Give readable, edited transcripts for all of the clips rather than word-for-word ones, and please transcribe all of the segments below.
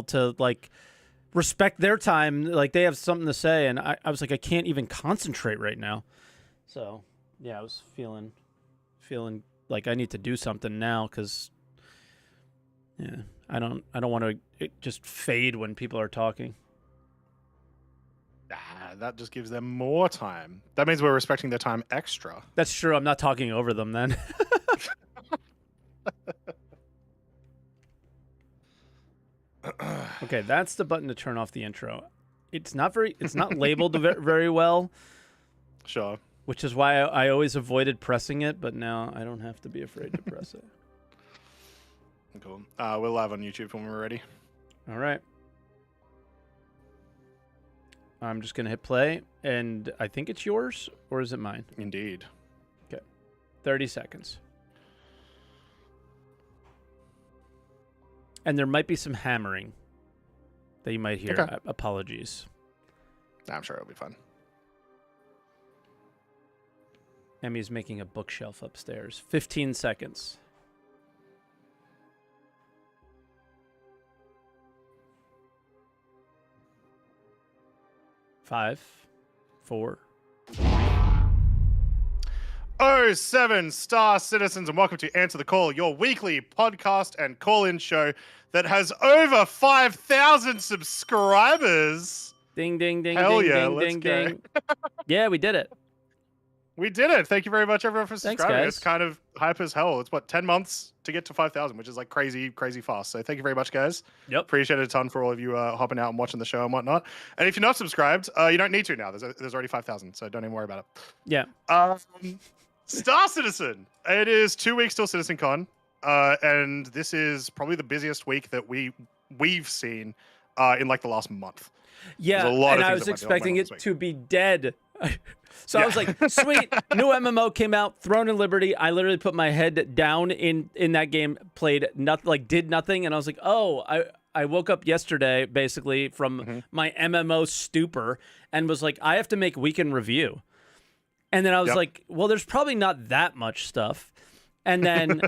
to like respect their time. Like they have something to say, and I was like, I can't even concentrate right now. So yeah, I was feeling like I need to do something now because yeah, I don't want to just fade when people are talking. That just gives them more time. That means we're respecting their time extra. That's true. I'm not talking over them then. Okay, that's the button to turn off the intro. It's not labeled very well. Sure. Which is why I always avoided pressing it, but now I don't have to be afraid to press it. Cool. We're live on YouTube when we're ready. All right. I'm just going to hit play, and I think it's yours, or is it mine? Indeed. Okay. 30 seconds. And there might be some hammering that you might hear. Okay. Apologies. I'm sure it'll be fun. Emmy's making a bookshelf upstairs. 15 seconds. 5, 4. 07 Star Citizens, and welcome to Answer the Call, your weekly podcast and call-in show that has over 5,000 subscribers. Ding, ding, ding, Hell ding, yeah, ding, let's ding, go. ding. Yeah, we did it. We did it. Thank you very much, everyone, for subscribing. Thanks, guys. It's kind of hype as hell. It's, 10 months to get to 5,000, which is like crazy, crazy fast. So thank you very much, guys. Yep. Appreciate it a ton for all of you hopping out and watching the show and whatnot. And if you're not subscribed, you don't need to now. There's already 5,000, so don't even worry about it. Yeah. Star Citizen. It is 2 weeks till CitizenCon, and this is probably the busiest week that we've seen in like the last month. Yeah, and I was expecting it to be dead. So I was like, sweet, new MMO came out, Throne and Liberty. I literally put my head down in that game, played nothing, like did nothing, and I was like, oh, I woke up yesterday basically from my MMO stupor and was like, I have to make weekend review. And then I was like, well, there's probably not that much stuff. And then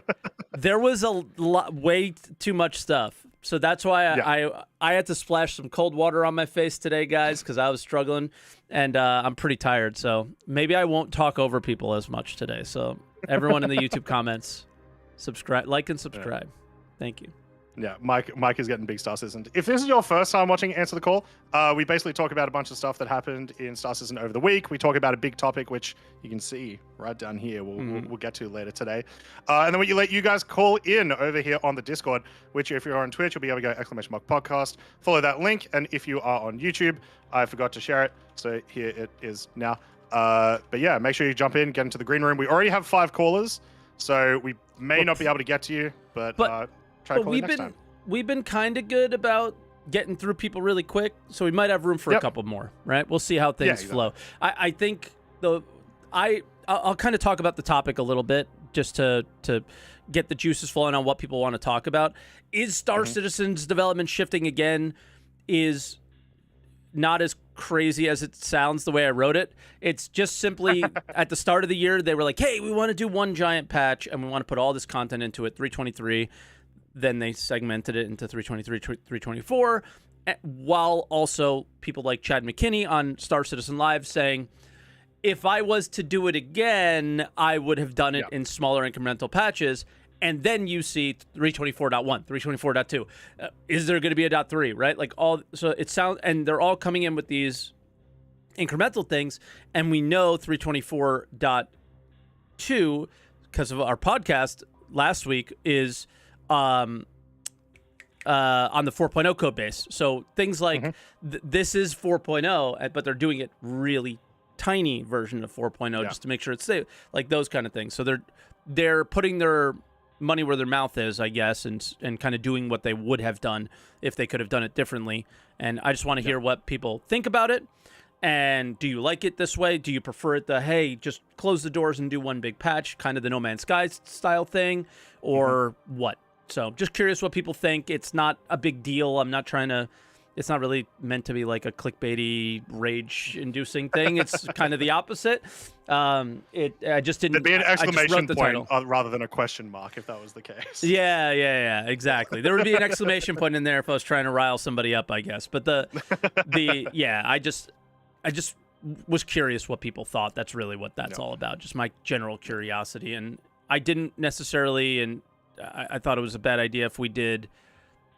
there was a lot, way too much stuff. So that's why I had to splash some cold water on my face today, guys, because I was struggling, and I'm pretty tired. So maybe I won't talk over people as much today. So everyone in the YouTube comments, subscribe, like, and subscribe. Thank you. Yeah, Mike is getting big Star Citizen. If this is your first time watching Answer the Call, we basically talk about a bunch of stuff that happened in Star Citizen over the week. We talk about a big topic, which you can see right down here. We'll get to later today. And then we let you guys call in over here on the Discord, which if you're on Twitch, you'll be able to go !podcast. Follow that link. And if you are on YouTube, I forgot to share it. So here it is now. But yeah, make sure you jump in, get into the green room. We already have 5 callers, so we may not be able to get to you, but try to call next time. We've been kind of good about getting through people really quick, so we might have room for a couple more, right? We'll see how things flow. I think I'll kind of talk about the topic a little bit just to get the juices flowing on what people want to talk about. Is Star Citizen's development shifting again? Is not as crazy as it sounds the way I wrote it. It's just simply at the start of the year, they were like, hey, we want to do one giant patch and we want to put all this content into it, 323. Then they segmented it into 323, 324, while also people like Chad McKinney on Star Citizen Live saying, if I was to do it again, I would have done it in smaller incremental patches. And then you see 324.1, 324.2. Is there going to be a .3, right? Like so it sounds, and they're all coming in with these incremental things. And we know 324.2, because of our podcast last week, is on the 4.0 code base. So things like this is 4.0, but they're doing it really tiny version of 4.0 just to make sure it's safe, like those kind of things. So they're putting their money where their mouth is, I guess, and kind of doing what they would have done if they could have done it differently. And I just want to hear what people think about it. And do you like it this way? Do you prefer it hey, just close the doors and do one big patch, kind of the No Man's Sky style thing, or what? So just curious what people think. It's not a big deal. I'm not trying to it's not really meant to be like a clickbaity, rage-inducing thing. It's kind of the opposite. I just didn't. There'd be an exclamation point title. rather than a question mark if that was the case. Yeah, exactly. There would be an exclamation point in there if I was trying to rile somebody up, I guess. But I just was curious what people thought. That's really what that's all about. Just my general curiosity, and I didn't necessarily, and I thought it was a bad idea if we did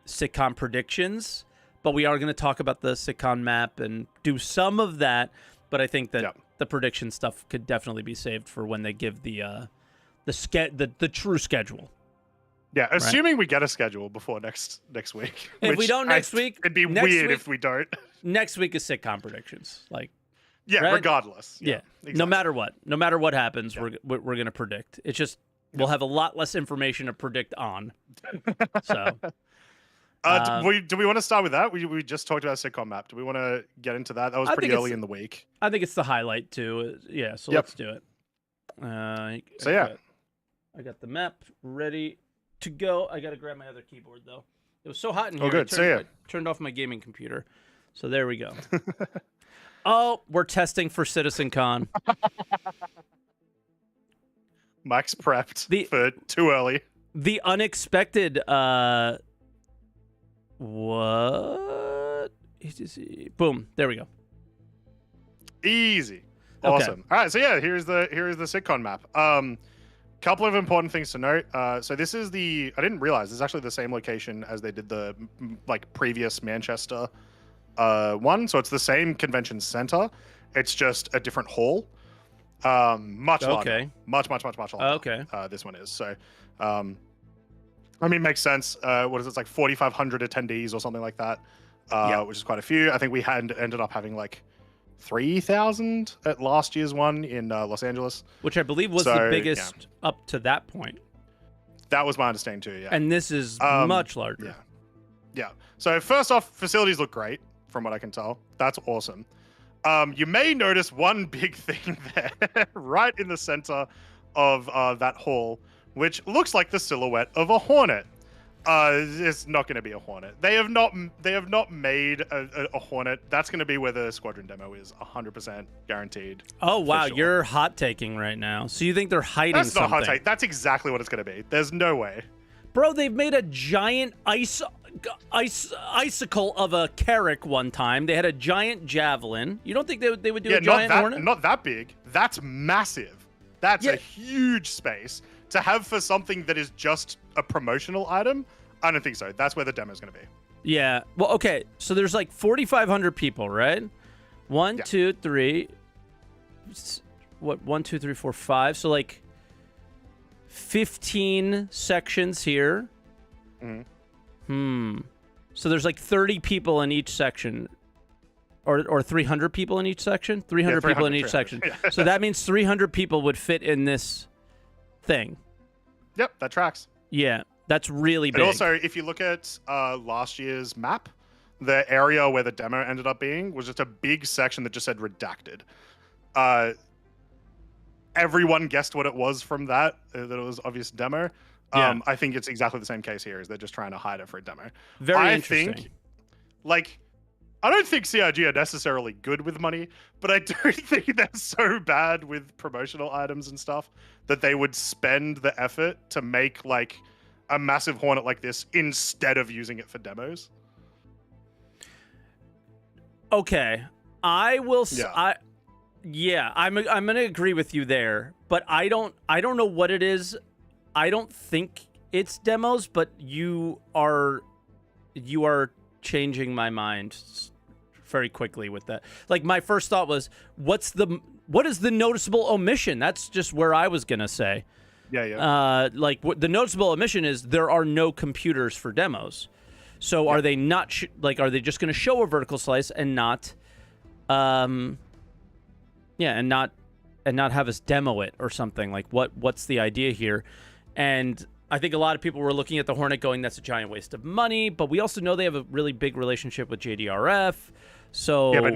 sitcom predictions. But we are going to talk about the sitcom map and do some of that. But I think that the prediction stuff could definitely be saved for when they give the true schedule. Yeah, assuming we get a schedule before next week. If we don't next week, it'd be weird if we don't. Next week is sitcom predictions. Regardless. Yeah. Exactly. No matter what happens, we're going to predict. It's just we'll have a lot less information to predict on. So. Do we want to start with that? We just talked about sitcom map. Do we want to get into that? That was pretty early in the week. I think it's the highlight too. Yeah, so let's do it. I got the map ready to go. I got to grab my other keyboard though. It was so hot in here. Oh, good. I turned off my gaming computer. So there we go. Oh, we're testing for CitizenCon. Mike's prepped for too early. The unexpected. What? Boom. There we go. Easy. Awesome. Okay. All right. So yeah, here's the sitcom map. Couple of important things to note. So this is I didn't realize this is actually the same location as they did the previous Manchester one. So it's the same convention center. It's just a different hall. Much larger. Much larger. Okay. This one is. So makes sense. What is it? It's like 4,500 attendees or something like that, which is quite a few. I think we ended up having 3,000 at last year's one in Los Angeles. Which I believe was the biggest up to that point. That was my understanding too, yeah. And this is much larger. Yeah. So first off, facilities look great from what I can tell. That's awesome. You may notice one big thing there, right in the center of that hall, which looks like the silhouette of a hornet. It's not going to be a hornet. They have not made a hornet. That's going to be where the squadron demo is, 100% guaranteed. Oh wow, sure. You're hot taking right now. So you think they're hiding something? That's not hot take. That's exactly what it's going to be. There's no way. Bro, they've made a giant icicle of a Carrack one time. They had a giant javelin. You don't think they would do a giant hornet? Not that big. That's massive. That's a huge space. To have for something that is just a promotional item, I don't think so. That's where the demo is going to be. Yeah. Well, okay. So there's 4,500 people, right? 1, 2, 3. What? 1, 2, 3, 4, 5. So 15 sections here. So there's 30 people in each section. Or 300 people in each section? 300 people in each section. Yeah. So that means 300 people would fit in this thing. Yep, that tracks. Yeah, that's really big. And also, if you look at last year's map, the area where the demo ended up being was just a big section that just said redacted. Everyone guessed what it was from that it was obvious demo. I think it's exactly the same case here, is they're just trying to hide it for a demo. Very interesting. I don't think CRG are necessarily good with money, but I don't think they're so bad with promotional items and stuff that they would spend the effort to make a massive hornet like this instead of using it for demos. Okay, I will. Yeah. I'm gonna agree with you there, but I don't know what it is. I don't think it's demos, but you are changing my mind very quickly with that. My first thought was, what is the noticeable omission? That's just where I was gonna say. Yeah. The noticeable omission is there are no computers for demos. So are they not are they just gonna show a vertical slice and not, and not have us demo it or something? What's the idea here? And I think a lot of people were looking at the Hornet going, that's a giant waste of money, but we also know they have a really big relationship with JDRF. So yeah, but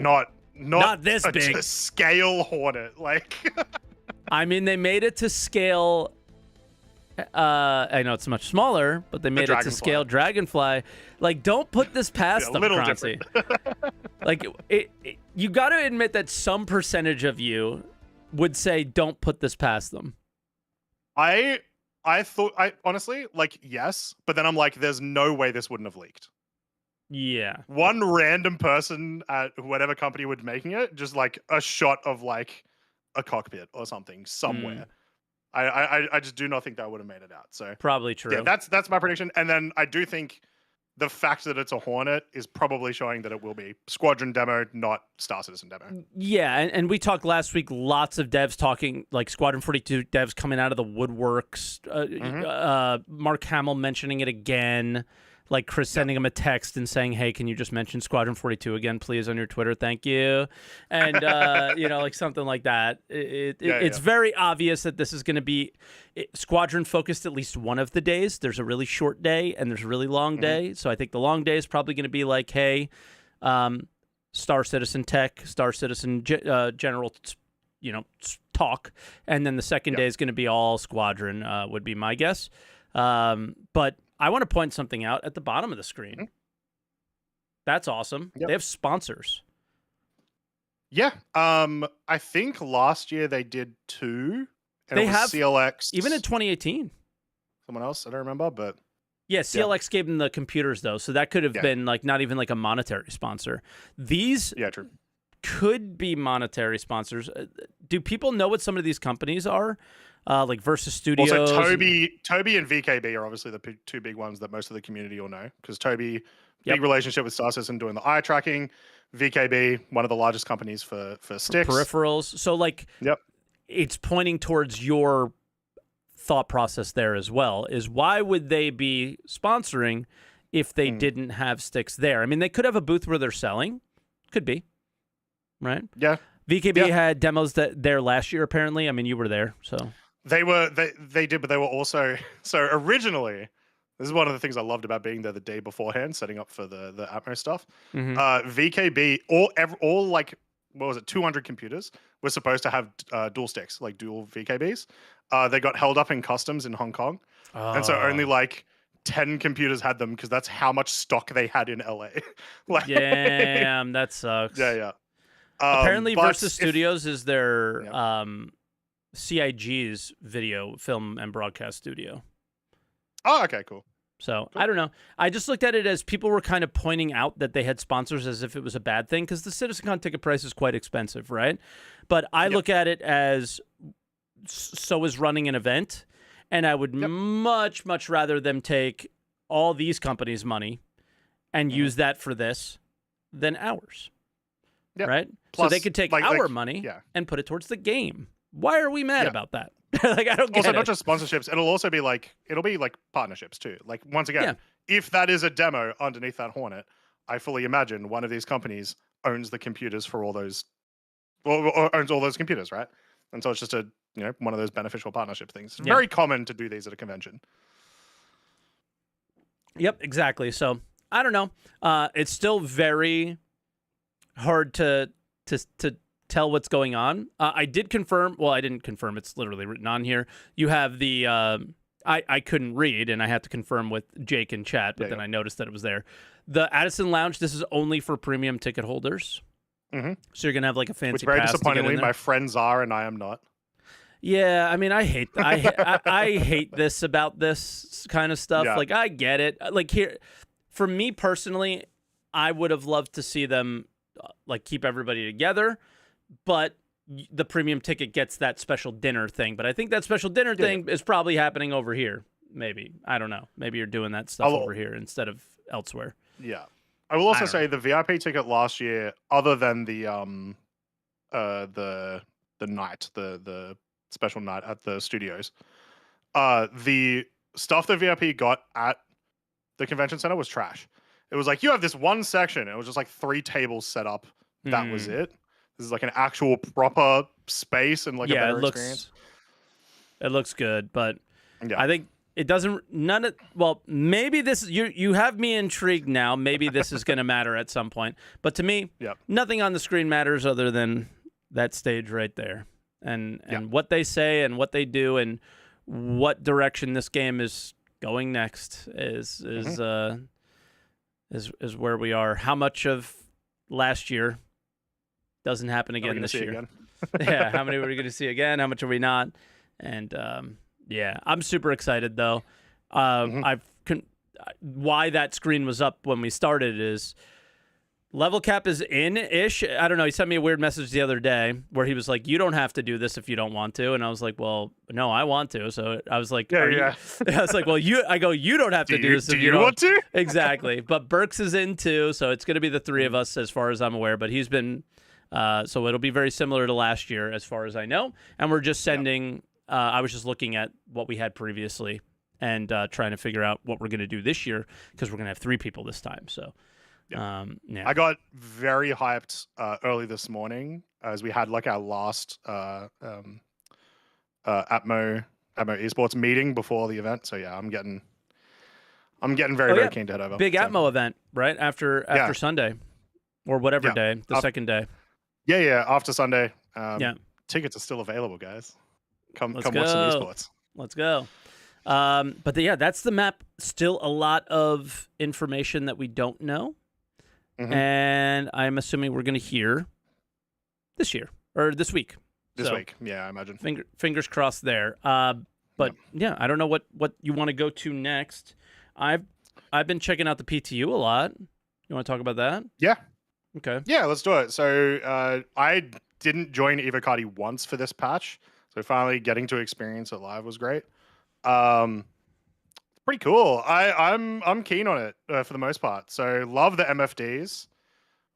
not this big. To scale Hornet. I mean, they made it to scale, I know it's much smaller, but they made it to scale. Dragonfly. Like, don't put this past them, Croncy. Like, you got to admit that some percentage of you would say, don't put this past them. I honestly, like, yes, but then I'm like, there's no way this wouldn't have leaked. Yeah. One random person at whatever company was making it, just like a shot of like a cockpit or something somewhere. I just do not think that would have made it out. So probably true. Yeah, that's my prediction. And then I do think the fact that it's a Hornet is probably showing that it will be Squadron demo, not Star Citizen demo. Yeah, and we talked last week, lots of devs talking, like Squadron 42 devs coming out of the woodworks. Mark Hamill mentioning it again. Like Chris sending him a text and saying, hey, can you just mention Squadron 42 again, please, on your Twitter? Thank you. And, like something like that. It's very obvious that this is going to be Squadron focused at least one of the days. There's a really short day and there's a really long day. So I think the long day is probably going to be like, hey, Star Citizen Tech, Star Citizen General, talk. And then the second day is going to be all Squadron, would be my guess. But I want to point something out at the bottom of the screen. That's awesome. They have sponsors. Yeah. I think last year they did 2. And they have CLX. Even in 2018. Someone else, I don't remember, but yeah, CLX gave them the computers though, so that could have been like not even like a monetary sponsor. These true. Could be monetary sponsors. Do people know what some of these companies are? Like Versus Studios. Also, Toby and VKB are obviously the 2 big ones that most of the community will know. Because Toby, big relationship with Star Citizen doing the eye tracking. VKB, one of the largest companies for sticks. Peripherals. So, like, it's pointing towards your thought process there as well. Is why would they be sponsoring if they didn't have sticks there? I mean, they could have a booth where they're selling. Could be. Right? Yeah. VKB had demos there last year, apparently. I mean, you were there, so... They did, but they were also originally. This is one of the things I loved about being there the day beforehand, setting up for the Atmos stuff. VKB, all like, what was it, 200 computers were supposed to have dual sticks, like dual VKBs. They got held up in customs in Hong Kong, and so only like 10 computers had them because that's how much stock they had in LA. Like, damn, that sucks. Yeah. Apparently, Versus Studios is their CIG's video, film, and broadcast studio. Oh, okay, cool. So, I don't know. I just looked at it as people were kind of pointing out that they had sponsors as if it was a bad thing, because the CitizenCon ticket price is quite expensive, right? But I look at it as so is running an event, and I would much, much rather them take all these companies' money and use that for this than ours. Right? Plus, so they could take our money and put it towards the game. Why are we mad about that? Like, I don't get also, it. not just sponsorships. It'll also be like, partnerships too. Like, once again, if that is a demo underneath that Hornet, I fully imagine one of these companies owns the computers for all those, or owns all those computers, right? And so it's just one of those beneficial partnership things. It's very common to do these at a convention. Yep, exactly. So I don't know. It's still very hard to tell what's going on. I did confirm. Well, I didn't confirm. It's literally written on here. You have the. I couldn't read, and I had to confirm with Jake in chat, but then I noticed that it was there. The Addison Lounge. This is only for premium ticket holders. So you're gonna have like a fancy. Which very pass disappointingly, my friends are, and I am not. Yeah, I mean, I hate I hate this about this kind of stuff. Yeah. Like, I get it. Like, here, for me personally, I would have loved to see them like keep everybody together, but the premium ticket gets that special dinner thing. But I think that special dinner thing is probably happening over here. Maybe, I don't know. Maybe you're doing that stuff over here instead of elsewhere. Yeah, I will also say the VIP ticket last year, other than the night, the special night at the studios, the stuff that VIP got at the convention center was trash. It was like, you have this one section. It was just like 3 tables set up. That was it. This is like an actual proper space and like a better experience. It looks good, but I think it doesn't. Well, maybe this. You have me intrigued now. Maybe this is going to matter at some point. But to me, nothing on the screen matters other than that stage right there, and what they say and what they do and what direction this game is going next is where we are. How much of last year doesn't happen again this year? Yeah, how many are we going to see again? How much are we not? And yeah, I'm super excited though. Why that screen was up when we started is level cap is in-ish. I don't know. He sent me a weird message the other day where he was like, "You don't have to do this if you don't want to." And I was like, "Well, no, I want to." So I was like, I was like, "Well, you don't have to do this if you don't want to." Exactly. But Burks is in too, so it's going to be the three of us as far as I'm aware. But he's been, so it'll be very similar to last year as far as I know. And we're just sending. I was just looking at what we had previously and trying to figure out what we're going to do this year because we're going to have 3 people this time. So. Yeah. I got very hyped early this morning as we had like our last Atmo esports meeting before the event. So yeah, I'm getting very keen to head over. Big Atmo event right after Sunday or whatever day, the second day. Yeah, after Sunday. Tickets are still available, guys. Come watch some esports. Let's go. But that's the map. Still a lot of information that we don't know. And I'm assuming we're going to hear this year or this week. This week, yeah, I imagine. Fingers crossed there. But I don't know what you want to go to next. I've been checking out the PTU a lot. You want to talk about that? Yeah. Okay. Yeah, let's do it. So I didn't join Evocardi once for this patch, so finally getting to experience it live was great. Pretty cool. I'm keen on it for the most part. So love the MFDs.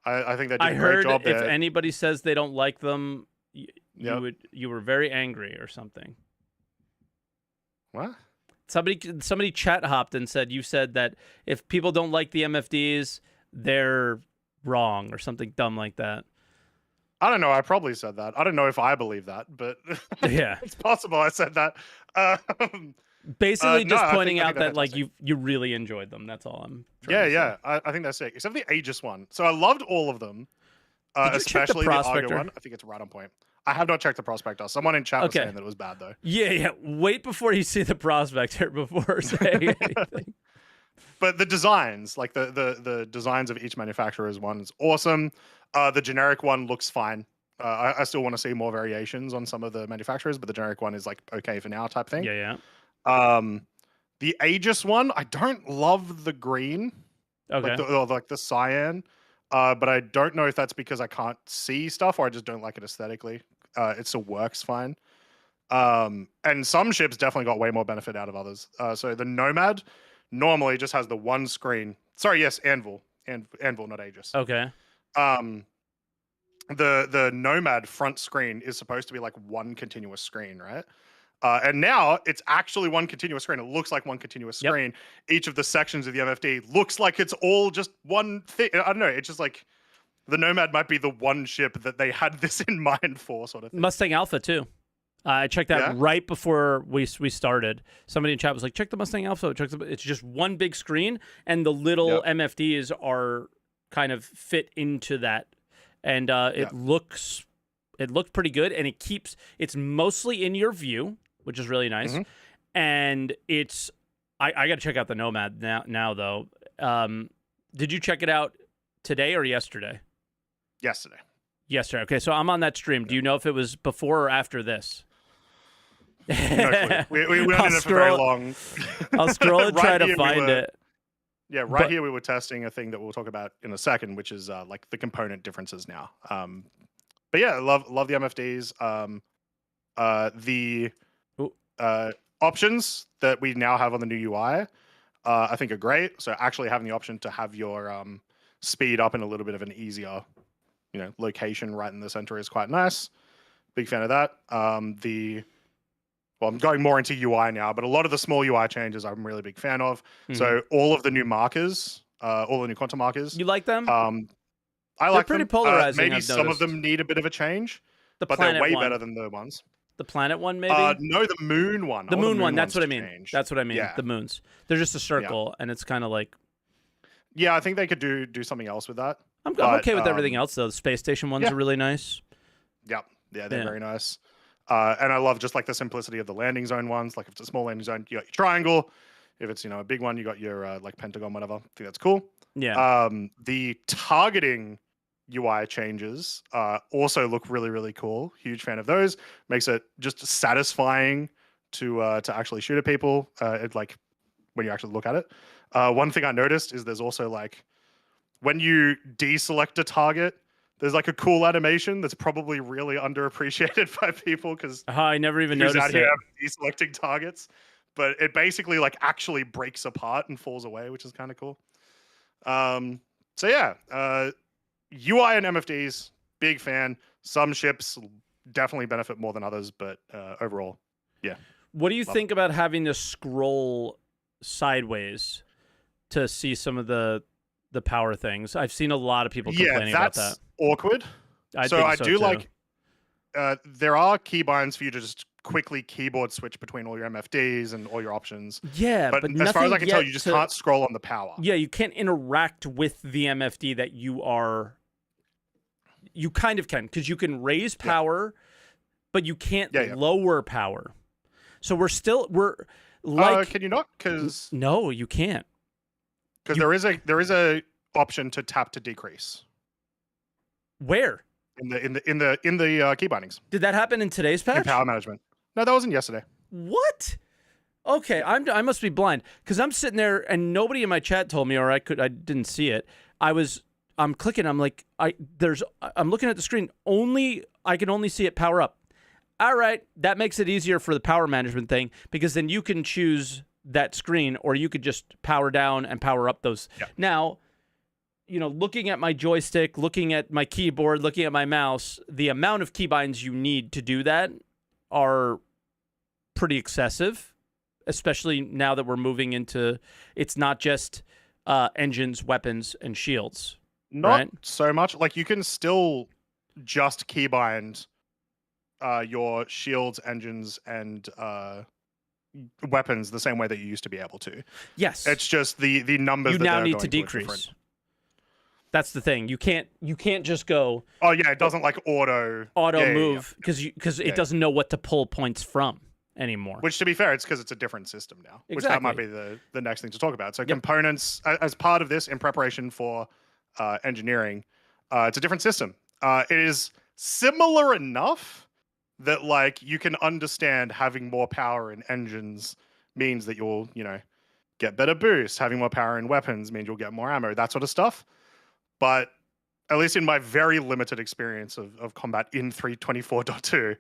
I think they did a great job there. If anybody says they don't like them, you were very angry or something. What? Somebody chat hopped and said you said that if people don't like the MFDs, they're wrong or something dumb like that. I don't know. I probably said that. I don't know if I believe that, but yeah, it's possible I said that. Basically, just pointing out that like you really enjoyed them. That's all I'm. Yeah. I think that's sick. Except the Aegis one. So I loved all of them, especially the Argo one. I think it's right on point. I have not checked the prospector. Someone in chat was saying that it was bad though. Yeah. Wait before you see the prospector before saying anything. But the designs, like the designs of each manufacturer's one is awesome. The generic one looks fine. I still want to see more variations on some of the manufacturers, but the generic one is like okay for now type thing. Yeah. The Aegis one, I don't love the green, like the cyan, but I don't know if that's because I can't see stuff or I just don't like it aesthetically. It still works fine. And some ships definitely got way more benefit out of others. So the Nomad normally just has the one screen. Sorry, yes, Anvil, not Aegis. Okay. The Nomad front screen is supposed to be like one continuous screen, right? And now it's actually one continuous screen. It looks like one continuous screen. Each of the sections of the MFD looks like it's all just one thing. I don't know. It's just like the Nomad might be the one ship that they had this in mind for, sort of thing. Mustang Alpha too. I checked that right before we started. Somebody in chat was like, "Check the Mustang Alpha." It's just one big screen, and the little MFDs are kind of fit into that, and it looks pretty good, and it's mostly in your view, which is really nice. And it's I got to check out the Nomad now though. Did you check it out today or yesterday? Yesterday. Okay, so I'm on that stream. Do you know if it was before or after this? No clue. We went in it for very long. I'll scroll and try to find it. Yeah, here we were testing a thing that we'll talk about in a second, which is like the component differences now. But yeah, love the MFDs. The options that we now have on the new UI, I think are great. So actually having the option to have your speed up in a little bit of an easier, location right in the center is quite nice. Big fan of that. I'm going more into UI now, but a lot of the small UI changes I'm really big fan of. So all of the new markers, all the new quantum markers. You like them? I like pretty them. Polarizing. Maybe some of them need a bit of a change, but they're way better than the ones. The planet one, maybe? No, the moon one. The moon one, that's what I mean. Change. That's what I mean. Yeah. The moons. They're just a circle, and it's kind of like... Yeah, I think they could do something else with that. I'm okay with everything else, though. The space station ones are really nice. Yeah, they're very nice. And I love just like the simplicity of the landing zone ones. Like if it's a small landing zone, you got your triangle. If it's, a big one, you got your like pentagon, whatever. I think that's cool. Yeah. The targeting UI changes also look really, really cool. Huge fan of those. Makes it just satisfying to actually shoot at people. Like when you actually look at it. One thing I noticed is there's also like when you deselect a target, there's like a cool animation that's probably really underappreciated by people because I never even noticed out it. here deselecting targets, but it basically like actually breaks apart and falls away, which is kind of cool. So yeah, UI and MFDs, big fan. Some ships definitely benefit more than others, but overall, yeah. What do you think about having to scroll sideways to see some of the power things? I've seen a lot of people complaining about that. Yeah, that's awkward. I do too. like there are keybinds for you to just quickly keyboard switch between all your MFDs and all your options. Yeah, but as far as I can tell, you just can't scroll on the power. Yeah, you can't interact with the MFD that you are. You kind of can, because you can raise power, but you can't lower power. So we're like. Can you not? Because no, you can't. Because there is a option to tap to decrease. Where? In the key bindings. Did that happen in today's patch? In power management. No, that wasn't yesterday. What? Okay, I must be blind because I'm sitting there and nobody in my chat told me, or I didn't see it. I'm clicking. I'm like, I'm looking at the screen. I can only see it power up. All right, that makes it easier for the power management thing because then you can choose that screen, or you could just power down and power up those. Yeah. Now, looking at my joystick, looking at my keyboard, looking at my mouse, the amount of keybinds you need to do that are pretty excessive, especially now that we're moving into, it's not just engines, weapons, and shields. Not so much. Like you can still just keybind your shields, engines, and weapons the same way that you used to be able to. Yes. It's just the numbers you that now they're need going to decrease. That's the thing. You can't just go. Oh yeah, it doesn't like auto move because it doesn't know what to pull points from anymore. Which, to be fair, it's because it's a different system now. Exactly. Which that might be the next thing to talk about. So components, as part of this, in preparation for engineering, it's a different system. It is similar enough that like you can understand having more power in engines means that you'll get better boost. Having more power in weapons means you'll get more ammo. That sort of stuff. But at least in my very limited experience of combat in 324.2,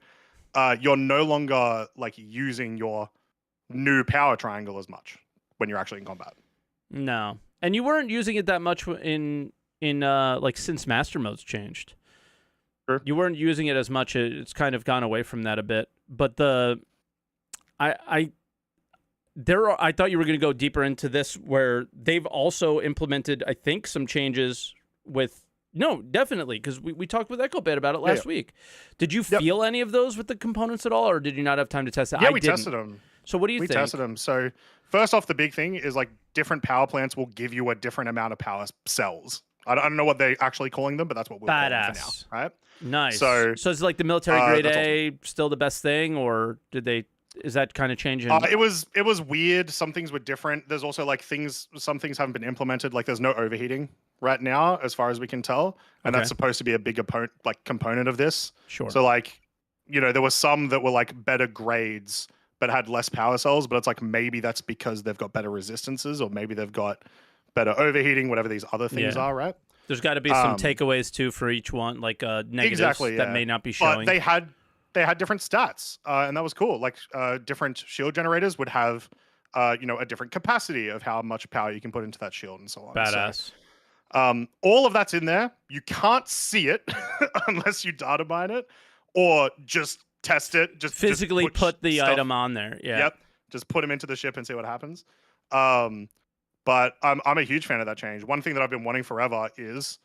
you're no longer like using your new power triangle as much when you're actually in combat. No, and you weren't using it that much in like since Master Mode's changed. Sure. You weren't using it as much. It's kind of gone away from that a bit. But I thought you were going to go deeper into this, where they've also implemented, I think, some changes with. No, definitely, because we talked with Echo Bit about it last week. Did you feel any of those with the components at all, or did you not have time to test it? Yeah, we tested them. So what do you think? We tested them. So first off, the big thing is like different power plants will give you a different amount of power cells. I don't know what they're actually calling them, but that's what we're calling them for now, right? Nice. So it's like the military grade A still the best thing, or is that kind of changing? It was weird. Some things were different. There's also like some things haven't been implemented. Like there's no overheating right now, as far as we can tell, and that's supposed to be a big component of this. Sure. So like, there were some that were like better grades but had less power cells, but it's like maybe that's because they've got better resistances, or maybe they've got better overheating, whatever these other things are, right? There's got to be some takeaways too for each one, like negatives that may not be showing. But they had different stats, and that was cool. Like different shield generators would have, a different capacity of how much power you can put into that shield and so on. Badass. So, all of that's in there. You can't see it unless you data mine it, or just test it. Just physically put the item on there. Yeah. Yep. Just put them into the ship and see what happens. But I'm a huge fan of that change. One thing that I've been wanting forever is,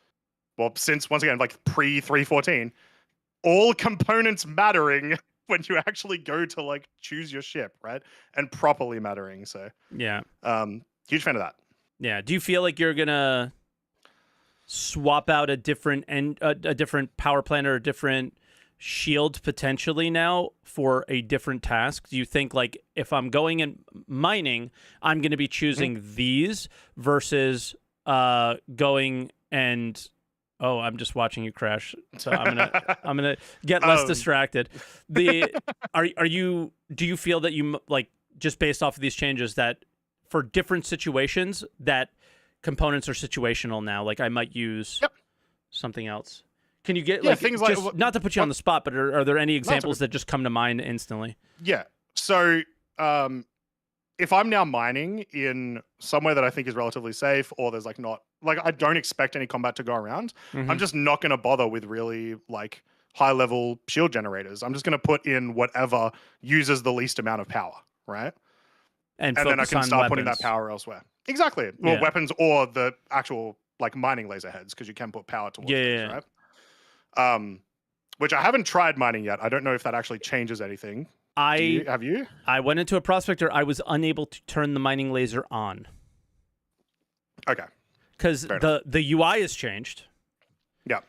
well, since once again, like pre 314, all components mattering when you actually go to like choose your ship, right? And properly mattering. So yeah, huge fan of that. Yeah. Do you feel like you're gonna swap out a different power plant or a different shield potentially now for a different task? Do you think like if I'm going and mining, I'm going to be choosing these versus going and I'm just watching you crash, so I'm gonna get less distracted. Do you feel that you like just based off of these changes that for different situations that components are situational now? Like I might use something else. Can you get things just, like not to put you on the spot, but are there any examples that just come to mind instantly? Yeah. So if I'm now mining in somewhere that I think is relatively safe, or there's like not like I don't expect any combat to go around, I'm just not going to bother with really like high level shield generators. I'm just going to put in whatever uses the least amount of power, right? And then I can start putting that weapons. power elsewhere. Exactly. Well, weapons or the actual like mining laser heads, because you can put power towards those, right? Which I haven't tried mining yet. I don't know if that actually changes anything. Have you? I went into a prospector. I was unable to turn the mining laser on. Okay. Because the UI has changed. Yeah.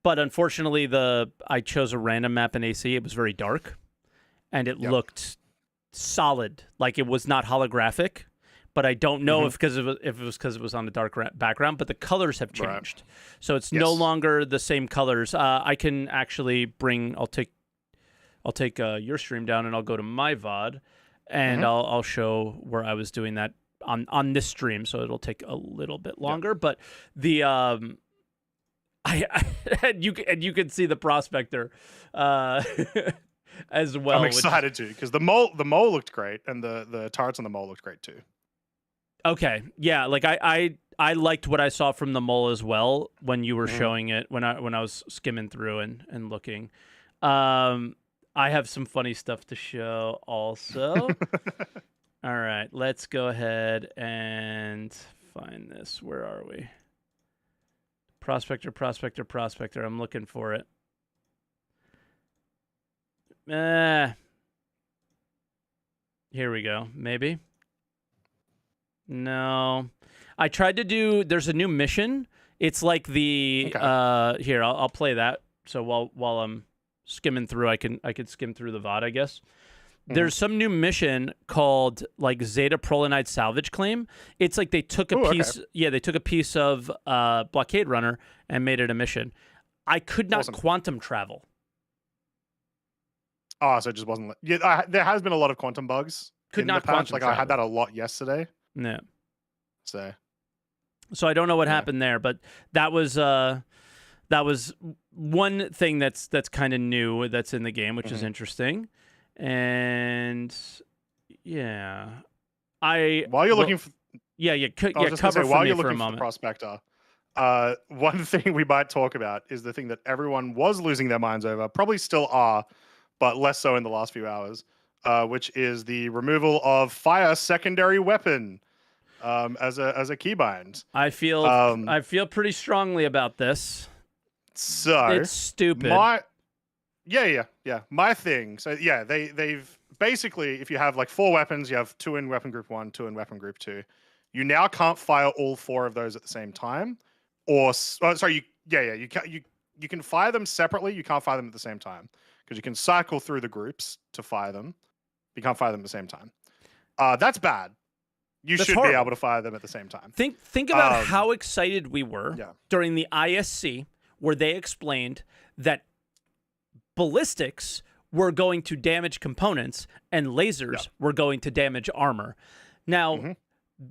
But unfortunately, I chose a random map in AC. It was very dark, and it looked solid, like it was not holographic. But I don't know if it was because it was on a dark background. But the colors have changed, so it's no longer the same colors. I can actually bring. I'll take your stream down, and I'll go to my VOD, and I'll show where I was doing that on this stream. So it'll take a little bit longer, but the you can see the prospector as well. I'm excited too, because the mole looked great, and the turrets on the mole looked great too. Okay, yeah, like I liked what I saw from the mole as well when you were showing it, when I was skimming through and looking. I have some funny stuff to show also. All right, let's go ahead and find this. Where are we? Prospector. I'm looking for it. Here we go. Maybe. No. I tried to do, there's a new mission. It's like the here, I'll play that. So while I'm skimming through, I can skim through the VOD, I guess. There's some new mission called like Zeta Prolinite Salvage Claim. It's like they took a piece. Okay. Yeah, they took a piece of Blockade Runner and made it a mission. I could not quantum travel. Oh, so it just wasn't. Yeah, there has been a lot of quantum bugs. Could not quantum like travel. I had that a lot yesterday. No. So I don't know what happened there, but that was one thing that's kind of new that's in the game, which is interesting. And while you're looking for cover while you're for looking for the prospector, one thing we might talk about is the thing that everyone was losing their minds over, probably still are, but less so in the last few hours, which is the removal of fire secondary weapon as a keybind. I feel pretty strongly about this. So it's stupid. My thing. So yeah, they've basically, if you have like 4 weapons, you have 2 in weapon group 1, 2 in weapon group 2. You now can't fire all 4 of those at the same time, or you can fire them separately. You can't fire them at the same time because you can cycle through the groups to fire them. You can't fire them at the same time. That's bad. That's should horrible. Be able to fire them at the same time. Think about how excited we were during the ISC, where they explained that ballistics were going to damage components and lasers were going to damage armor. Now,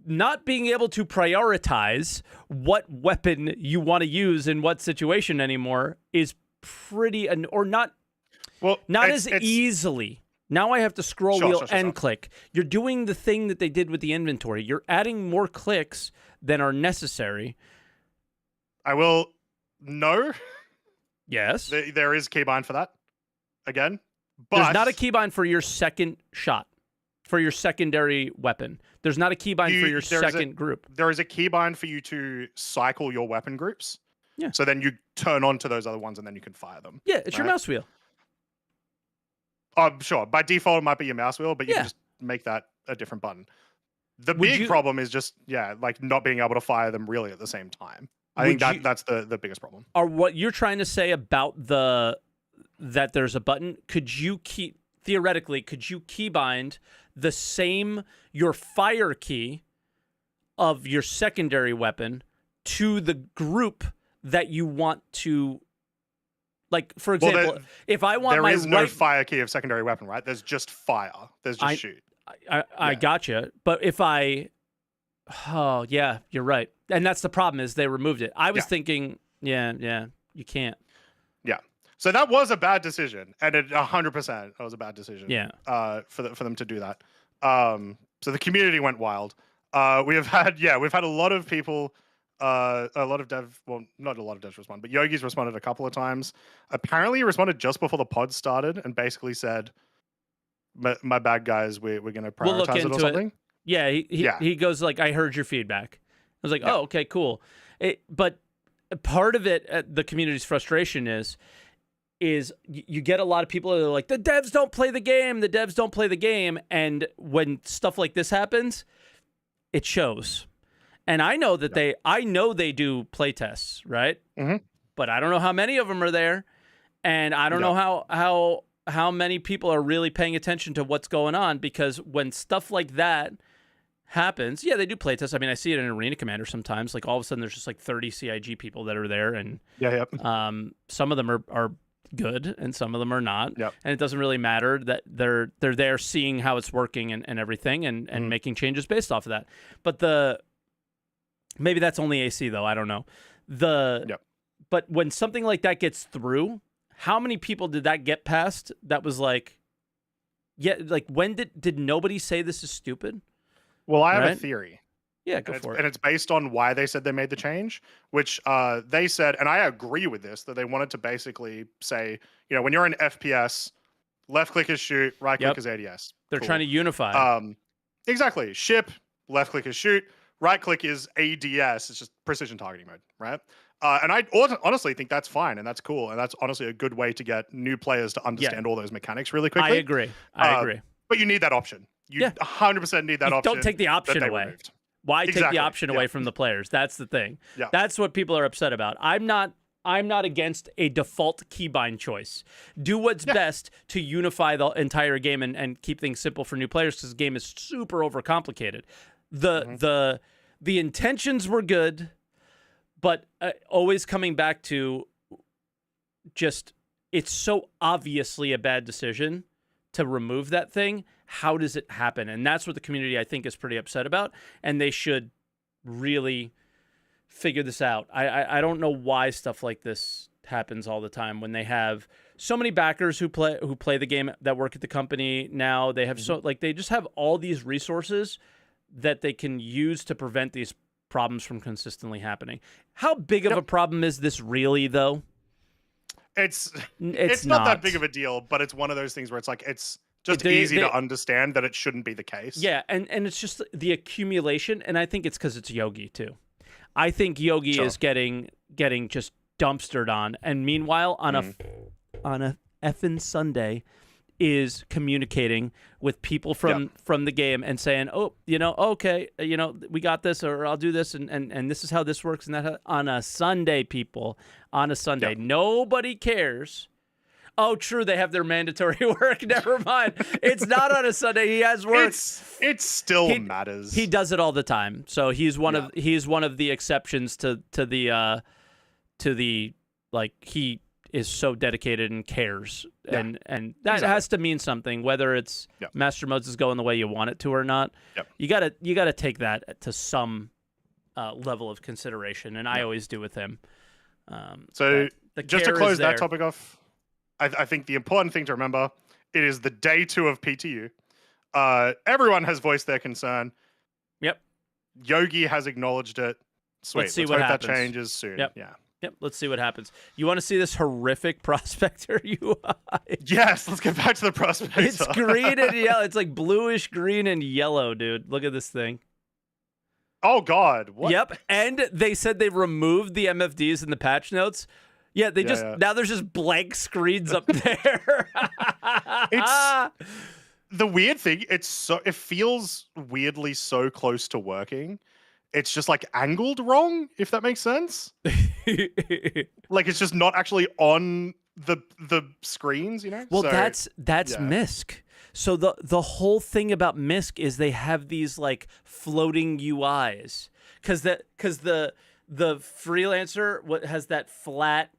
not being able to prioritize what weapon you want to use in what situation anymore is pretty, or not, not as easily. Now I have to scroll wheel and click. You're doing the thing that they did with the inventory. You're adding more clicks than are necessary. I will. No. Yes. There is keybind for that. Again. But there's not a keybind for your second shot, for your secondary weapon. There's not a keybind for your second group. There is a keybind for you to cycle your weapon groups. Yeah. So then you turn on to those other ones and then you can fire them. Yeah, it's your mouse wheel. Sure. By default, it might be your mouse wheel, but you can just make that a different button. The big problem is just, like not being able to fire them really at the same time. I think that's the biggest problem. Are what you're trying to say about the that there's a button, theoretically, could you keybind the same, your fire key of your secondary weapon to the group that you want to, like, for example, if I want there is no fire key of secondary weapon, right? There's just fire. There's just shoot. I gotcha. But if oh yeah, you're right. And that's the problem, is they removed it. I was thinking, you can't. Yeah. So that was a bad decision, and 100% that was a bad decision. Yeah. For them to do that. So the community went wild. We've had a lot of people, a lot of not a lot of devs respond, but Yogi's responded a couple of times. Apparently he responded just before the pod started and basically said, my bad, guys, we're going to prioritize it or something. Yeah, he goes like, I heard your feedback. I was like, oh, okay, cool. But part of it, the community's frustration is you get a lot of people that are like, the devs don't play the game, the devs don't play the game. And when stuff like this happens, it shows. And I know that they do play tests, right? Mm-hmm. But I don't know how many of them are there. And I don't know how many people are really paying attention to what's going on, because when stuff like that happens, they do play tests. I mean, I see it in Arena Commander sometimes. Like, all of a sudden, there's just like 30 CIG people that are there, and some of them are good and some of them are not. Yep. And it doesn't really matter that they're there seeing how it's working and everything and making changes based off of that. But maybe that's only AC though. I don't know. But when something like that gets through, how many people did that get past that was like, when did nobody say this is stupid? Well, I have a theory. Yeah, go for it. And it's based on why they said they made the change, which they said, and I agree with this, that they wanted to basically say, when you're in FPS, left click is shoot, right click is ADS. They're trying to unify. Exactly. Ship, left click is shoot, right click is ADS. It's just precision targeting mode, right? And I honestly think that's fine and that's cool. And that's honestly a good way to get new players to understand all those mechanics really quickly. I agree. But you need that option. You 100% need that option. Don't take the option away. Removed. Why take the option away from the players? That's the thing. Yeah. That's what people are upset about. I'm not against a default keybind choice. Do what's best to unify the entire game and keep things simple for new players, because the game is super overcomplicated. The intentions were good, but always coming back to just, it's so obviously a bad decision to remove that thing. How does it happen? And that's what the community, I think, is pretty upset about, and they should really figure this out. I don't know why stuff like this happens all the time when they have so many backers who play the game that work at the company now. They have they just have all these resources that they can use to prevent these problems from consistently happening. How big of a problem is this really, though? It's not that big of a deal, but it's one of those things where it's like, it's just easy to understand that it shouldn't be the case. Yeah, and it's just the accumulation, and I think it's because it's Yogi too. I think Yogi is getting just dumpstered on, and meanwhile on a effing Sunday is communicating with people from the game and saying, oh, okay, we got this, or I'll do this, and this is how this works, and that on a Sunday, people, on a Sunday. Nobody cares. Oh, true, they have their mandatory work. Never mind. It's not on a Sunday. He has work. It still matters. He does it all the time. So he's one of the exceptions to the like, he is so dedicated and cares, and that has to mean something, whether it's Master Modes is going the way you want it to or not. You gotta take that to some level of consideration, and I always do with him. So just to close that topic off, I think the important thing to remember, it is the day 2 of PTU. Everyone has voiced their concern. Yep. Yogi has acknowledged it. Sweet. Let's see what happens. That changes soon. Yep. Yeah. Yep. Let's see what happens. You want to see this horrific Prospector UI? Yes. Let's get back to the Prospector. It's green and yellow. It's like bluish green and yellow, dude. Look at this thing. Oh, God. What? Yep. And they said they removed the MFDs in the patch notes. Yeah, now there's just blank screens up there. It's the weird thing. It feels weirdly so close to working. It's just like angled wrong, if that makes sense. Like, it's just not actually on the screens, you know. Well, so, that's MISC. So the whole thing about MISC is they have these like floating UIs because the freelancer has that flat,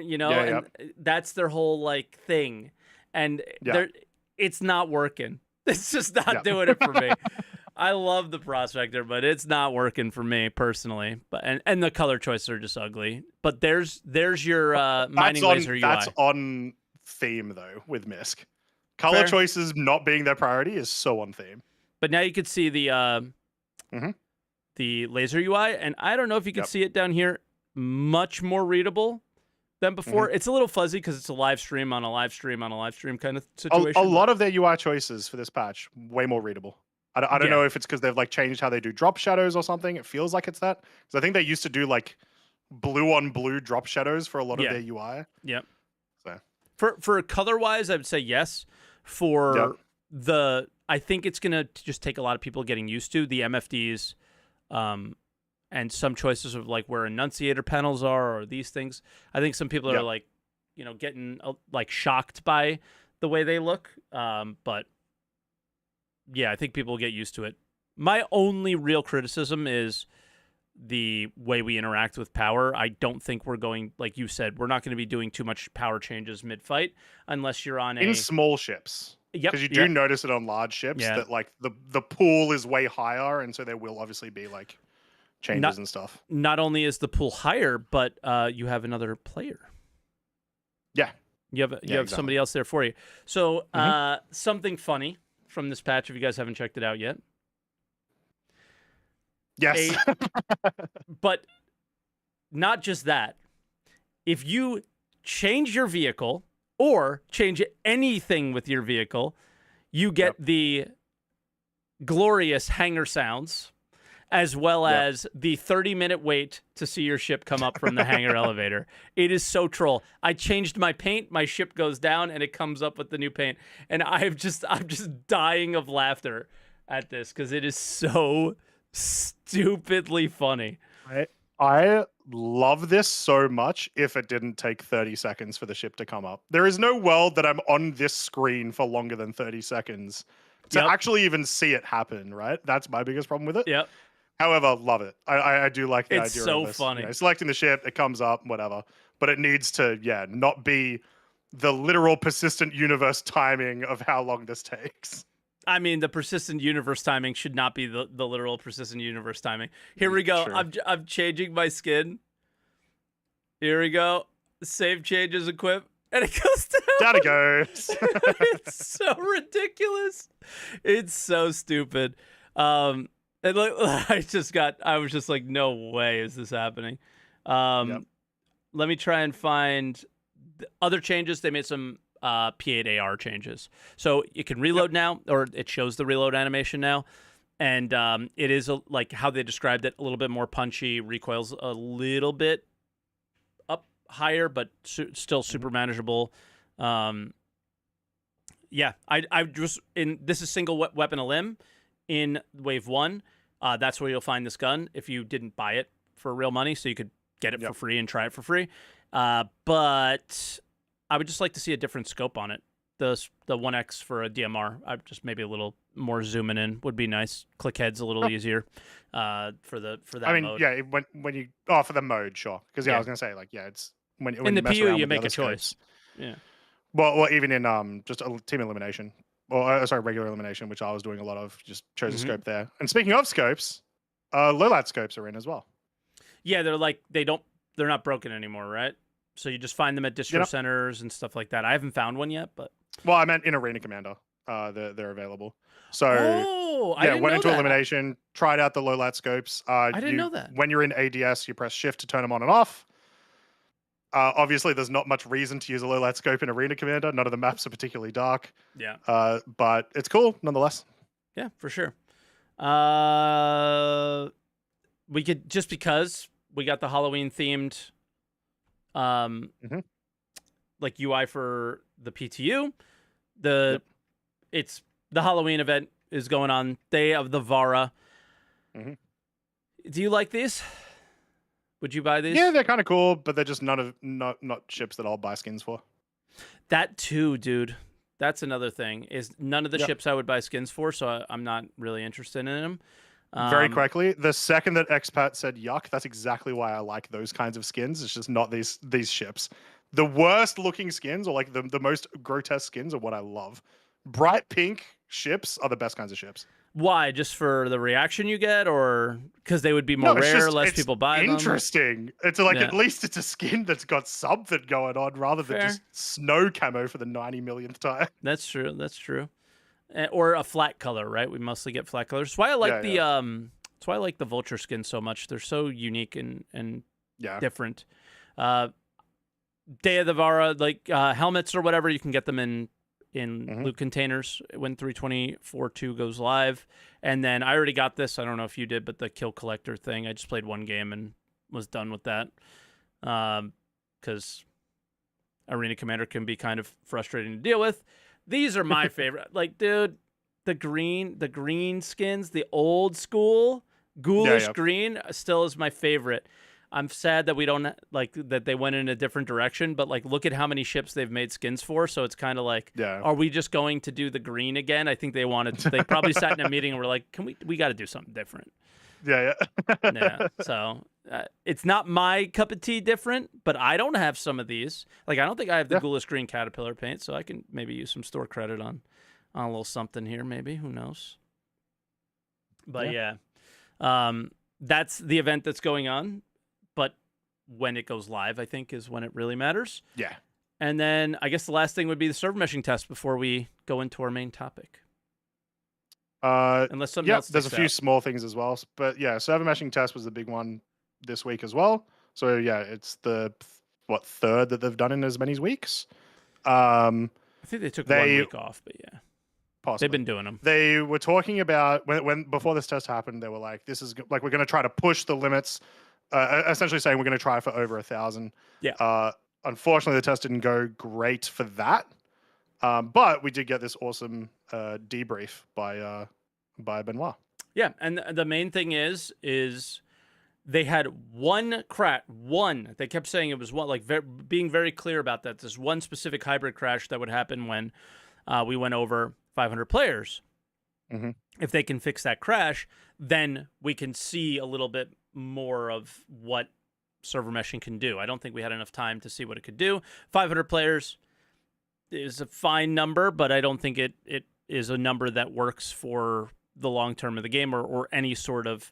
you know, and that's their whole like thing, and it's not working. It's just not doing it for me. I love the Prospector, but it's not working for me personally. But and the color choices are just ugly. But there's your mining laser UI. That's on theme though with MISC. Color choices not being their priority is so on theme. But now you could see the laser UI, and I don't know if you can see it down here. Much more readable than before. It's a little fuzzy because it's a live stream on a live stream on a live stream kind of situation. A lot of their UI choices for this patch way more readable. I don't know if it's because they've like changed how they do drop shadows or something. It feels like it's that because I think they used to do like blue on blue drop shadows for a lot of their UI. Yep. So for color wise, I would say yes. For I think it's gonna just take a lot of people getting used to the MFDs, and some choices of like where enunciator panels are or these things. I think some people are like, you know, getting like shocked by the way they look. But yeah, I think people will get used to it. My only real criticism is the way we interact with power. I don't think we're going, like you said, we're not going to be doing too much power changes mid-fight unless you're on in small ships. Yep. Because you do notice it on large ships that like the pool is way higher, and so there will obviously be like changes and stuff. Not only is the pool higher, but you have another player. Yeah. You have somebody else there for you. So something funny from this patch, if you guys haven't checked it out yet. Yes. But not just that. If you change your vehicle or change anything with your vehicle, you get the glorious hangar sounds as well as the 30-minute wait to see your ship come up from the hangar elevator. It is so troll. I changed my paint, my ship goes down, and it comes up with the new paint. And I'm just dying of laughter at this because it is so stupidly funny. I love this so much if it didn't take 30 seconds for the ship to come up. There is no world that I'm on this screen for longer than 30 seconds to actually even see it happen, right? That's my biggest problem with it. Yep. However, love it. I do like the idea of this. It's so funny. You know, selecting the ship, it comes up, whatever. But it needs to, not be the literal persistent universe timing of how long this takes. I mean, the persistent universe timing should not be the literal persistent universe timing. Here we go. I'm changing my skin. Here we go. Save changes equip. And it goes down. Down it goes. It's so ridiculous. It's so stupid. And look, I was just like, no way is this happening. Let me try and find other changes. They made some P8AR changes. So it can reload now, or it shows the reload animation now. And it is like how they described it, a little bit more punchy, recoils a little bit up higher, but still super manageable. I just this is single weapon a limb in wave 1. That's where you'll find this gun if you didn't buy it for real money, so you could get it for free and try it for free. But I would just like to see a different scope on it. The 1X for a DMR, just maybe a little more zooming in would be nice. Click heads a little easier for that mode. Yeah, when you for the mode, sure. Because I was gonna say it's when in you the mess PU around you with make the a other choice. scopes. Yeah. Well, even in just a team elimination, or regular elimination, which I was doing a lot of, just chose a scope there. And speaking of scopes, low light scopes are in as well. Yeah, they're not broken anymore, right? So you just find them at distro centers and stuff like that. I haven't found one yet, but I meant in Arena Commander. They're available. So I didn't went know into that. elimination, tried out the low light scopes. I didn't know that. When you're in ADS, you press shift to turn them on and off. Obviously, there's not much reason to use a low light scope in Arena Commander. None of the maps are particularly dark. Yeah. But it's cool nonetheless. Yeah, for sure. We could, just because we got the Halloween themed like UI for the PTU. It's the Halloween event is going on, Day of the Vara. Do you like these? Would you buy these? Yeah, they're kind of cool, but they're just not ships that I'll buy skins for. That too, dude. That's another thing. Is none of the ships I would buy skins for, so I'm not really interested in them. Very quickly, the second that Expat said yuck, that's exactly why I like those kinds of skins. It's just not these ships. The worst looking skins, or like the most grotesque skins, are what I love. Bright pink ships are the best kinds of ships. Why? Just for the reaction you get, or because they would be more rare, less people buy them? Interesting. It's like at least it's a skin that's got something going on rather than just snow camo for the 90 millionth time. That's true. That's true. Or a flat color, right? We mostly get flat colors. That's why I like that's why I like the vulture skins so much. They're so unique and different. Day of the Vara, like helmets or whatever, you can get them in loot containers when 324.2 goes live. And then I already got this. I don't know if you did, but the kill collector thing. I just played one game and was done with that. Because Arena Commander can be kind of frustrating to deal with. These are my favorite. Like, dude, the green skins, the old school ghoulish green still is my favorite. I'm sad that we don't that they went in a different direction, but like look at how many ships they've made skins for. So it's kind of like, are we just going to do the green again? I think they wanted to, they probably sat in a meeting and were like, we got to do something different. Yeah. So it's not my cup of tea different, but I don't have some of these. Like, I don't think I have the ghoulish green caterpillar paint, so I can maybe use some store credit on a little something here, maybe. Who knows? But that's the event that's going on. But when it goes live, I think, is when it really matters. Yeah. And then I guess the last thing would be the server meshing test before we go into our main topic. Unless something else there's a few small things as well. But yeah, server meshing test was the big one this week as well. So yeah, it's the third that they've done in as many weeks. I think they took 1 week off, but yeah. Possibly. They've been doing them. They were talking about when before this test happened, they were like, this is like, we're going to try to push the limits, essentially saying we're going to try for over 1,000. Yeah. Unfortunately, the test didn't go great for that. But we did get this awesome debrief by Benoit. Yeah, and the main thing is they had one crash. They kept saying it was one, like being very clear about that. There's one specific hybrid crash that would happen when we went over 500 players. Mm-hmm. If they can fix that crash, then we can see a little bit more of what server meshing can do. I don't think we had enough time to see what it could do. 500 players is a fine number, but I don't think it is a number that works for the long term of the game or any sort of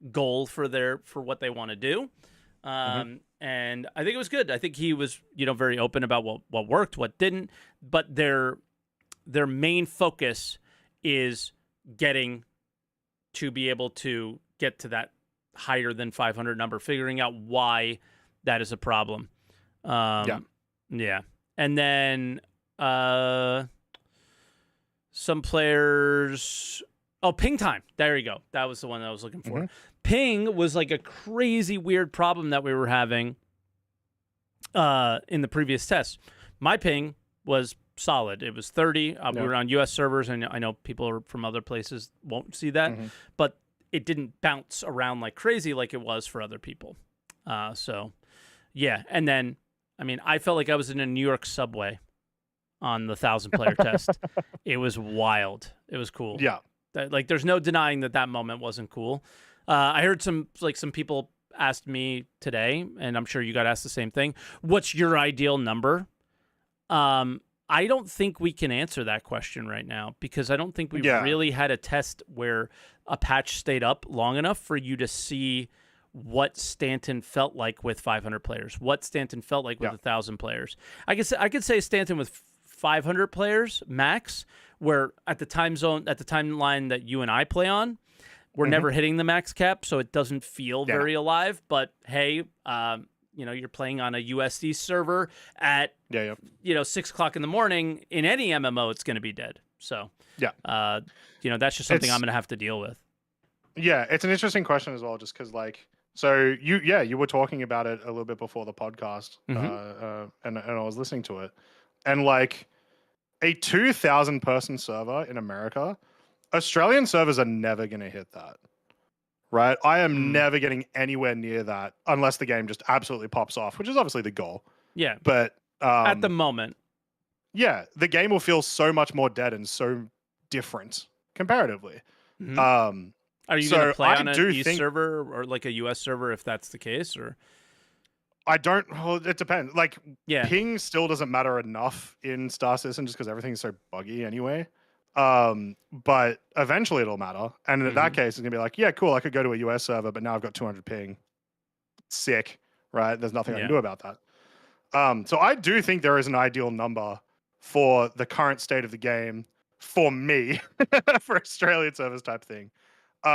goal for what they want to do. And I think it was good. I think he was, very open about what worked, what didn't, but their main focus is getting to be able to get to that higher than 500 number, figuring out why that is a problem. Yeah. And then some players... Oh, ping time. There you go. That was the one that I was looking for. Ping was like a crazy weird problem that we were having in the previous test. My ping was solid. It was 30. We were on U.S. servers, and I know people from other places won't see that, but it didn't bounce around like crazy like it was for other people. So, yeah. And then, I felt like I was in a New York subway on the 1,000-player test. It was wild. It was cool. Yeah. There's no denying that moment wasn't cool. I heard some people asked me today, and I'm sure you got asked the same thing. What's your ideal number? I don't think we can answer that question right now because I don't think we really had a test where a patch stayed up long enough for you to see what Stanton felt like with 500 players, what Stanton felt like with 1,000 players. I could say Stanton with 500 players max, where at the timeline that you and I play on, we're never hitting the max cap, so it doesn't feel very alive. But hey, you're playing on a USD server at 6 o'clock in the morning. In any MMO, it's going to be dead. So that's just something I'm going to have to deal with. Yeah, it's an interesting question as well, just because so you were talking about it a little bit before the podcast, and I was listening to it, and a 2,000 person server in America, Australian servers are never going to hit that, right? I am never getting anywhere near that unless the game just absolutely pops off, which is obviously the goal. Yeah. But at the moment, yeah, the game will feel so much more dead and so different comparatively. Mm-hmm. Are you going to play on an East server or like a US server if that's the case, or? I don't. Well, it depends. Like, ping still doesn't matter enough in Star Citizen just because everything's so buggy anyway. But eventually it'll matter, and in that case, it's gonna be like, yeah, cool. I could go to a US server, but now I've got 200 ping. Sick, right? There's nothing I can do about that. So I do think there is an ideal number for the current state of the game for me, for Australian servers type thing,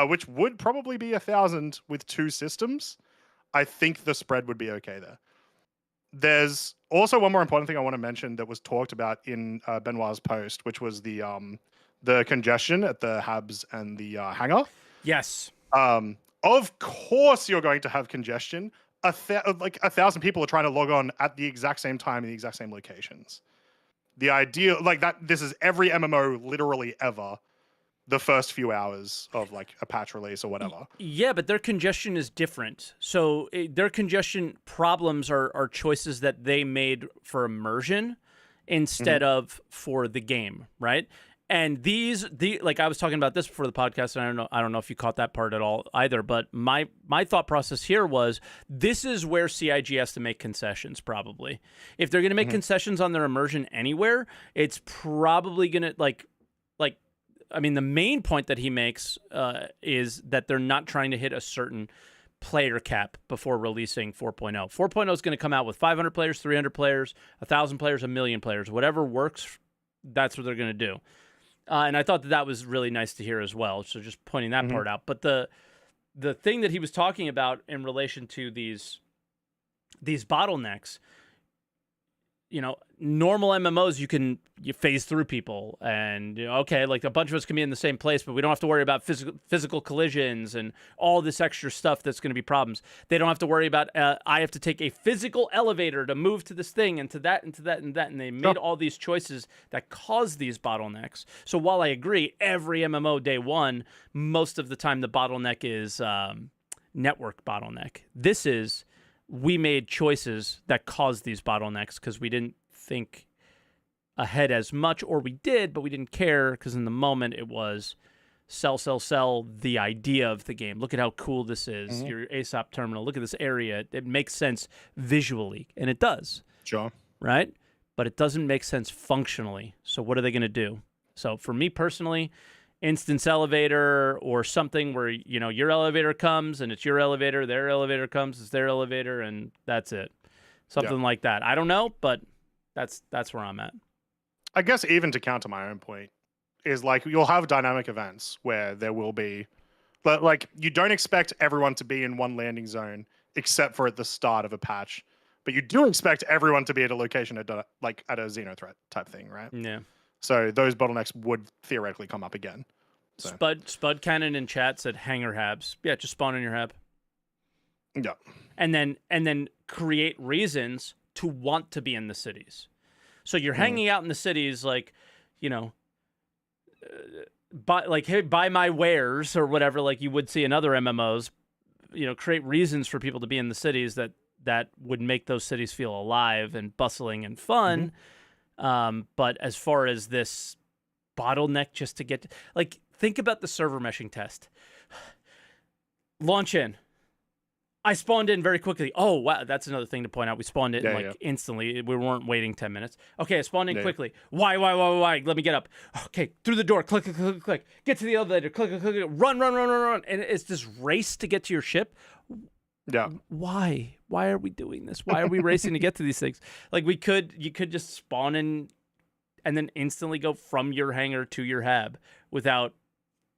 which would probably be 1,000 with 2 systems. I think the spread would be okay there. There's also one more important thing I want to mention that was talked about in Benoit's post, which was the congestion at the hubs and the hangar. Yes. Of course you're going to have congestion. Like 1,000 people are trying to log on at the exact same time in the exact same locations. The idea, like that, this is every MMO literally ever. The first few hours of like a patch release or whatever. Yeah, but their congestion is different. So their congestion problems are choices that they made for immersion instead of for the game, right? And like I was talking about this before the podcast, and I don't know if you caught that part at all either. But my thought process here was this is where CIG has to make concessions. Probably, if they're going to make concessions on their immersion anywhere, it's probably going to I mean, the main point that he makes is that they're not trying to hit a certain player cap before releasing 4.0. 4.0 is going to come out with 500 players, 300 players, 1,000 players, 1,000,000 players. Whatever works, that's what they're going to do. And I thought that was really nice to hear as well. So just pointing that part out. But the thing that he was talking about in relation to these bottlenecks, normal MMOs, you phase through people, and okay, like a bunch of us can be in the same place, but we don't have to worry about physical collisions and all this extra stuff that's going to be problems. They don't have to worry about I have to take a physical elevator to move to this thing and to that and to that and that, and they made all these choices that cause these bottlenecks. So while I agree, every MMO day one, most of the time the bottleneck is network bottleneck. This is we made choices that caused these bottlenecks because we didn't think ahead as much, or we did, but we didn't care because in the moment it was sell the idea of the game. Look at how cool this is. Your ASOP terminal. Look at this area. It makes sense visually, and it does. Sure. Right? But it doesn't make sense functionally. So what are they going to do? So for me personally, instance elevator or something where your elevator comes and it's your elevator, their elevator comes, it's their elevator, and that's it. Something like that. I don't know, but that's where I'm at. I guess even to counter my own point is like you'll have dynamic events where there will be, but like you don't expect everyone to be in one landing zone except for at the start of a patch, but you do expect everyone to be at a location at a xenothreat type thing, right? Yeah. So those bottlenecks would theoretically come up again. So. Spud Cannon in chat said hangar habs. Yeah, just spawn in your hab. Yeah. And then create reasons to want to be in the cities. So you're hanging out in the cities like, buy my wares or whatever, like you would see in other MMOs. Create reasons for people to be in the cities that would make those cities feel alive and bustling and fun. But as far as this bottleneck just to get think about the server meshing test. Launch in. I spawned in very quickly. Oh, wow. That's another thing to point out. We spawned in instantly. We weren't waiting 10 minutes. Okay, I spawned in quickly. Why? Let me get up. Okay, through the door. Click. Get to the elevator. Click. Run. And it's this race to get to your ship. Yeah. Why? Why are we doing this? Why are we racing to get to these things? Like you could just spawn in and then instantly go from your hangar to your hab without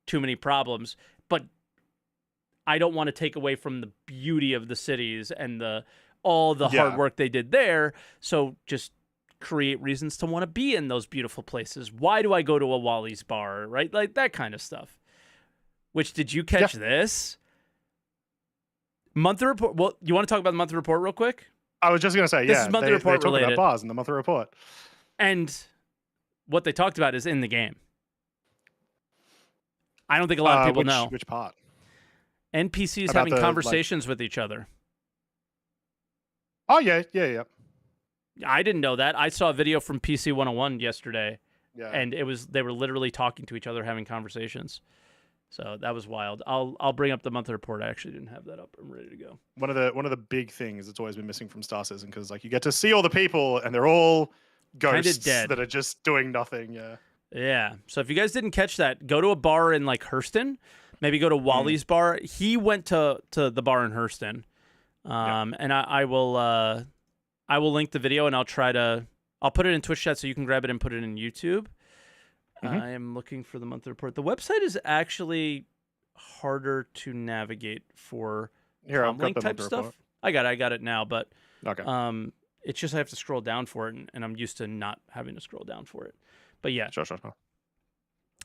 too many problems. But I don't want to take away from the beauty of the cities and all the hard work they did there. So just create reasons to want to be in those beautiful places. Why do I go to a Wally's bar, right? Like that kind of stuff. Which, did you catch this? Monthly report. Well, you want to talk about the monthly report real quick? I was just going to say, this is monthly report related. About bars in the monthly report. And what they talked about is in the game. I don't think a lot of people know. Which part? NPCs having conversations with each other. Oh, yeah. I didn't know that. I saw a video from PC 101 yesterday, and they were literally talking to each other, having conversations. So that was wild. I'll bring up the monthly report. I actually didn't have that up. I'm ready to go. One of the big things that's always been missing from Star Citizen, because like you get to see all the people and they're all ghosts that are just doing nothing. Yeah. So if you guys didn't catch that, go to a bar in like Hurston. Maybe go to Wally's bar. He went to the bar in Hurston. And I will link the video, and I'll put it in Twitch chat so you can grab it and put it in YouTube. I am looking for the monthly report. The website is actually harder to navigate for link type stuff. Report. I got it now, but it's just I have to scroll down for it, and I'm used to not having to scroll down for it. But yeah, sure.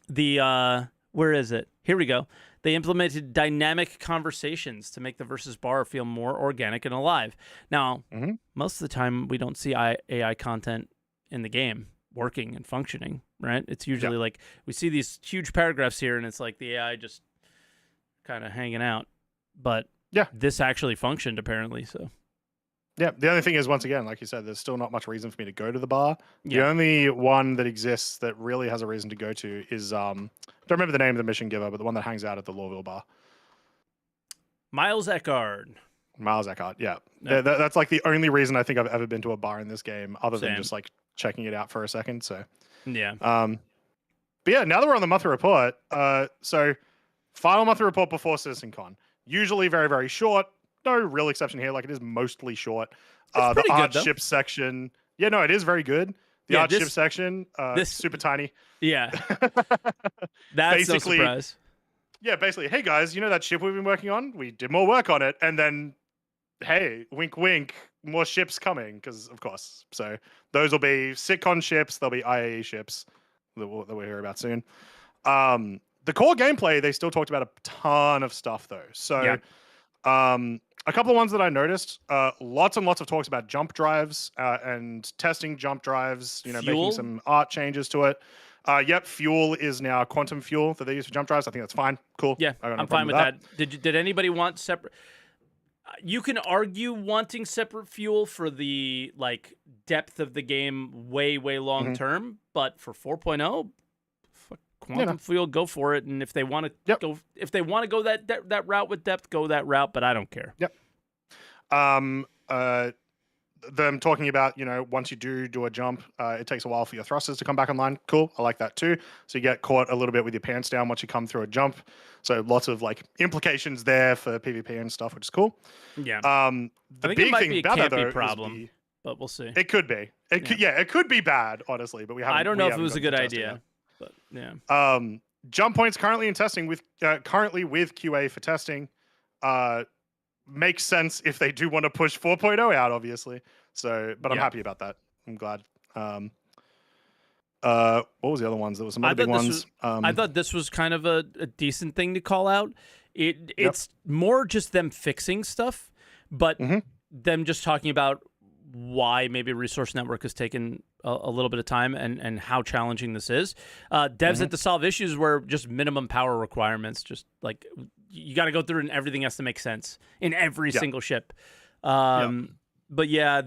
The where is it? Here we go. They implemented dynamic conversations to make the versus bar feel more organic and alive. Now, most of the time we don't see AI content in the game working and functioning, right? It's usually like we see these huge paragraphs here, and it's like the AI just kind of hanging out. But this actually functioned apparently. So yeah, the only thing is, once again, like you said, there's still not much reason for me to go to the bar. The only one that exists that really has a reason to go to is don't remember the name of the mission giver, but the one that hangs out at the Lawville bar. Miles Eckhart, yeah. That's like the only reason I think I've ever been to a bar in this game, other than just like checking it out for a second. So yeah. But yeah, now that we're on the monthly report, so final monthly report before CitizenCon, usually very, very short. No real exception here. Like, it is mostly short. The art ship section. Yeah, no, it is very good. The art ship section, super tiny. Yeah. That's no surprise. Yeah, basically, hey guys, you know that ship we've been working on? We did more work on it. And then, hey, wink, wink, more ships coming, because of course. So those will be Sitcon ships. There'll be IAE ships that we'll hear about soon. The core gameplay, they still talked about a ton of stuff, though. So a couple of ones that I noticed, lots and lots of talks about jump drives and testing jump drives, making some art changes to it. Fuel is now quantum fuel that they use for jump drives. I think that's fine. Cool. Yeah, I'm fine with that. Did anybody want separate? You can argue wanting separate fuel for the depth of the game way long term, but for 4.0, quantum fuel, go for it. And if they want to go, that route with depth, go that route. But I don't care. Them talking about, once you do a jump, it takes a while for your thrusters to come back online. Cool. I like that too. So you get caught a little bit with your pants down once you come through a jump. So lots of implications there for PvP and stuff, which is cool. Yeah. The big thing about that though problem, but we'll see. It could be. It could be bad, honestly, but we haven't. I don't know if it was a good idea, but yeah. Jump points currently in testing with QA for testing. Makes sense if they do want to push 4.0 out, obviously. So, but I'm happy about that. I'm glad. What was the other ones? There was some other big ones. I thought this was kind of a decent thing to call out. It's more just them fixing stuff, but them just talking about why maybe Resource Network has taken a little bit of time and how challenging this is. Devs had to solve issues where just minimum power requirements, just like you got to go through and everything has to make sense in every single ship. But yeah,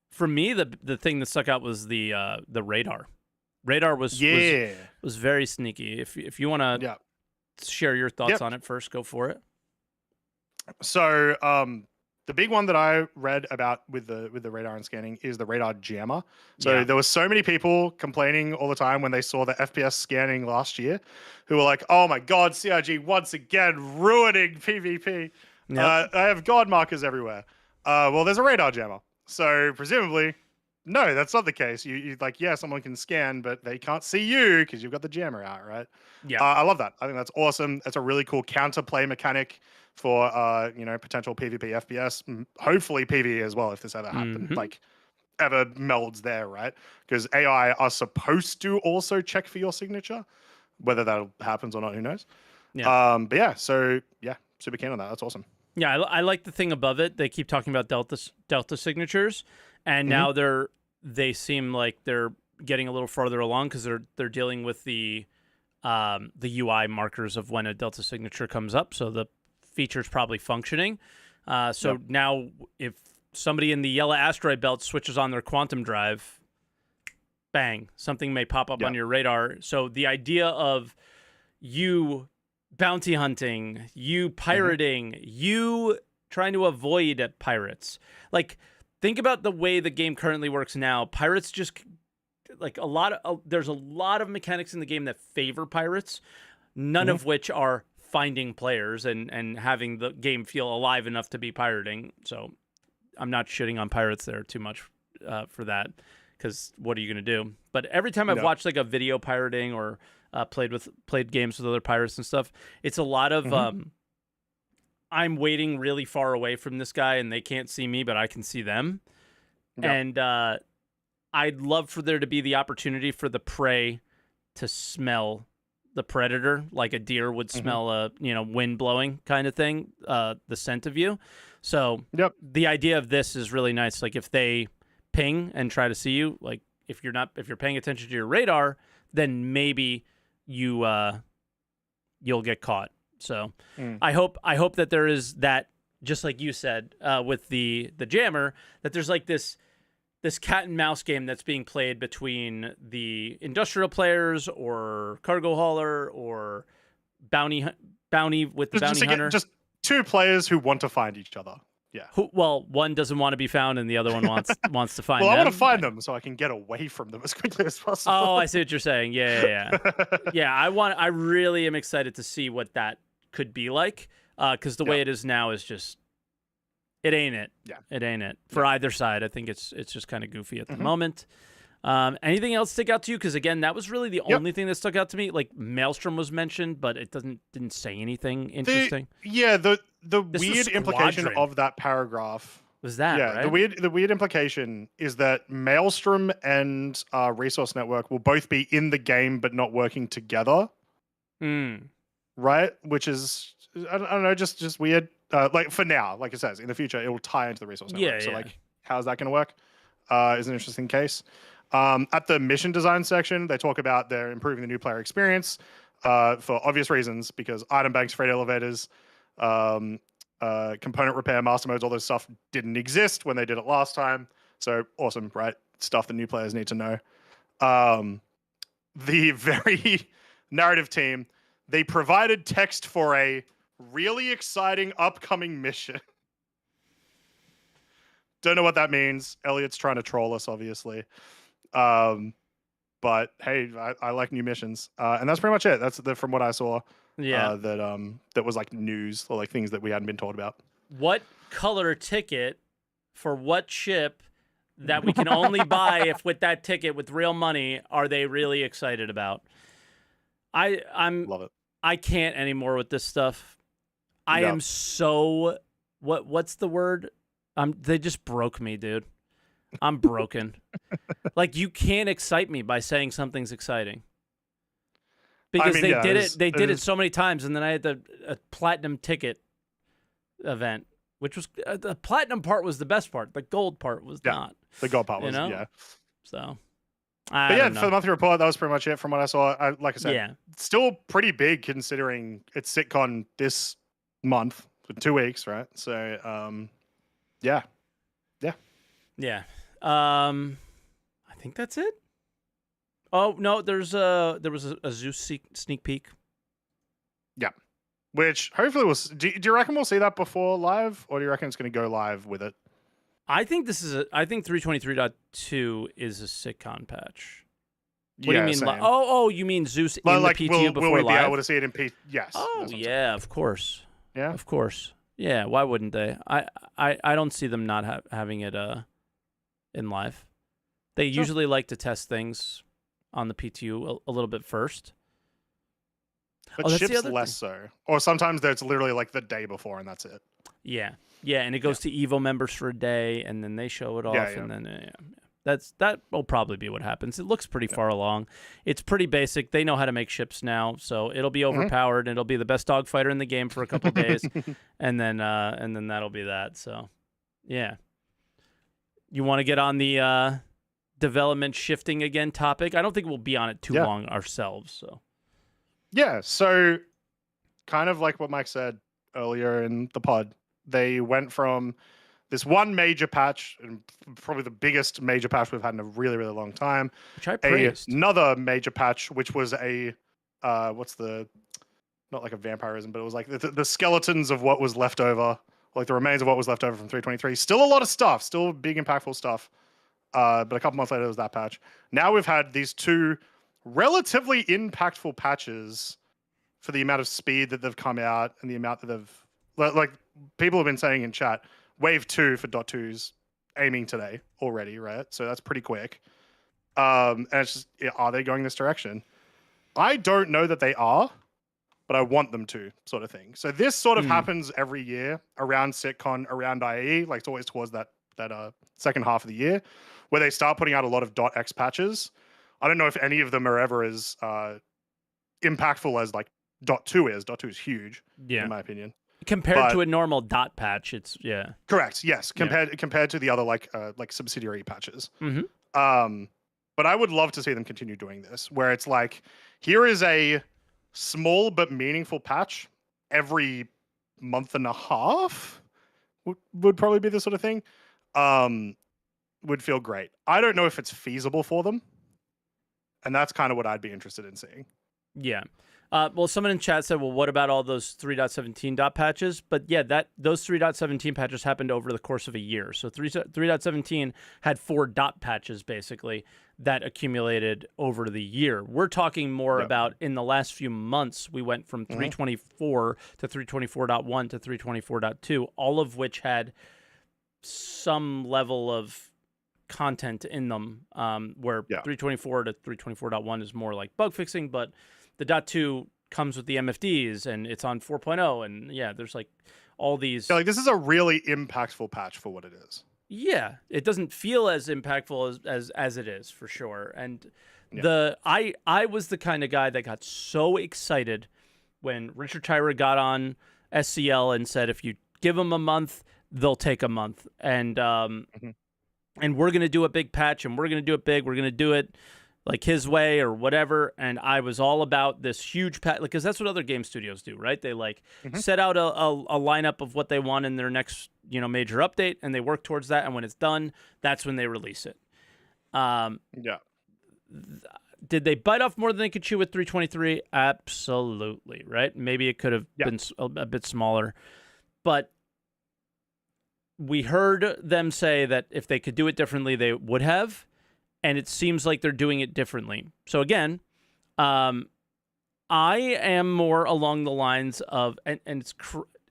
for me, the thing that stuck out was the radar. Radar was very sneaky. If you want to share your thoughts on it first, go for it. So the big one that I read about with the radar and scanning is the radar jammer. So there were so many people complaining all the time when they saw the FPS scanning last year, who were like, "Oh my God, CRG once again ruining PvP. I have God markers everywhere." Well, there's a radar jammer. So presumably, no, that's not the case. You someone can scan, but they can't see you because you've got the jammer out, right? Yeah. I love that. I think that's awesome. That's a really cool counterplay mechanic for potential PvP FPS, hopefully PvE as well if this ever happens, ever melds there, right? Because AI are supposed to also check for your signature, whether that happens or not, who knows? Yeah. Super keen on that. That's awesome. Yeah, I like the thing above it. They keep talking about Delta signatures, and now they seem like they're getting a little farther along because they're dealing with the the UI markers of when a Delta signature comes up, so the feature's probably functioning. So now if somebody in the yellow asteroid belt switches on their quantum drive, bang, something may pop up on your radar. So the idea of you bounty hunting, you pirating, you trying to avoid pirates. Like, think about the way the game currently works now. Pirates just, like, there's a lot of mechanics in the game that favor pirates, none of which are finding players and having the game feel alive enough to be pirating. So I'm not shitting on pirates there too much for that, because what are you going to do? But every time I've watched like a video pirating or played games with other pirates and stuff, it's a lot of I'm waiting really far away from this guy and they can't see me, but I can see them. And I'd love for there to be the opportunity for the prey to smell the predator, like a deer would smell a wind blowing kind of thing, the scent of you. So the idea of this is really nice. Like, if they ping and try to see you, like, if you're paying attention to your radar, then maybe you'll get caught. So I hope that there is that, just like you said, with the jammer, that there's like this cat and mouse game that's being played between the industrial players or cargo hauler or bounty with the bounty hunter. Just two players who want to find each other. Yeah. One doesn't want to be found and the other one wants to find them. Well, I want to find them so I can get away from them as quickly as possible. Oh, I see what you're saying. Yeah. Yeah, I really am excited to see what that could be like, because the way it is now is just, it ain't it. Yeah. It ain't it for either side. I think it's just kind of goofy at the moment. Anything else stick out to you? Because again, that was really the only thing that stuck out to me. Like, Maelstrom was mentioned, but it didn't say anything interesting. The weird implication of that paragraph was that right? the weird implication is that Maelstrom and Resource Network will both be in the game but not working together. Right? Which is, I don't know, just weird. Like, for now, like it says, in the future it will tie into the Resource Network. So like, how's that going to work? Is an interesting case. At the mission design section, they talk about they're improving the new player experience for obvious reasons, because item banks, freight elevators, component repair, master modes, all this stuff didn't exist when they did it last time. So awesome, right? Stuff the new players need to know. The very narrative team, they provided text for a really exciting upcoming mission. Don't know what that means. Elliot's trying to troll us, obviously. But hey, I like new missions. And that's pretty much it. That's from what I saw. That was like news, or like things that we hadn't been told about. What color ticket for what ship that we can only buy if with that ticket with real money are they really excited about? I'm love it. I can't anymore with this stuff. I am so what's the word? They just broke me, dude. I'm broken. Like, you can't excite me by saying something's exciting. Because they did it so many times, and then I had a platinum ticket event, which was the platinum part was the best part. The gold part was not. The gold part was So, for the monthly report, that was pretty much it from what I saw. Like I said, still pretty big considering it's SitCon this month for 2 weeks, right? So, yeah. I think that's it. Oh no, there was a Zeus sneak peek. Yeah, which hopefully we'll. Do you reckon we'll see that before live, or do you reckon it's going to go live with it? I think I think 323.2 is a SitCon patch. What do you mean? Oh, you mean Zeus in the PTU before will we live? be able to see it in Yes. Oh yeah, of course. Yeah, of course. Yeah, why wouldn't they? I don't see them not having it in live. They usually like to test things on the PTU a little bit first. But ships less so. Or sometimes it's literally like the day before and that's it. Yeah, and it goes to Evo members for a day and then they show it off and then that will probably be what happens. It looks pretty far along. It's pretty basic. They know how to make ships now, so it'll be overpowered and it'll be the best dogfighter in the game for a couple of days, and then that'll be that. So, yeah. You want to get on the development shifting again topic? I don't think we'll be on it too long ourselves. So, Yeah, so kind of like what Mike said earlier in the pod, they went from this one major patch, and probably the biggest major patch we've had in a really, really long time. Which I praised. Another major patch, which was what's the, not like a vampirism, but it was like the skeletons of what was left over, like the remains of what was left over from 323. Still a lot of stuff, still big, impactful stuff. But a couple months later, it was that patch. Now we've had these two relatively impactful patches for the amount of speed that they've come out and the amount that they've, like people have been saying in chat, wave 2 for .2's aiming today already, right? So that's pretty quick. And it's just, are they going this direction? I don't know that they are, but I want them to, sort of thing. So this sort of happens every year around SitCon, around IAE, like it's always towards that second half of the year, where they start putting out a lot of .x patches. I don't know if any of them are ever as impactful as like .2 is. .2 is huge, in my opinion. Compared to a normal dot patch, it's correct. Yes, compared to the other like subsidiary patches. Mm-hmm. But I would love to see them continue doing this, where it's like, here is a small but meaningful patch every month and a half. Would probably be the sort of thing. Would feel great. I don't know if it's feasible for them, and that's kind of what I'd be interested in seeing. Yeah. Well, someone in chat said, well, what about all those 3.17 dot patches? But yeah, those 3.17 patches happened over the course of a year. So 3.17 had 4 dot patches, basically, that accumulated over the year. We're talking more about in the last few months, we went from 324 to 324.1 to 324.2, all of which had some level of content in them, where 324 to 324.1 is more like bug fixing, but the .2 comes with the MFDs and it's on 4.0, and there's like all these. Yeah, like this is a really impactful patch for what it is. Yeah, it doesn't feel as impactful as it is, for sure. And I was the kind of guy that got so excited when Richard Tyra got on SCL and said, if you give them a month, they'll take a month, and we're gonna do a big patch, and we're gonna do it big. We're gonna do it like his way or whatever. And I was all about this huge patch, because that's what other game studios do, right? They like set out a lineup of what they want in their next, major update, and they work towards that. And when it's done, that's when they release it. Did they bite off more than they could chew with 323? Absolutely, right? Maybe it could have been a bit smaller, but we heard them say that if they could do it differently, they would have. And it seems like they're doing it differently. So again, I am more along the lines of, and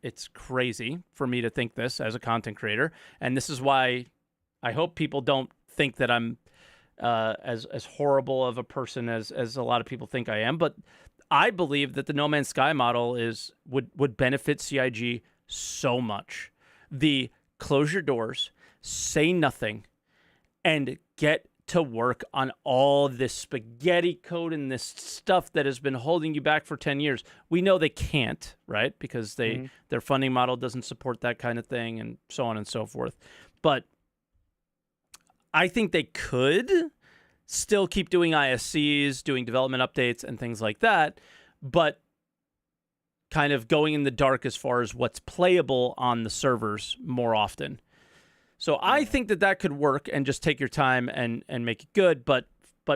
it's crazy for me to think this as a content creator, and this is why I hope people don't think that I'm as horrible of a person as a lot of people think I am. But I believe that the No Man's Sky model would benefit CIG so much. The close your doors, say nothing, and get to work on all this spaghetti code and this stuff that has been holding you back for 10 years. We know they can't, right? Because their funding model doesn't support that kind of thing, and so on and so forth. But I think they could still keep doing ISCs, doing development updates and things like that, but kind of going in the dark as far as what's playable on the servers more often. So I think that could work, and just take your time and make it good. But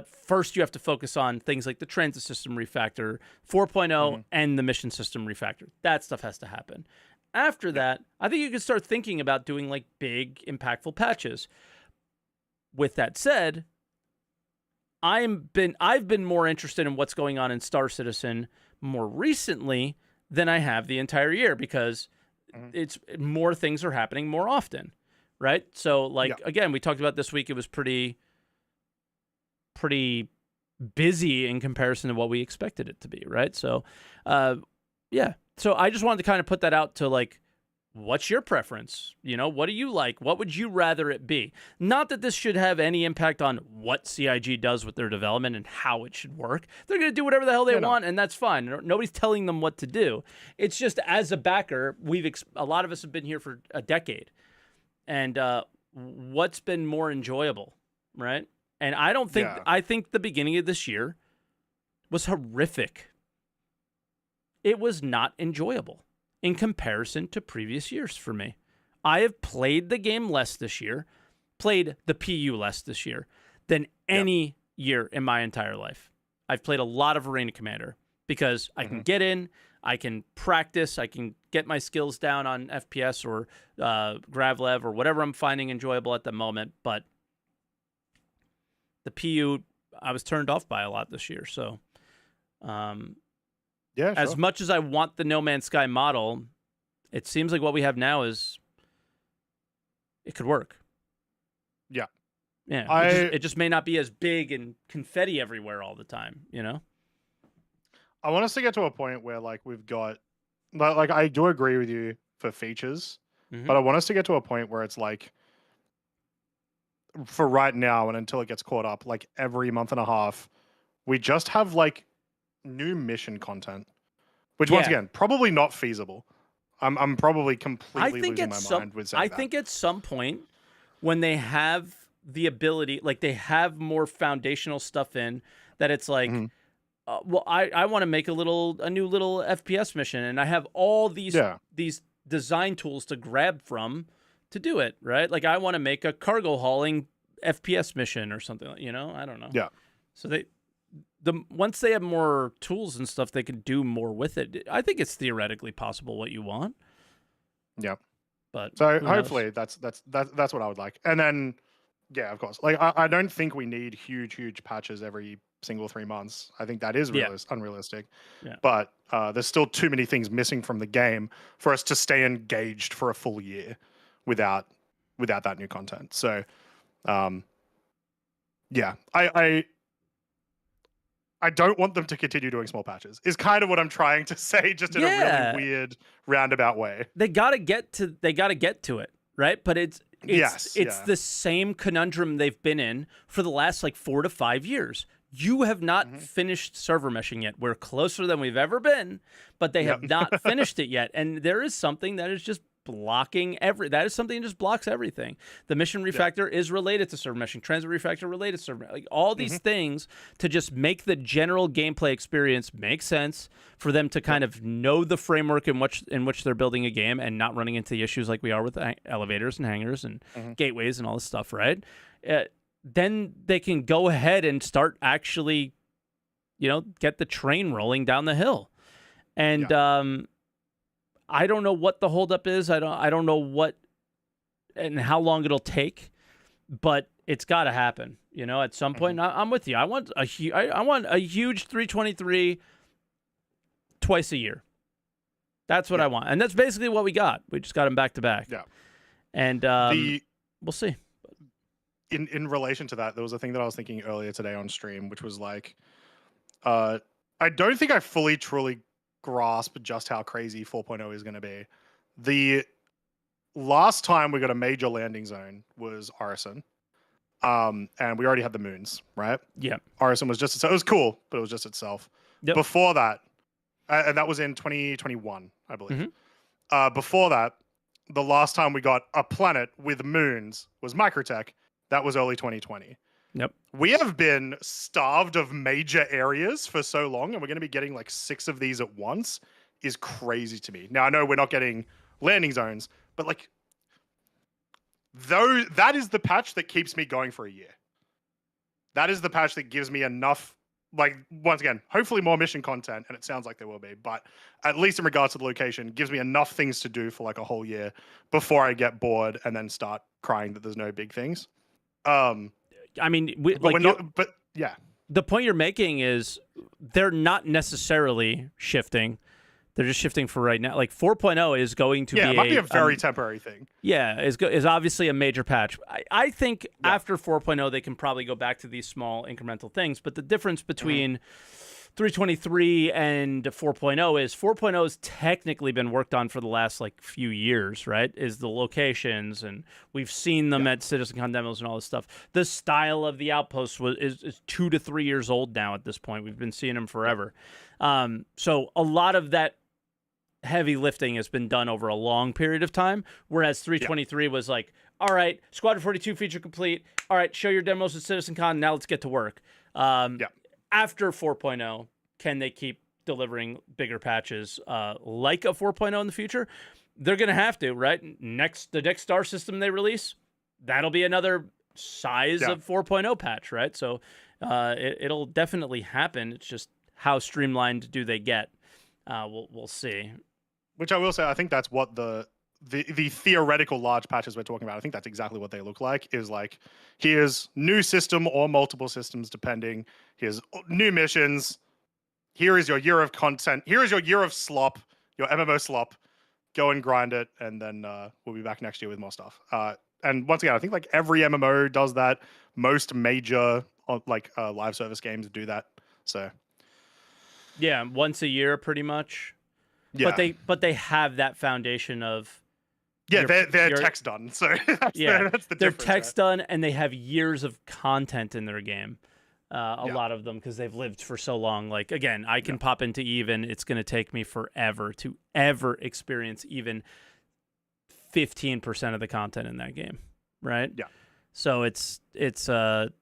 first you have to focus on things like the transit system refactor, 4.0, and the mission system refactor. That stuff has to happen. After that, I think you can start thinking about doing like big, impactful patches. With that said, I've been more interested in what's going on in Star Citizen more recently than I have the entire year, because it's more things are happening more often. Right. So again, we talked about this week. It was pretty busy in comparison to what we expected it to be. Right. So, So I just wanted to kind of put that out to like, what's your preference? What do you like? What would you rather it be? Not that this should have any impact on what CIG does with their development and how it should work. They're going to do whatever the hell they want, and that's fine. Nobody's telling them what to do. It's just, as a backer, a lot of us have been here for a decade. And what's been more enjoyable, right? And I think the beginning of this year was horrific it was not enjoyable in comparison to previous years for me. I have played the game less this year, played the PU less this year than any year in my entire life. I've played a lot of Arena Commander because I can get in, I can practice, I can get my skills down on FPS or Gravlev or whatever I'm finding enjoyable at the moment. But the PU, I was turned off by a lot this year. So, as much as I want the No Man's Sky model, it seems like what we have now is it could work. Yeah. Yeah. It just may not be as big and confetti everywhere all the time, you know? I want us to get to a point where like we've got like I do agree with you for features, but I want us to get to a point where it's like for right now and until it gets caught up, like every month and a half, we just have like new mission content, which once again, probably not feasible. I'm probably completely losing my mind with saying that. I think at some point when they have the ability, like they have more foundational stuff in that it's like, well, I want to make a new little FPS mission, and I have all these design tools to grab from to do it, right? Like I want to make a cargo hauling FPS mission or something, you know? I don't know. Yeah. So once they have more tools and stuff, they can do more with it. I think it's theoretically possible what you want. Yeah. But so hopefully that's what I would like. And then yeah, of course. Like I don't think we need huge patches every single 3 months. I think that is unrealistic. Yeah. But there's still too many things missing from the game for us to stay engaged for a full year without that new content. So yeah, I don't want them to continue doing small patches. Is kind of what I'm trying to say, just in a really weird roundabout way. They gotta get to it, right? But it's the same conundrum they've been in for the last like 4 to 5 years. You have not finished server meshing yet. We're closer than we've ever been, but they have not finished it yet. And there is something that is just blocking that is something that just blocks everything. The mission refactor is related to server meshing. Transit refactor related to server meshing. Like all these things to just make the general gameplay experience make sense for them to kind of know the framework in which they're building a game and not running into the issues like we are with elevators and hangars and gateways and all this stuff, right? Then they can go ahead and start actually, get the train rolling down the hill. And I don't know what the holdup is. I don't know what and how long it'll take, but it's got to happen. At some point. I'm with you. I want a huge 323 twice a year. That's what I want, and that's basically what we got. We just got them back to back. Yeah, and we'll see. In relation to that, there was a thing that I was thinking earlier today on stream, which was like, I don't think I fully truly grasp just how crazy 4.0 is going to be. The last time we got a major landing zone was Orison, and we already had the moons, right? Yeah, Orison was just it was cool, but it was just itself. Yep. Before that, and that was in 2021, I believe. Before that, the last time we got a planet with moons was Microtech. That was early 2020. Yep. We have been starved of major areas for so long, and we're going to be getting like 6 of these at once is crazy to me. Now, I know we're not getting landing zones, but like, that is the patch that keeps me going for a year. That is the patch that gives me enough, like, once again, hopefully more mission content, and it sounds like there will be, but at least in regards to the location, gives me enough things to do for like a whole year before I get bored and then start crying that there's no big things. I mean, yeah. The point you're making is they're not necessarily shifting. They're just shifting for right now. Like 4.0 is going to be it might be a very temporary thing. Yeah, is obviously a major patch. I think after 4.0 they can probably go back to these small incremental things. But the difference between 323 and 4.0 is 4.0 has technically been worked on for the last like few years, right? Is the locations, and we've seen them at CitizenCon demos and all this stuff. The style of the outposts is 2 to 3 years old now at this point. We've been seeing them forever. So a lot of that heavy lifting has been done over a long period of time, whereas 323 was like, all right, Squadron 42 feature complete. All right, show your demos at CitizenCon. Now let's get to work. After 4.0, can they keep delivering bigger patches like a 4.0 in the future, they're going to have to, right? The next star system they release, that'll be another size of 4.0 patch, right? So it'll definitely happen. It's just how streamlined do they get? We'll see. Which I will say, I think that's what the theoretical large patches we're talking about, I think that's exactly what they look like, is like, here's new system or multiple systems depending, here's new missions, here is your year of content, here is your year of slop, your MMO slop, go and grind it, and then we'll be back next year with more stuff. And once again, I think like every MMO does that, most major live service games do that, so. Yeah, once a year pretty much. Yeah. But they have that foundation of their tech's done. So that's the their difference. Tech's done, and they have years of content in their game. A lot of them, because they've lived for so long. Like, again, I can pop into EVE, and it's going to take me forever to ever experience even 15% of the content in that game, right? Yeah. So it's and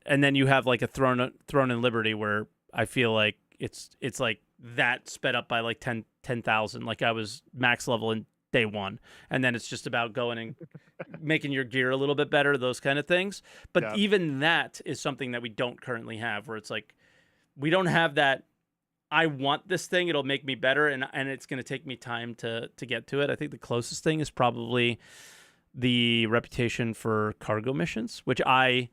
then you have like a Throne in Liberty, where I feel like it's like that sped up by like 10,000. Like, I was max level in day one, and then it's just about going and making your gear a little bit better, those kind of things. But even that is something that we don't currently have, where it's like, we don't have that, I want this thing, it'll make me better, and it's going to take me time to get to it. I think the closest thing is probably the reputation for cargo missions, which I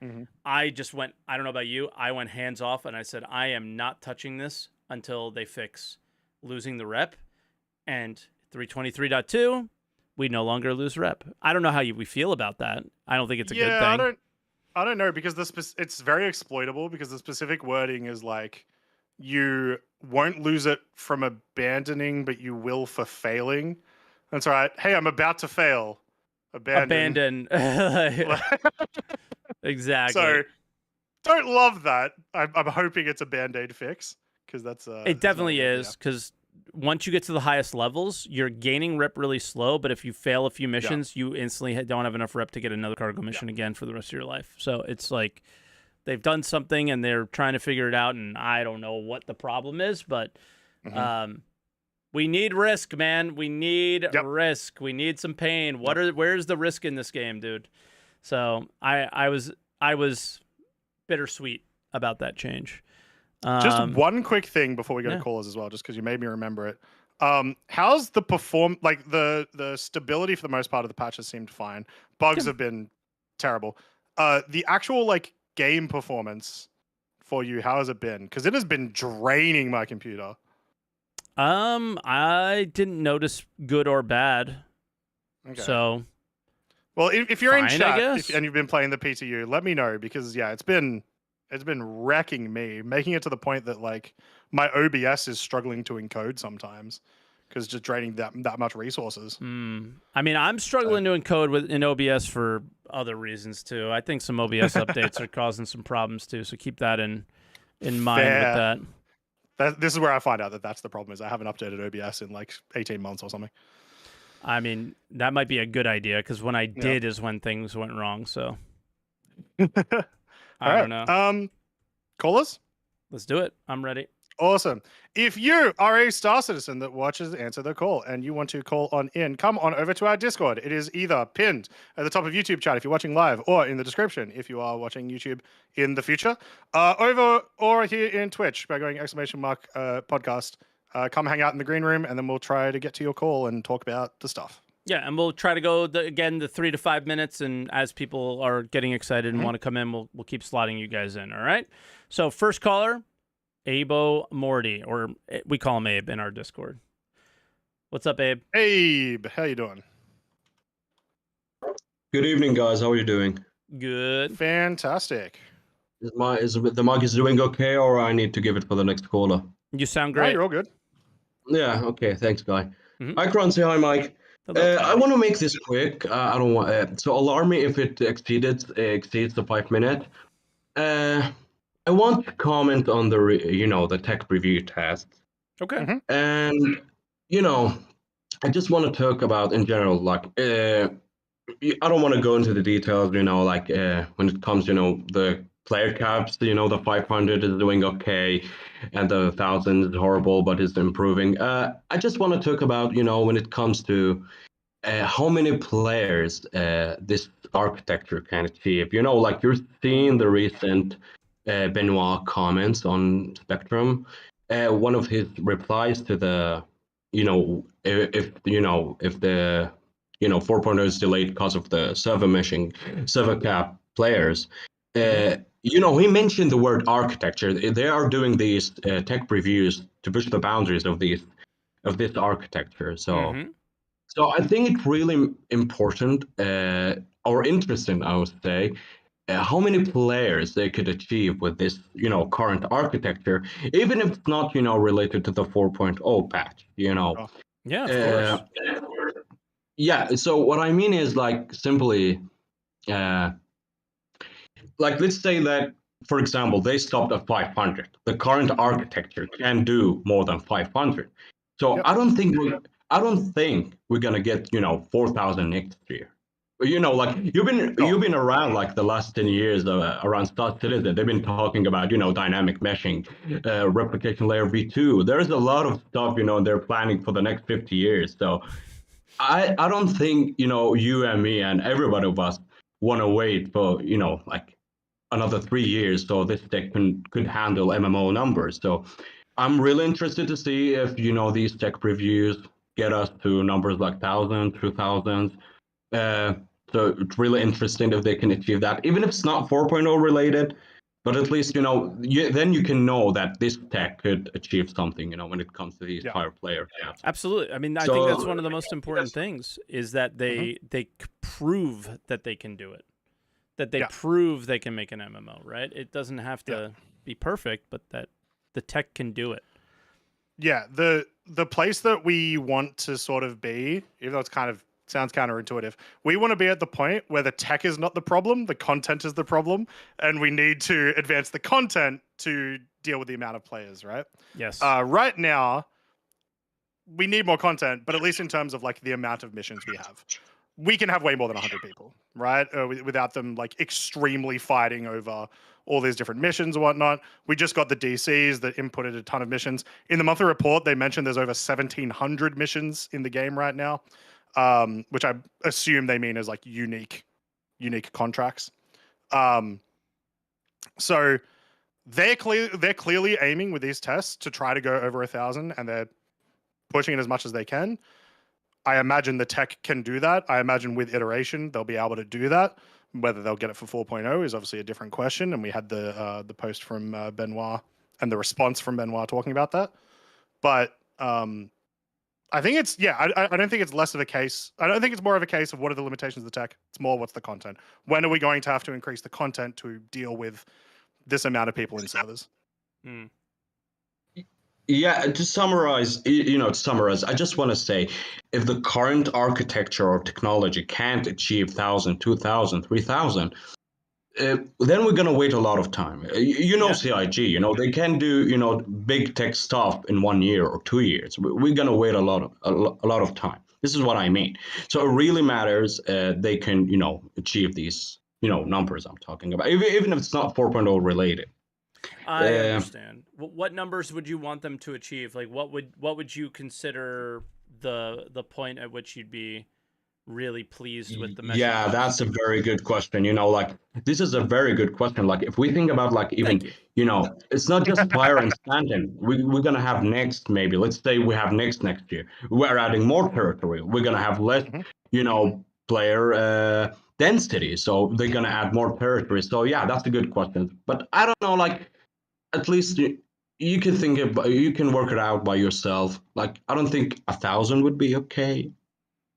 just went, I don't know about you, I went hands off, and I said, I am not touching this until they fix losing the rep. And 323.2, we no longer lose rep. I don't know how we feel about that. I don't think it's a good thing. I don't know, because it's very exploitable, because the specific wording is like, you won't lose it from abandoning, but you will for failing. That's right. Hey, I'm about to fail. Abandon. Exactly. So don't love that. I'm hoping it's a band-aid fix, because that's it definitely is, because once you get to the highest levels, you're gaining rep really slow, but if you fail a few missions, you instantly don't have enough rep to get another cargo mission again for the rest of your life. So it's like, they've done something and they're trying to figure it out, and I don't know what the problem is, but we need risk, man. We need risk. We need some pain. Where's the risk in this game, dude? So I was bittersweet about that change. Just one quick thing before we go to callers as well, just because you made me remember it. How's the the stability for the most part of the patches seemed fine. Bugs have been terrible. The actual game performance for you, how has it been? Because it has been draining my computer. I didn't notice good or bad. Okay. So, well, if you're fine, in chat and you've been playing the PTU, let me know, because it's been wrecking me, making it to the point that my OBS is struggling to encode sometimes, because just draining that much resources. I mean, I'm struggling to encode in OBS for other reasons too. I think some OBS updates are causing some problems too, so keep that in mind with that. This is where I find out that's the problem, is I haven't updated OBS in 18 months or something. I mean, that might be a good idea, because when I did is when things went wrong, so I don't know. Callers? Let's do it. I'm ready. Awesome. If you are a Star Citizen that watches Answer the Call and you want to call on in, come on over to our Discord. It is either pinned at the top of YouTube chat if you're watching live, or in the description if you are watching YouTube in the future. Over or here in Twitch by going ! Podcast. Come hang out in the green room, and then we'll try to get to your call and talk about the stuff. Yeah, and we'll try to go the 3 to 5 minutes, and as people are getting excited and want to come in, we'll keep slotting you guys in. All right. So first caller, Abo Morty, or we call him Abe in our Discord. What's up, Abe? Abe, how you doing? Good evening, guys. How are you doing? Good. Fantastic. Is the mic is doing okay, or I need to give it for the next caller? You sound great. No, you're all good. Yeah. Okay. Thanks, guy. Hi, Croncy. Hi, Mike. I want to make this quick. I don't want so alarm me if it exceeds the 5 minute. I want to comment on the tech review test. Okay. And I just want to talk about in general, I don't want to go into the details, when it comes, the player caps. The 500 is doing okay, and the 1,000 is horrible, but it's improving. I just want to talk about, when it comes to how many players this architecture can achieve. Like you're seeing the recent Benoit comments on Spectrum. One of his replies to the, if the 4.0 is delayed because of the server cap players. He mentioned the word architecture. They are doing these tech reviews to push the boundaries of this architecture. So I think it's really important or interesting, I would say, how many players they could achieve with this, current architecture, even if it's not, related to the 4.0 patch, Oh. Yeah, of course. Yeah. So what I mean is like simply, like let's say that, for example, they stopped at 500. The current architecture can do more than 500. So Yep. I don't think we're gonna get 4,000 next year. Like you've been around like the last 10 years around Star Citizen. They've been talking about dynamic meshing, replication layer V2. There's a lot of stuff they're planning for the next 50 years. So I don't think you and me and everybody of us want to wait for like another 3 years so this tech could handle MMO numbers. So I'm really interested to see if these tech reviews get us to numbers like 1,000, 2,000. So it's really interesting if they can achieve that, even if it's not 4.0 related. But at least then you can know that this tech could achieve something. When it comes to these higher player counts. Absolutely. I mean, I think that's one of the most important things is that they prove that they can do it. That they prove they can make an MMO, right? It doesn't have to be perfect, but that the tech can do it. Yeah, the place that we want to sort of be, even though it's kind of sounds counterintuitive, we want to be at the point where the tech is not the problem, the content is the problem, and we need to advance the content to deal with the amount of players, right? Yes. Right now, we need more content, but at least in terms of like the amount of missions we have, we can have way more than 100 people, right? Without them like extremely fighting over all these different missions and whatnot. We just got the DCs that inputted a ton of missions. In the monthly report, they mentioned there's over 1,700 missions in the game right now, which I assume they mean as like unique contracts. So they're clearly aiming with these tests to try to go over 1,000, and they're pushing it as much as they can. I imagine the tech can do that. I imagine with iteration, they'll be able to do that. Whether they'll get it for 4.0 is obviously a different question. And we had the post from Benoit and the response from Benoit talking about that. But I think it's, I don't think it's less of a case. I don't think it's more of a case of what are the limitations of the tech. It's more what's the content. When are we going to have to increase the content to deal with this amount of people in servers? Yeah, to summarize, I just want to say, if the current architecture or technology can't achieve 1,000, 2,000, 3,000, then we're going to wait a lot of time. CIG, they can do, big tech stuff in 1 year or 2 years. We're going to wait a lot of time. This is what I mean. So it really matters they can, achieve these, numbers I'm talking about, even if it's not 4.0 related. I understand. What numbers would you want them to achieve? Like, what would you consider the point at which you'd be really pleased with the meshing? Yeah, that's a very good question. Like this is a very good question. Like if we think about like even it's not just fire and stand-in. We're gonna have next maybe. Let's say we have next year. We're adding more territory. We're gonna have less, player density. So they're gonna add more territory. So yeah, that's a good question. But I don't know, like at least you can think about, you can work it out by yourself. Like I don't think 1,000 would be okay.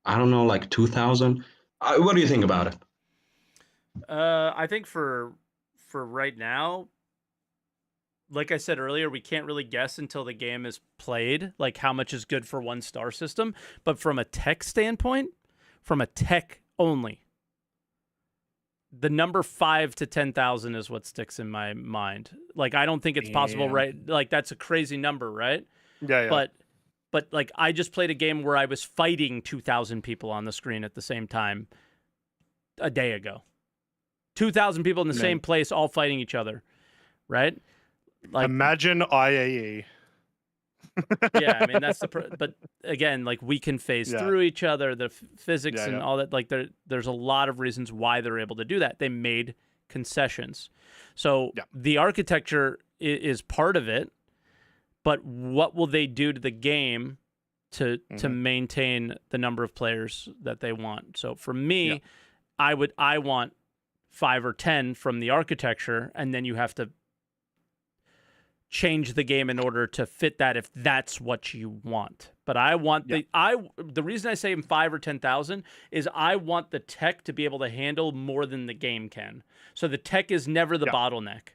I don't know, like 2,000. What do you think about it? I think for right now, like I said earlier, we can't really guess until the game is played, like how much is good for one star system. But from a tech standpoint, from a tech only, the number 5 to 10,000 is what sticks in my mind. Like, I don't think it's possible, right? Like, that's a crazy number, right? Yeah. But like, I just played a game where I was fighting 2,000 people on the screen at the same time a day ago. 2,000 people in the same place, all fighting each other, right? Like, imagine IAE. Yeah, I mean that's but again, like we can phase through each other, the physics and all that. Like there's a lot of reasons why they're able to do that. They made concessions, so the architecture is part of it. But what will they do to the game to maintain the number of players that they want? So for me, I want 5 or 10 from the architecture, and then you have to change the game in order to fit that if that's what you want. But I want the reason I say 5 or 10,000 is I want the tech to be able to handle more than the game can. So the tech is never the bottleneck.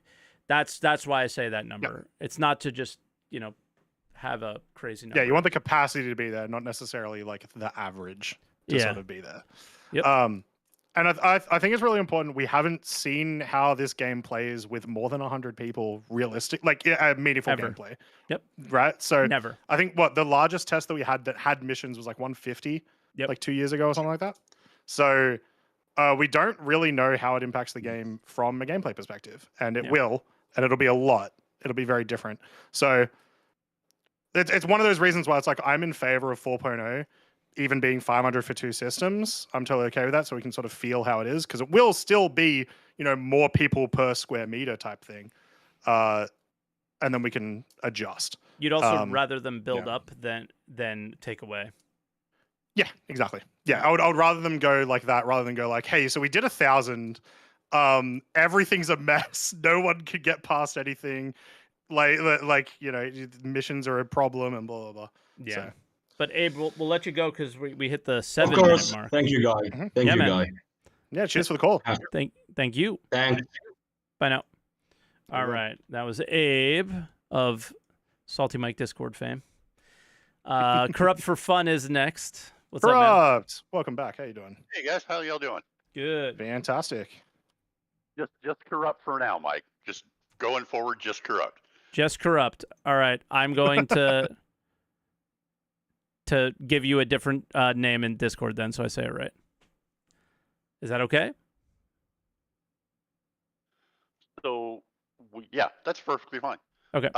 That's why I say that number. It's not to just, have a crazy number. Yeah, you want the capacity to be there, not necessarily like the average to sort of be there. Yep. And I think it's really important. We haven't seen how this game plays with more than 100 people realistic, like meaningful gameplay. Yep. Right? So never. I think the largest test that we had that had missions was like 150, like 2 years ago or something like that. So we don't really know how it impacts the game from a gameplay perspective. And it will, and it'll be a lot. It'll be very different. So it's one of those reasons why it's like I'm in favor of 4.0. Even being 500 for 2 systems, I'm totally okay with that. So we can sort of feel how it is, because it will still be, more people per square meter type thing, and then we can adjust. You'd also rather them build up than take away. Yeah, exactly. Yeah, I would rather them go like that rather than go like, hey, so we did 1,000. Everything's a mess. No one could get past anything. Like missions are a problem and blah blah blah. Yeah. So. But Abe, we'll let you go because we hit the 7 of course. minute mark. Thank you, guy. Thank you, guy. Yeah, cheers for the call. Thank you. Thanks. Bye now. All right, that was Abe of SaltEMike Discord fame. Corrupt for Fun is next. What's Corrupt. up, man? Welcome back. How you doing? Hey guys, how y'all doing? Good. Fantastic. Just corrupt for now, Mike. Just going forward, just corrupt. Just corrupt. All right, I'm going to give you a different name in Discord then, so I say it right. Is that okay? So, yeah, that's perfectly fine. Okay.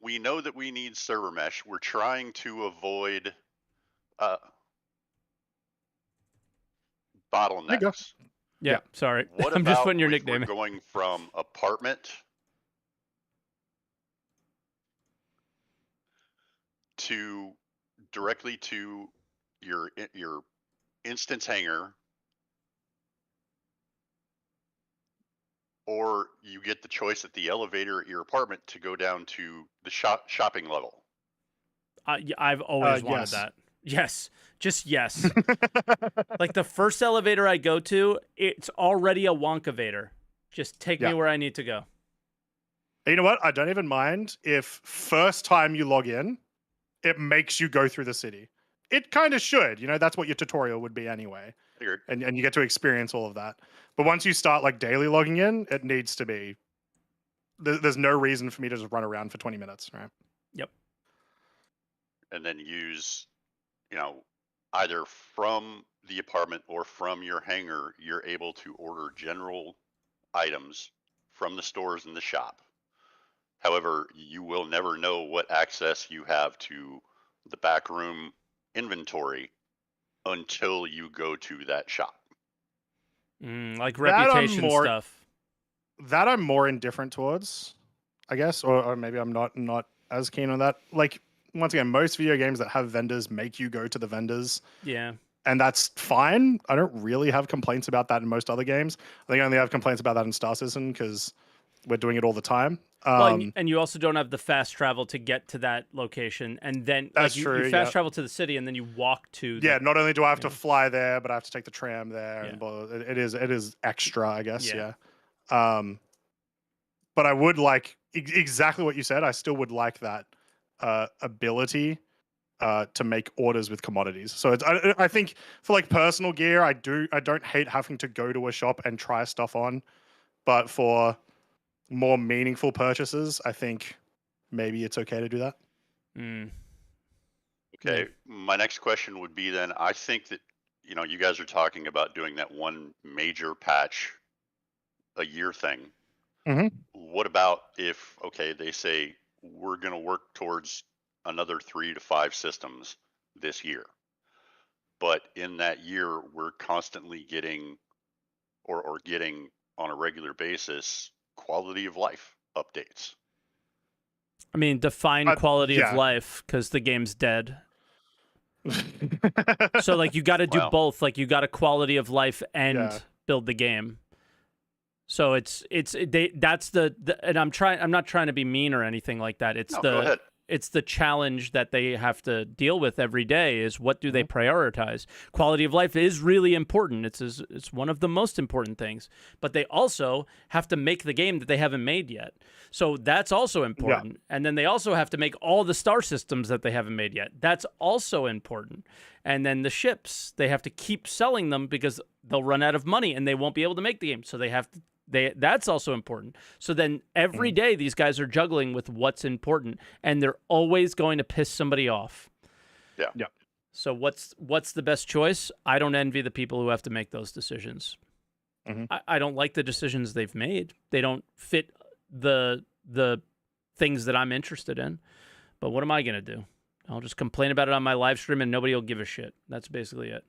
We know that we need server mesh. We're trying to avoid bottlenecks. Yeah, sorry. What I'm about just putting your if nickname we're going from apartment to directly to your instance hangar, or you get the choice at the elevator at your apartment to go down to the shopping level. I've always wanted that. Yes, just yes. Like the first elevator I go to, it's already a Wonkavator. Just take me where I need to go. You know what? I don't even mind if first time you log in, it makes you go through the city. It kind of should. That's what your tutorial would be anyway. And you get to experience all of that. But once you start like daily logging in, it needs to be. There's no reason for me to just run around for 20 minutes, right? Yep. And then use, either from the apartment or from your hangar, you're able to order general items from the stores in the shop. However, you will never know what access you have to the backroom inventory until you go to that shop. Like reputation stuff. That I'm more indifferent towards, I guess, or maybe I'm not as keen on that. Like, once again, most video games that have vendors make you go to the vendors. Yeah. And that's fine. I don't really have complaints about that in most other games. I think I only have complaints about that in Star Citizen because we're doing it all the time. And you also don't have the fast travel to get to that location, and then that's you true. You fast travel to the city, and then you walk to. Not only do I have to fly there, but I have to take the tram there, and it is extra, I guess. Yeah. But I would like exactly what you said. I still would like that ability to make orders with commodities. So I think for like personal gear, I don't hate having to go to a shop and try stuff on, but for more meaningful purchases, I think maybe it's okay to do that. Okay. My next question would be then, I think that you guys are talking about doing that one major patch a year thing. Mm-hmm. What about if, okay, they say we're going to work towards another 3 to 5 systems this year, but in that year we're constantly getting or getting on a regular basis quality of life updates. I mean, define quality of life, because the game's dead. So like you got to do both. Like you got a quality of life and build the game. So that's the and I'm not trying to be mean or anything like that. Go ahead. It's the challenge that they have to deal with every day is what do they prioritize? Quality of life is really important. It's one of the most important things. But they also have to make the game that they haven't made yet. So that's also important. Yeah. And then they also have to make all the star systems that they haven't made yet. That's also important. And then the ships, they have to keep selling them because they'll run out of money and they won't be able to make the game. So they have to that's also important. So then every day these guys are juggling with what's important, and they're always going to piss somebody off. Yeah. Yeah. So what's the best choice? I don't envy the people who have to make those decisions. Mm-hmm. I don't like the decisions they've made. They don't fit the things that I'm interested in. But what am I going to do? I'll just complain about it on my live stream and nobody will give a shit. That's basically it.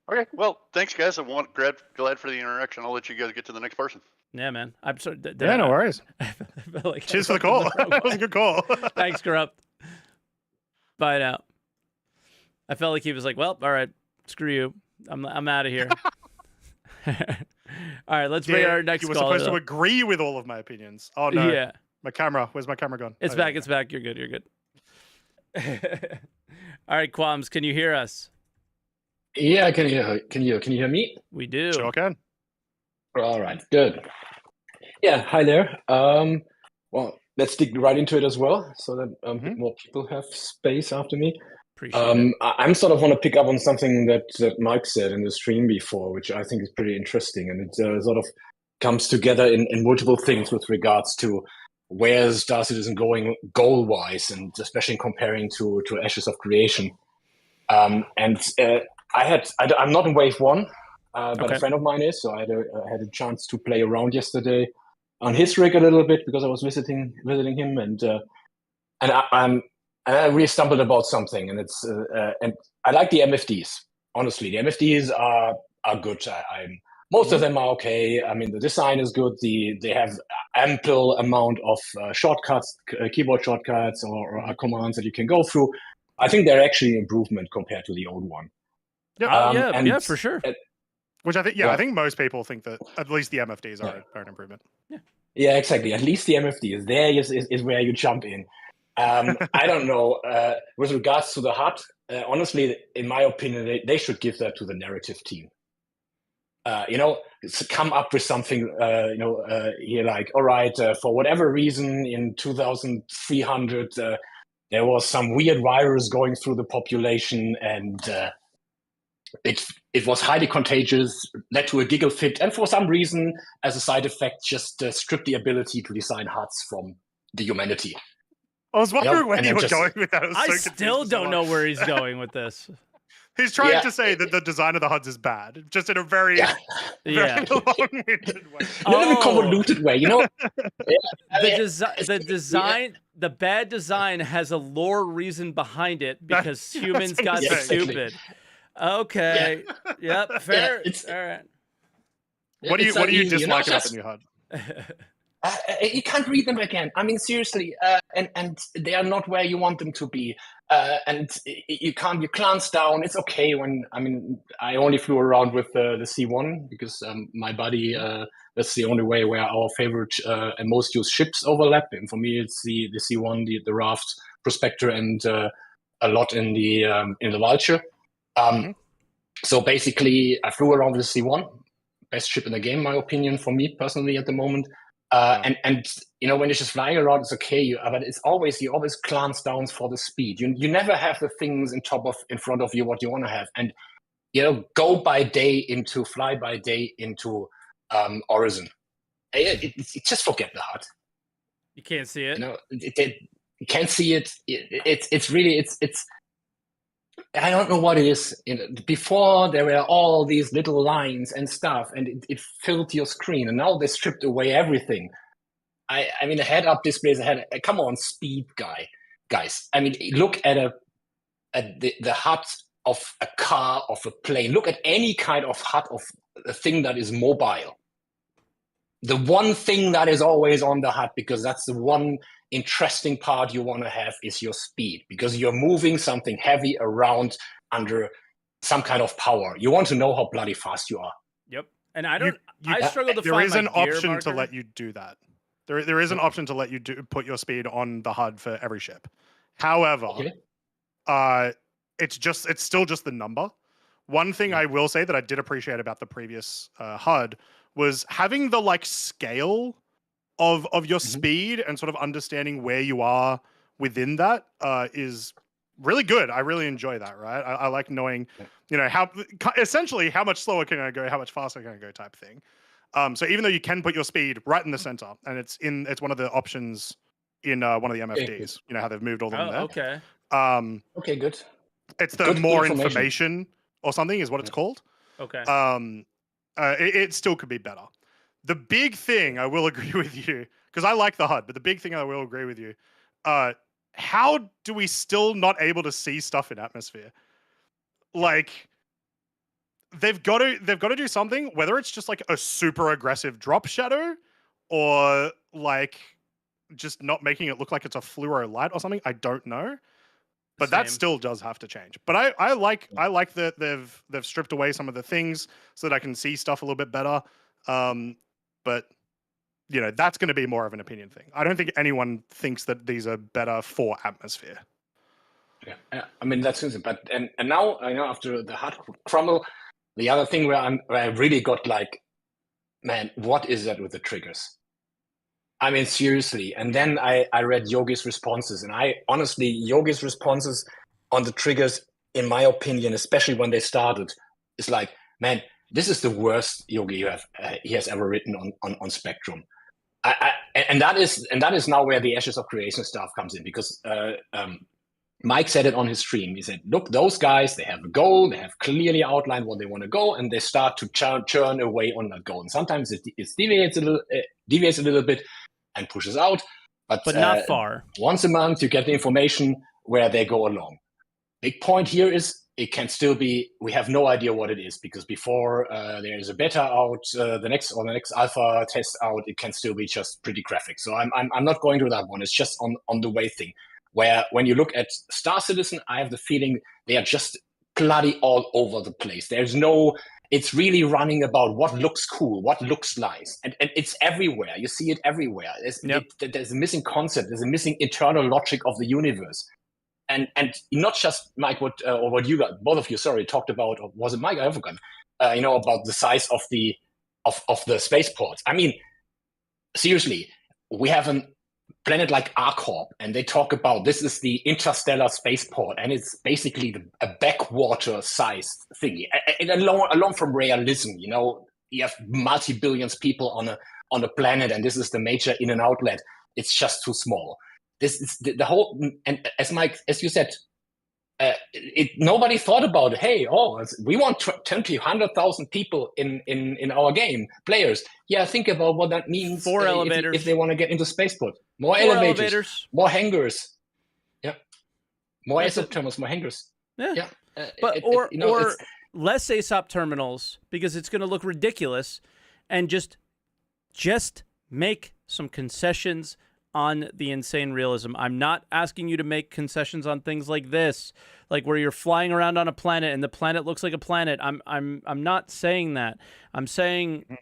Okay, well, thanks, guys. I'm glad for the interaction. I'll let you guys get to the next person. Yeah, man. I'm sorry. No worries. I felt like cheers for the call. That was a good call. Thanks, Corrupt. Bye now. I felt like he was like, well, all right, screw you. I'm out of here. All right, let's bring our next caller. You were supposed to agree with all of my opinions. Oh, no. Yeah. My camera. Where's my camera gone? It's back. It's back. You're good. You're good. All right, Qualms, can you hear us? Yeah, can you hear me? We do. Sure can. All right, good. Yeah, hi there. Well, let's dig right into it as well, so that more people have space after me. Appreciate it. I'm sort of want to pick up on something that Mike said in the stream before, which I think is pretty interesting, and it sort of comes together in multiple things with regards to where Star Citizen going goal-wise, and especially comparing to Ashes of Creation. I'm not in wave 1, but a friend of mine is, so I had a chance to play around yesterday on his rig a little bit because I was visiting him, and I really stumbled about something, and it's and I like the MFDs. Honestly, the MFDs are good. Most of them are okay. I mean, the design is good. They have ample amount of shortcuts, keyboard shortcuts, or commands that you can go through. I think they're actually an improvement compared to the old one. Yeah, for sure. Which I think, I think most people think that at least the MFDs are an improvement. Yeah, exactly. At least the MFDs. There is where you jump in. I don't know. With regards to the HUD, honestly, in my opinion, they should give that to the narrative team. Come up with something, here like, all right, for whatever reason in 2300, there was some weird virus going through the population, and it was highly contagious, led to a giggle fit, and for some reason, as a side effect, just stripped the ability to design HUDs from the humanity. I was wondering where you were going with that. I still don't know where he's going with this. He's trying to say that the design of the HUDs is bad, just in a very, very long-winded way. Convoluted way, The design, the bad design has a lore reason behind it because humans got stupid. Okay. Yep. Fair. All right. What do you dislike about the new HUD? You can't read them again. I mean, seriously, and they are not where you want them to be. And you glance down. It's okay I only flew around with the C1 because my buddy, that's the only way where our favorite and most used ships overlap. And for me, it's the C1, the Raft, Prospector, and a lot in the Vulture. So basically, I flew around with the C1, best ship in the game, in my opinion, for me personally at the moment. And when you're just flying around, it's okay. But it's you always glance down for the speed. You never have the things in front of you what you want to have. And fly by day into Horizon. Just forget the HUD. You can't see it. You can't see it. It's really I don't know what it is. Before there were all these little lines and stuff, and it filled your screen, and now they stripped away everything. I mean, the head-up displays come on, speed, guys. I mean, look at the HUD of a car, of a plane. Look at any kind of HUD of a thing that is mobile. The one thing that is always on the HUD, because that's the one interesting part you want to have, is your speed, because you're moving something heavy around under some kind of power. You want to know how bloody fast you are. Yep. And I struggle to find there is my an gear option marker. to let you do that. There is an option to let you put your speed on the HUD for every ship. However, it's still just the number. One thing I will say that I did appreciate about the previous HUD was having the like scale of your speed and sort of understanding where you are within that is really good. I really enjoy that, right? I like knowing, how essentially how much slower can I go, how much faster can I go type thing. So even though you can put your speed right in the center, and it's one of the options in one of the MFDs, you know how they've moved all of them there. Okay. Okay, good. It's the good more information or something is what it's called. Okay. It still could be better. The big thing I will agree with you, because I like the HUD, but the big thing I will agree with you, how do we still not able to see stuff in atmosphere? Like, they've got to do something, whether it's just like a super aggressive drop shadow or like just not making it look like it's a fluoro light or something. I don't know. But that still does have to change. But I like that they've stripped away some of the things so that I can see stuff a little bit better. But that's going to be more of an opinion thing. I don't think anyone thinks that these are better for atmosphere. Yeah, I mean that's interesting. But and now I know after the HUD crumble, the other thing where I really got like, man, what is that with the triggers? I mean, seriously. And then I read Yogi's responses, and Yogi's responses on the triggers, in my opinion, especially when they started, is like, man, this is the worst Yogi he has ever written on Spectrum. And that is now where the Ashes of Creation stuff comes in, because Mike said it on his stream. He said, look, those guys, they have a goal, they have clearly outlined what they want to go, and they start to churn away on that goal. And sometimes it deviates a little bit and pushes out, but not far. Once a month, you get the information where they go along. Big point here is it can still be, we have no idea what it is, because before there is a beta out, the next alpha test out, it can still be just pretty graphic. So I'm not going to that one. It's just on the way thing. Where when you look at Star Citizen, I have the feeling they are just bloody all over the place. It's really running about what looks cool, what looks nice. And it's everywhere. You see it everywhere. There's a missing concept. There's a missing internal logic of the universe. And not just Mike, what you got, both of you, talked about, or was it Mike? I forgot. About the size of the spaceports. I mean, seriously, we have a planet like Arcorp, and they talk about this is the interstellar spaceport, and it's basically a backwater-sized thingy. And along from realism, you have multi-billions people on a planet, and this is the major in and outlet. It's just too small. This is the whole, and as you said, nobody thought about it. Hey, we want 100,000 people in our game, players. Yeah, think about what that means. 4 elevators. If they want to get into spaceport. More elevators, more hangars. Yeah. More ASOP terminals, more hangars. Yeah. Or less ASOP terminals, because it's going to look ridiculous, and just make some concessions on the insane realism. I'm not asking you to make concessions on things like this, like where you're flying around on a planet and the planet looks like a planet. I'm not saying that. I'm saying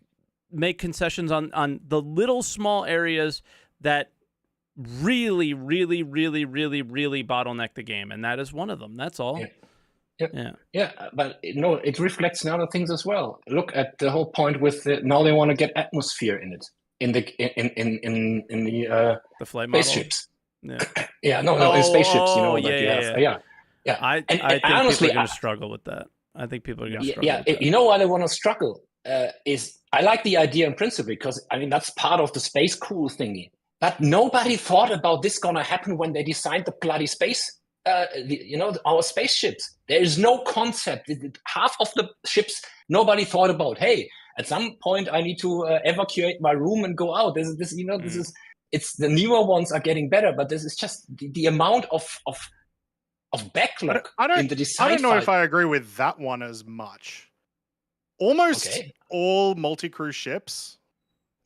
make concessions on the little small areas that really, really, really, really, really bottleneck the game, and that is one of them. That's all. Yeah, but it reflects in other things as well. Look at the whole point with now they want to get atmosphere in it. In the flight spaceships. Yeah. In spaceships, Yeah. I think honestly, people are going to struggle with that. I think people are going to struggle. Yeah, with that. You know why they want to struggle? Is I like the idea in principle, because I mean that's part of the space cool thingy. But nobody thought about this gonna happen when they designed the bloody space our spaceships. There is no concept. Half of the ships nobody thought about. Hey, at some point I need to evacuate my room and go out. This is it's the newer ones are getting better, but this is just the amount of backlog in the design. I don't know if I agree with that one as much. Almost all multi-crew ships,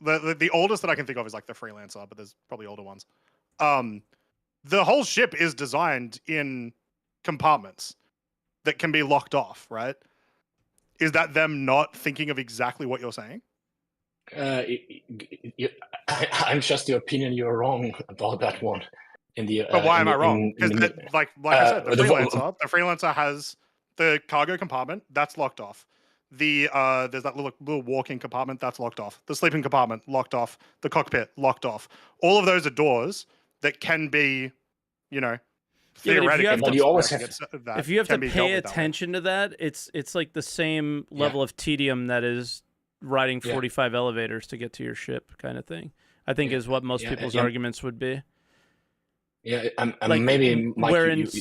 the oldest that I can think of is like the Freelancer, but there's probably older ones. The whole ship is designed in compartments that can be locked off, right? Is that them not thinking of exactly what you're saying? I'm just the opinion. You're wrong about that one. But why am I wrong? Because like I said, the Freelancer has the cargo compartment that's locked off. There's that little walking compartment that's locked off. The sleeping compartment locked off. The cockpit locked off. All of those are doors that can be, theoretically. But you always have if you have to pay attention to that, it's like the same level of tedium that is riding 45 elevators to get to your ship, kind of thing. I think is what most people's arguments would be. Yeah, like, maybe Mike,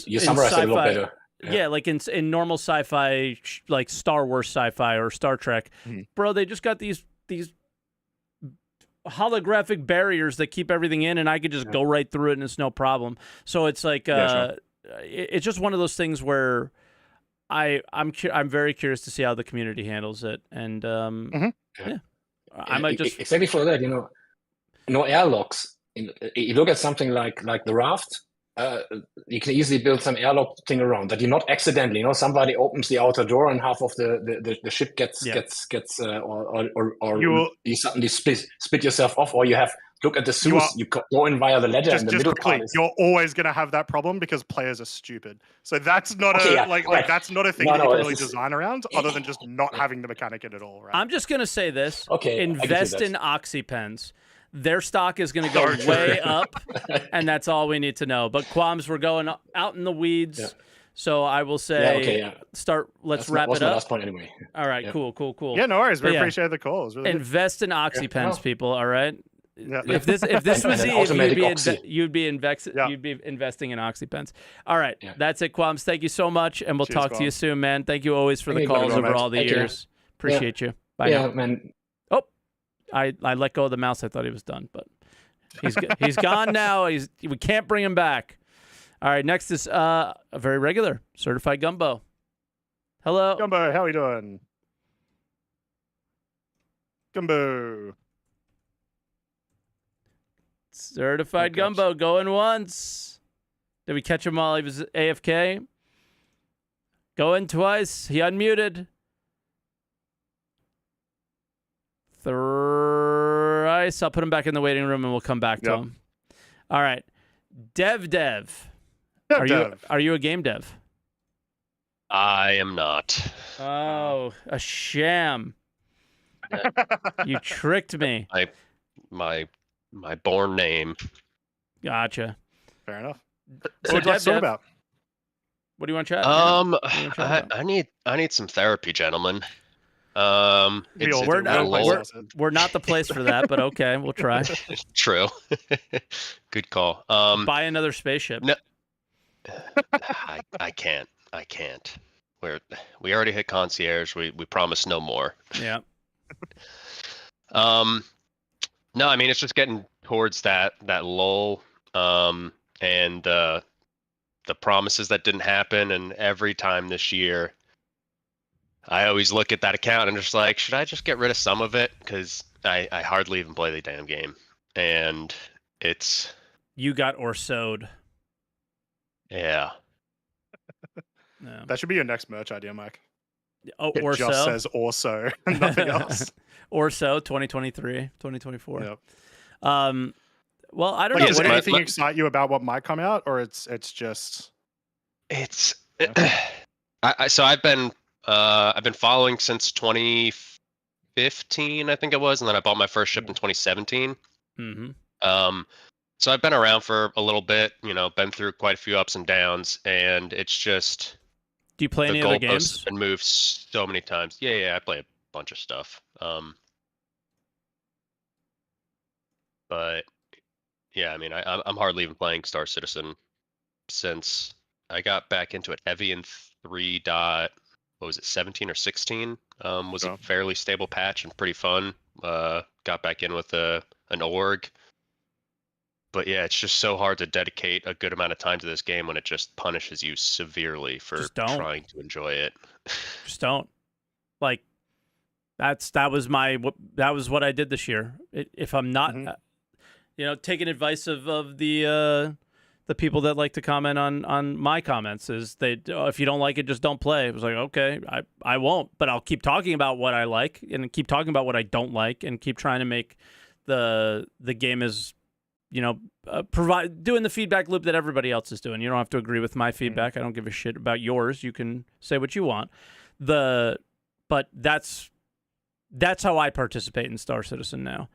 you summarize it a little better. Yeah, like in normal sci-fi, like Star Wars sci-fi or Star Trek, bro, they just got these holographic barriers that keep everything in, and I could just go right through it, and it's no problem. So it's like it's just one of those things where I'm very curious to see how the community handles it, and I might just exactly for that, no airlocks. You look at something like the Raft. You can easily build some airlock thing around that you not accidentally. Somebody opens the outer door and half of the ship gets or you suddenly split yourself off, or you have look at the Zeus. You go in via the ladder in the middle part. You're always going to have that problem because players are stupid. So that's not that's not a thing that you can really design around, other than just not having the mechanic in it all. Right? I'm just going to say this. Okay, invest in oxypens. Their stock is going to go way up, and that's all we need to know. But Qualms, we're going out in the weeds, so I will say, let's wrap it up. My last point anyway. All right, cool. Yeah, no worries. We appreciate the call. It was really invest in oxypens, people. All right. Yeah. If this was Eve, you'd be investing in oxypens. All right, that's it, Qualms. Thank you so much, and we'll talk to you soon, man. Thank you always for the calls over all the years. Appreciate you. Bye now. Man. I let go of the mouse. I thought he was done, but he's gone now. We can't bring him back. All right, next is a very regular Certified Gumbo. Hello, Gumbo. How are you doing, Gumbo? Certified Gumbo going once. Did we catch him while he was AFK? Going twice. He unmuted. Thrice. I'll put him back in the waiting room and we'll come back to him. All right. Dev. Are you a game dev? I am not. Oh, a sham. You tricked me. My born name. Gotcha. Fair enough. So what do you want to talk about? What do you want to chat? I need some therapy, gentlemen. We're not the place for that, but okay, we'll try. True. Good call. Buy another spaceship. No, I can't. We already hit concierge. We promise no more. Yeah. No, I mean it's just getting towards that lull, and the promises that didn't happen, and every time this year. I always look at that account and just like, should I just get rid of some of it? Because I hardly even play the damn game. And it's... You got Orso'd. Yeah. No. That should be your next merch idea, Mike. Oh, it Orso? just says Orso and nothing else. Orso 2023, 2024. Yep. Well, I don't know. Does anything excite you about what might come out, or it's just... It's... So I've been following since 2015, I think it was, and then I bought my first ship in 2017. Mm-hmm. So I've been around for a little bit, been through quite a few ups and downs, and it's just. Do you play any other games? Been moved so many times. Yeah, I play a bunch of stuff. But yeah, I mean, I'm hardly even playing Star Citizen since I got back into it heavy in 3. What was it, 17 or 16? Was a fairly stable patch and pretty fun. Got back in with an org. But yeah, it's just so hard to dedicate a good amount of time to this game when it just punishes you severely for trying to enjoy it. Just don't. Like, that was what I did this year. If I'm not, taking advice of the people that like to comment on my comments, is if you don't like it, just don't play. It was like, okay, I won't, but I'll keep talking about what I like and keep talking about what I don't like and keep trying to make the game as, doing the feedback loop that everybody else is doing. You don't have to agree with my feedback. I don't give a shit about yours. You can say what you want. But that's how I participate in Star Citizen now,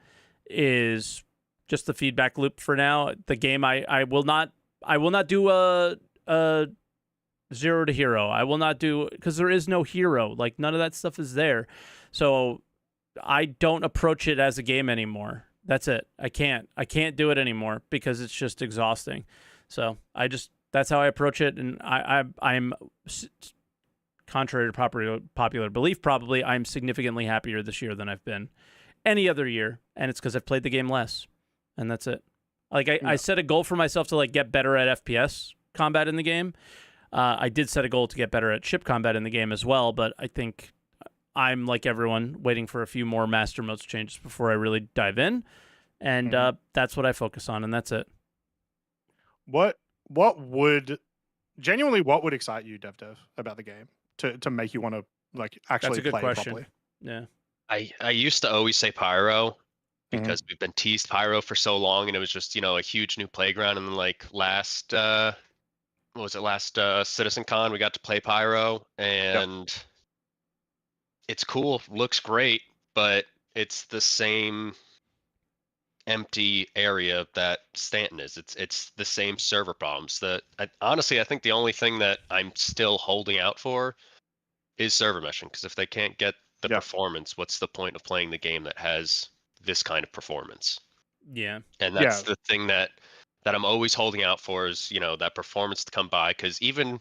is just the feedback loop for now. The game, I will not do a 0 to hero. I will not do, because there is no hero. Like, none of that stuff is there. So I don't approach it as a game anymore. That's it. I can't do it anymore because it's just exhausting. So that's how I approach it. And I'm contrary to popular belief, probably, I'm significantly happier this year than I've been any other year. And it's because I've played the game less. And that's it. Like, I set a goal for myself to, like, get better at FPS combat in the game. I did set a goal to get better at ship combat in the game as well, but I think I'm, like everyone, waiting for a few more master modes changes before I really dive in. And that's what I focus on, and that's it. What would excite you, Dev, about the game to make you want to, like, actually play properly? Yeah. I used to always say Pyro, because we've been teased Pyro for so long, and it was just, a huge new playground. And then, like, last Citizen Con, we got to play Pyro, and it's cool, looks great, but it's the same empty area that Stanton is. It's the same server problems. Honestly, I think the only thing that I'm still holding out for is server meshing, because if they can't get the performance, what's the point of playing the game that has this kind of performance? Yeah. And that's the thing that I'm always holding out for, is, that performance to come by. Because even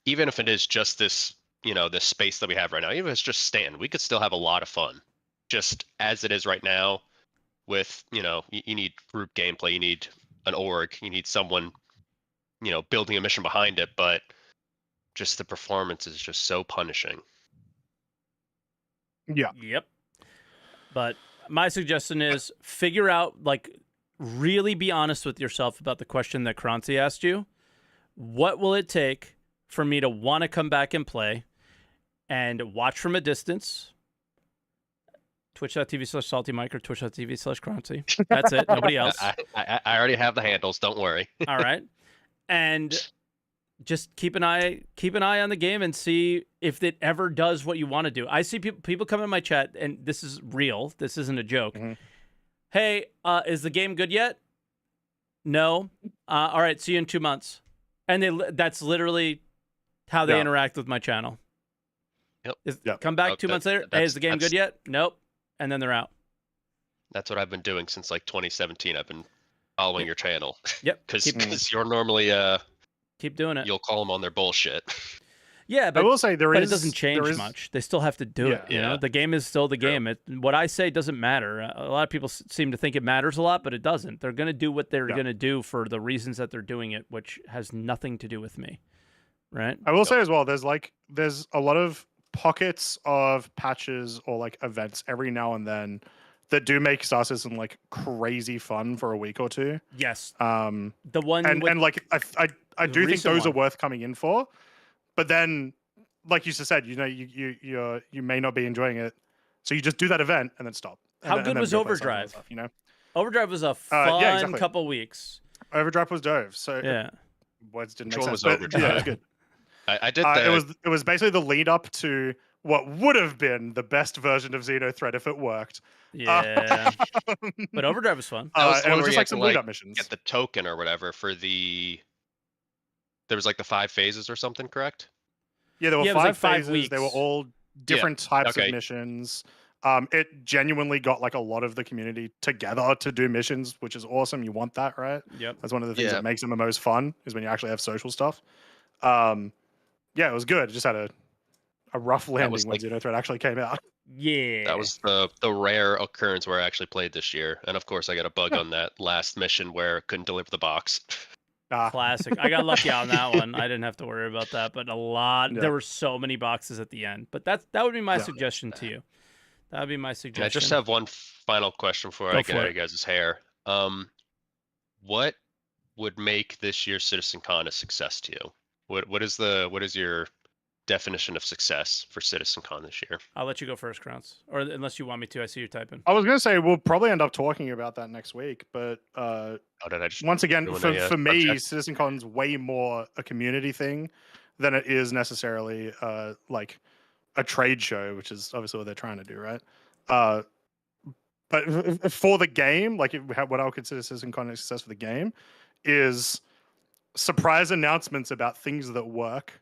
if it is just this, this space that we have right now, even if it's just Stanton, we could still have a lot of fun. Just as it is right now, with, you need group gameplay, you need an org, you need someone, building a mission behind it, but just the performance is just so punishing. Yeah. Yep. But my suggestion is figure out, like, really be honest with yourself about the question that Croncy asked you. What will it take for me to want to come back and play and watch from a distance? Twitch.tv/SaltEMike or Twitch.tv/Croncy. That's it. Nobody else. I already have the handles. Don't worry. All right. And just keep an eye on the game and see if it ever does what you want to do. I see people come in my chat, and this is real. This isn't a joke. Hey, is the game good yet? No. All right. See you in 2 months. And that's literally how they interact with my channel. Yep. Come back 2 months later. Hey, is the game good yet? Nope. And then they're out. That's what I've been doing since, like, 2017. I've been following your channel. Yep. Because you're normally keep doing it. You'll call them on their bullshit. Yeah, but I will say it doesn't change much. They still have to do it. You know, the game is still the game. What I say doesn't matter. A lot of people seem to think it matters a lot, but it doesn't. They're going to do what they're going to do for the reasons that they're doing it, which has nothing to do with me. Right? I will say as well, there's a lot of pockets of patches or, like, events every now and then that do make Star Citizen, like, crazy fun for a week or two. Yes. The one and like I do think those are worth coming in for. But then, like you just said, you may not be enjoying it, so you just do that event and then stop. How good was Overdrive? Stuff, Overdrive was a fun couple weeks. Overdrive was dope. So words didn't make sense. But Overdrive? Yeah, it was good. I did. It was basically the lead up to what would have been the best version of Xenothreat if it worked. Yeah, but Overdrive was fun. It was just like some lead up missions. Get the token or whatever for the. There was like the 5 phases or something, correct? Yeah, there were 5 phases. Weeks. They were all different types of missions. It genuinely got, like, a lot of the community together to do missions, which is awesome. You want that, right? Yep. That's one of the things that makes MMOs fun, is when you actually have social stuff. Yeah, it was good. It just had a rough landing when like, Xenothreat actually came out. Yeah. That was the rare occurrence where I actually played this year. And of course, I got a bug on that last mission where I couldn't deliver the box. Classic. I got lucky on that one. I didn't have to worry about that, but there were so many boxes at the end. But that would be my suggestion to you. That would be my suggestion. I just have one final question before I get out of you guys' hair. What would make this year's CitizenCon a success to you? What is your definition of success for CitizenCon this year? I'll let you go first, Croncy. Or unless you want me to, I see you typing. I was going to say we'll probably end up talking about that next week, but once again, for me, CitizenCon's way more a community thing than it is necessarily like a trade show, which is obviously what they're trying to do, right? But for the game, like what I would consider CitizenCon a success for the game is surprise announcements about things that work.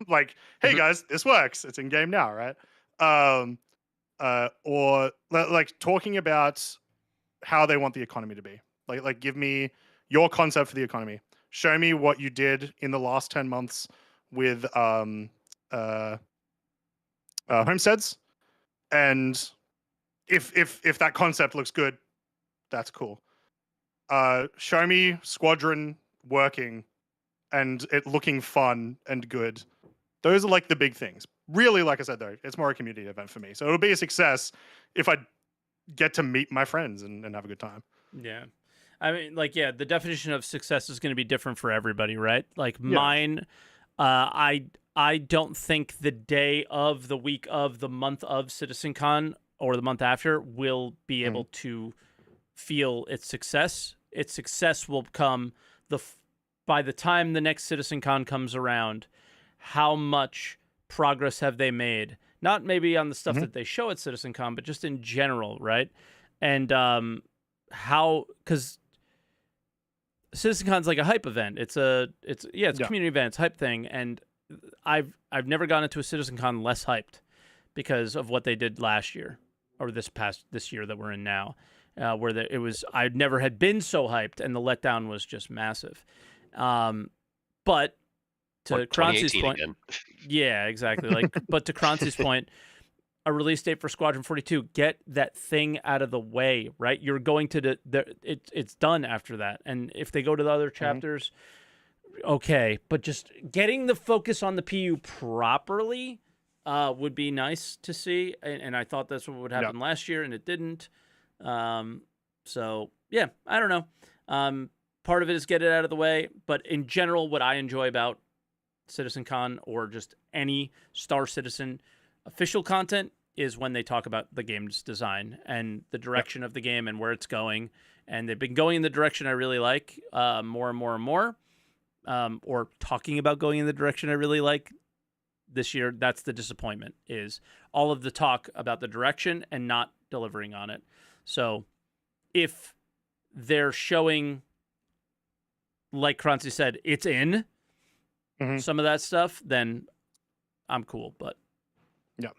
Like, hey guys, this works. It's in game now, right? Or like talking about how they want the economy to be. Like give me your concept for the economy. Show me what you did in the last 10 months with homesteads, and if that concept looks good, that's cool. Show me Squadron working and it looking fun and good. Those are like the big things. Really, like I said, though, it's more a community event for me. So it'll be a success if I get to meet my friends and have a good time. Yeah. I mean, like, yeah, the definition of success is going to be different for everybody, right? Like mine, I don't think the day of, the week of, the month of CitizenCon or the month after will be able to feel its success. Its success will come by the time the next CitizenCon comes around. How much progress have they made? Not maybe on the stuff that they show at CitizenCon, but just in general, right? And because CitizenCon's like a hype event. It's a community event, it's a hype thing, and I've never gone into a CitizenCon less hyped because of what they did last year or this year that we're in now, where I never had been so hyped, and the letdown was just massive. But to Croncy's point, yeah, exactly. Like, but to Croncy's point, a release date for Squadron 42, get that thing out of the way, right? You're going to it's done after that, and if they go to the other chapters, okay. But just getting the focus on the PU properly would be nice to see, and I thought that's what would happen last year, and it didn't. So yeah, I don't know. Part of it is get it out of the way, but in general, what I enjoy about CitizenCon or just any Star Citizen official content is when they talk about the game's design and the direction of the game and where it's going. And they've been going in the direction I really like, more and more and more, or talking about going in the direction I really like. This year, that's the disappointment, is all of the talk about the direction and not delivering on it. So if they're showing, like Croncy said, it's in some of that stuff, then I'm cool. But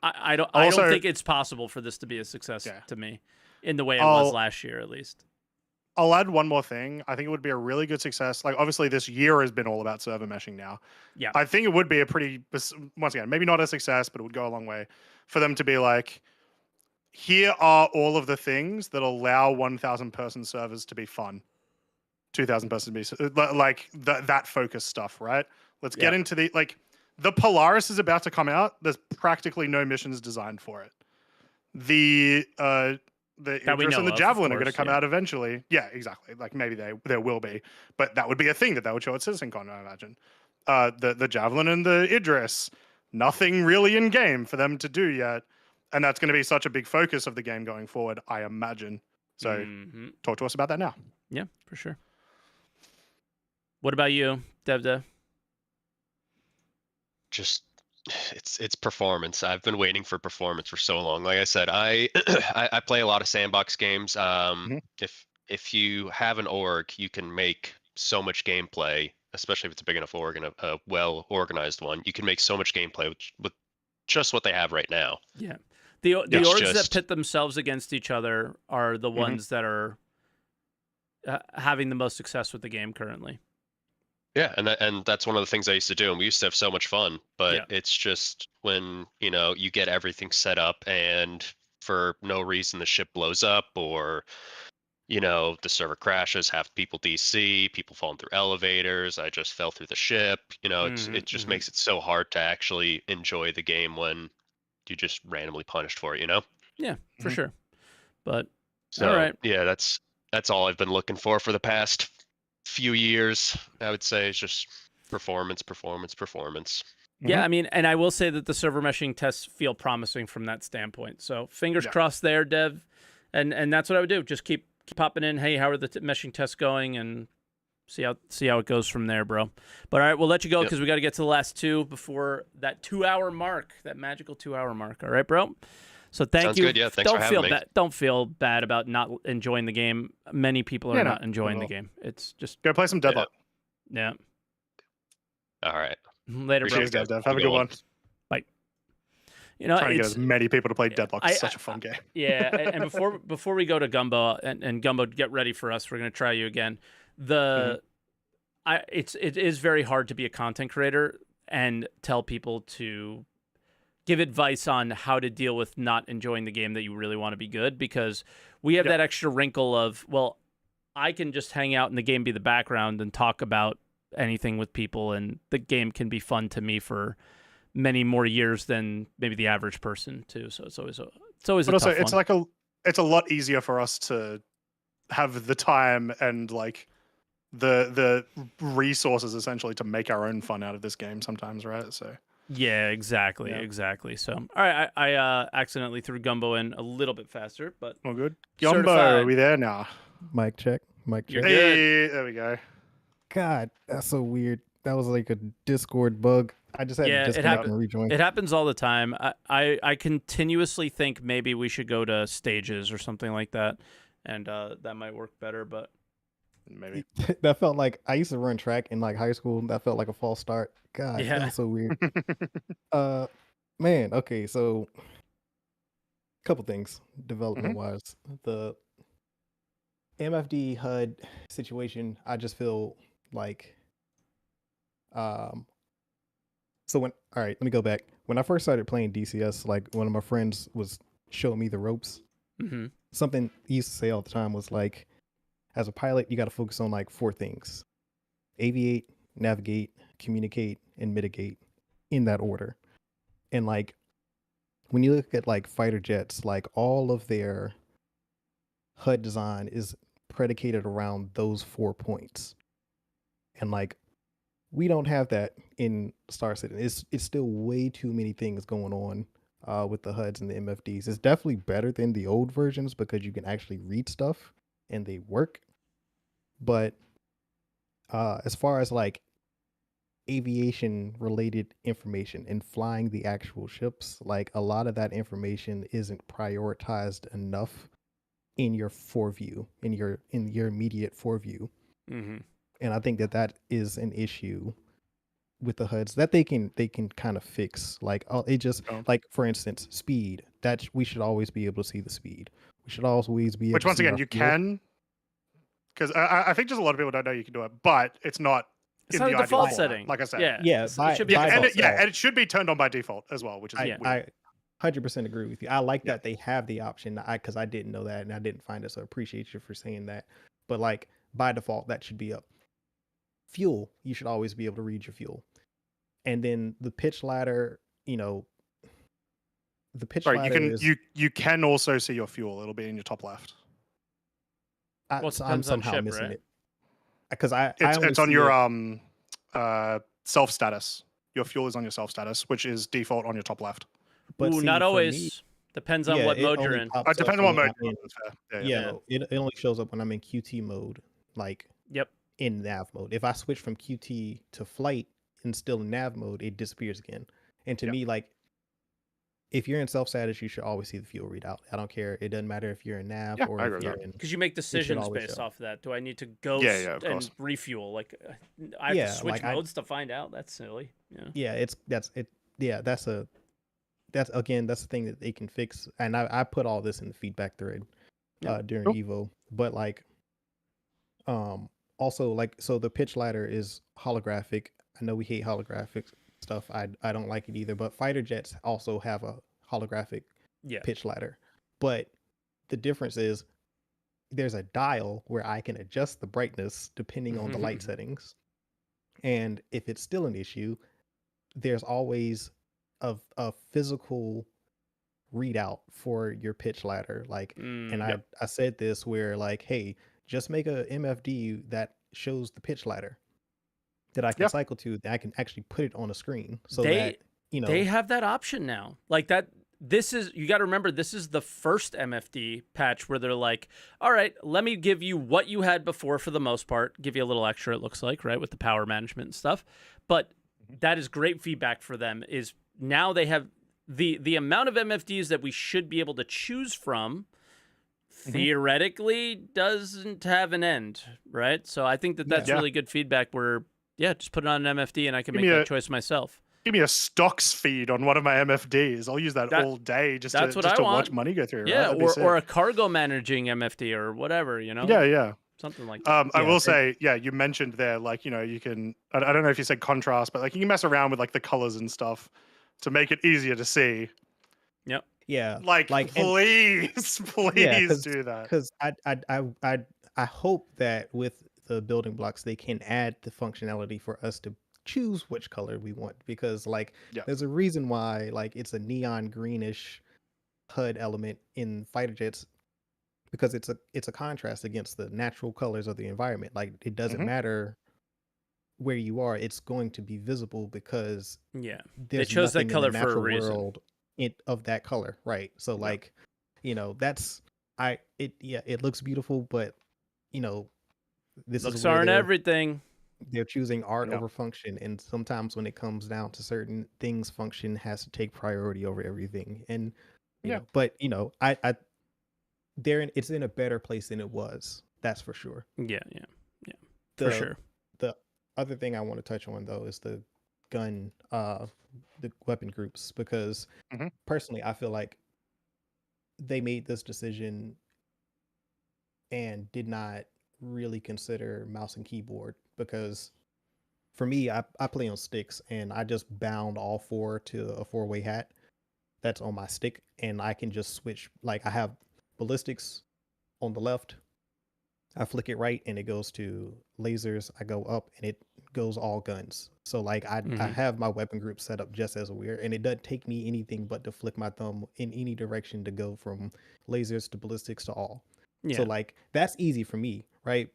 I don't think it's possible for this to be a success to me in the way it was last year, at least. I'll add one more thing. I think it would be a really good success. Like, obviously, this year has been all about server meshing now. Yeah. I think it would be a pretty, once again, maybe not a success, but it would go a long way for them to be like, here are all of the things that allow 1,000 person servers to be fun. 2,000 person to be like that focus stuff, right? Let's get into the Polaris is about to come out. There's practically no missions designed for it. The Idris and the Javelin are going to come out eventually. Yeah, exactly. Like, maybe there will be, but that would be a thing that would show at CitizenCon, I imagine. The Javelin and the Idris, nothing really in game for them to do yet, and that's going to be such a big focus of the game going forward, I imagine. So, talk to us about that now. Yeah, for sure. What about you, Devda? Just it's performance. I've been waiting for performance for so long. Like I said, I play a lot of sandbox games. If you have an org, you can make so much gameplay, especially if it's a big enough org and a well organized one. You can make so much gameplay with just what they have right now. Yeah, the orgs that pit themselves against each other are the ones that are having the most success with the game currently. Yeah, and that's one of the things I used to do, and we used to have so much fun. But it's just when you get everything set up, and for no reason the ship blows up, or the server crashes, have people DC, people falling through elevators. I just fell through the ship. It just makes it so hard to actually enjoy the game when you just randomly punished for it. Yeah, for sure. But so all right. Yeah, that's all I've been looking for the past few years. I would say it's just performance. Yeah, I mean, and I will say that the server meshing tests feel promising from that standpoint. So fingers crossed there, Dev. And that's what I would do. Just keep popping in. Hey, how are the meshing tests going? And see how it goes from there, bro. But all right, we'll let you go because we got to get to the last two before that 2-hour mark, that magical 2-hour mark. All right, bro. So thank you. Good. Yeah, thanks for having me. Don't feel bad about not enjoying the game. Many people are not enjoying the game. It's just go play some Deadlock. Yeah. All right. Later, bro. Cheers, Dev. Have a good one. Bye. Trying to get as many people to play Deadlock is such a fun game. Yeah, and before we go to Gumbo and Gumbo, get ready for us. We're gonna try you again. It is very hard to be a content creator and tell people to give advice on how to deal with not enjoying the game that you really want to be good, because we have that extra wrinkle of, well, I can just hang out in the game, be the background, and talk about anything with people, and the game can be fun to me for many more years than maybe the average person too. So it's always but also tough one. It's a lot easier for us to have the time and like the resources essentially to make our own fun out of this game sometimes, right? So yeah, exactly. So all right, I accidentally threw Gumbo in a little bit faster, but all good. Gumbo, are we there now? Mic check. You're Hey, good. there we go. God, that's so weird. That was like a Discord bug. I just had to disconnect and rejoin. It happens all the time. I continuously think maybe we should go to stages or something like that, and that might work better. But maybe that felt like I used to run track in like high school. That felt like a false start. God, that's so weird. Man, okay, so a couple things development wise. The MFD HUD situation, I just feel like so all right, let me go back. When I first started playing DCS, like one of my friends was showing me the ropes. Something he used to say all the time was like, as a pilot, you got to focus on like 4 things: aviate, navigate, communicate, and mitigate, in that order. And like when you look at like fighter jets, like all of their HUD design is predicated around those 4 points. And like we don't have that in Star Citizen. It's still way too many things going on with the HUDs and the MFDs. It's definitely better than the old versions because you can actually read stuff and they work. But as far as like aviation related information and flying the actual ships, like a lot of that information isn't prioritized enough in your foreview, in your immediate foreview. And I think that is an issue with the HUDs that they can kind of fix. Like like for instance, speed. That we should always be able to see the speed. We should always be able which to once see again you can, because I think just a lot of people don't know you can do it, but it's not. It's not a default setting. Like I said, it should be and it should be turned on by default as well, which is I 100% agree with you. I like that they have the option. Because I didn't know that and I didn't find it, so I appreciate you for saying that. But like by default, that should be up. Fuel, you should always be able to read your fuel. And then the pitch ladder, the pitch ladder you can also see your fuel. It'll be in your top left. I'm somehow missing it. Because it's on your self status. Your fuel is on your self status, which is default on your top left. But not always. Depends on what mode you're in. It depends on what mode. It only shows up when I'm in QT mode, like in nav mode. If I switch from QT to flight and still in nav mode, it disappears again. And to me, like, if you're in self status, you should always see the fuel readout. I don't care. It doesn't matter if you're in nav or if you're in. Because you make decisions based off of that. Do I need to go and refuel? Like, I have to switch modes to find out. That's silly. That's the thing that they can fix. And I put all this in the feedback thread during Evo. But like, also, like, so the pitch ladder is holographic. I know we hate holographic stuff. I don't like it either. But fighter jets also have a holographic pitch ladder. But the difference is there's a dial where I can adjust the brightness depending on the light settings. And if it's still an issue, there's always a physical readout for your pitch ladder. Like, and I said this where like, hey, just make a MFD that shows the pitch ladder that I can cycle to, that I can actually put it on a screen. So that, you know, they have that option now. Like that. This is, you got to remember, this is the first MFD patch where they're like, all right, let me give you what you had before for the most part, give you a little extra, it looks like, right, with the power management and stuff. But that is great feedback for them, is now they have the amount of MFDs that we should be able to choose from theoretically doesn't have an end, right? So I think that that's really good feedback where, just put it on an MFD and I can make that choice myself. Give me a stocks feed on one of my MFDs. I'll use that all day just to watch money go through. Yeah, right? or a cargo managing MFD or whatever, you know? Yeah. Something like that. I will say, you mentioned there, like, you know, you can, I don't know if you said contrast, but like you can mess around with like the colors and stuff to make it easier to see. Yep. Yeah. Like please do that. Because I hope that with the building blocks, they can add the functionality for us to choose which color we want, because like there's a reason why like it's a neon greenish HUD element in fighter jets, because it's a contrast against the natural colors of the environment. Like it doesn't matter where you are, it's going to be visible because they chose that color for a reason. World of that color, right? So like, you know, that's it looks beautiful, but you know, this looks is where aren't everything. They're choosing art over function, and sometimes when it comes down to certain things, function has to take priority over everything. And you know, but you know, it's in a better place than it was. That's for sure. Yeah, for sure. The other thing I want to touch on though is the gun, the weapon groups, because personally, I feel like they made this decision and did not really consider mouse and keyboard, because for me, I play on sticks and I just bound all four to a 4-way hat that's on my stick, and I can just switch. Like I have ballistics on the left, I flick it right and it goes to lasers. I go up and it goes all guns. So like I have my weapon group set up just as a weird, and it doesn't take me anything but to flick my thumb in any direction to go from lasers to ballistics to all. So like that's easy for me, right?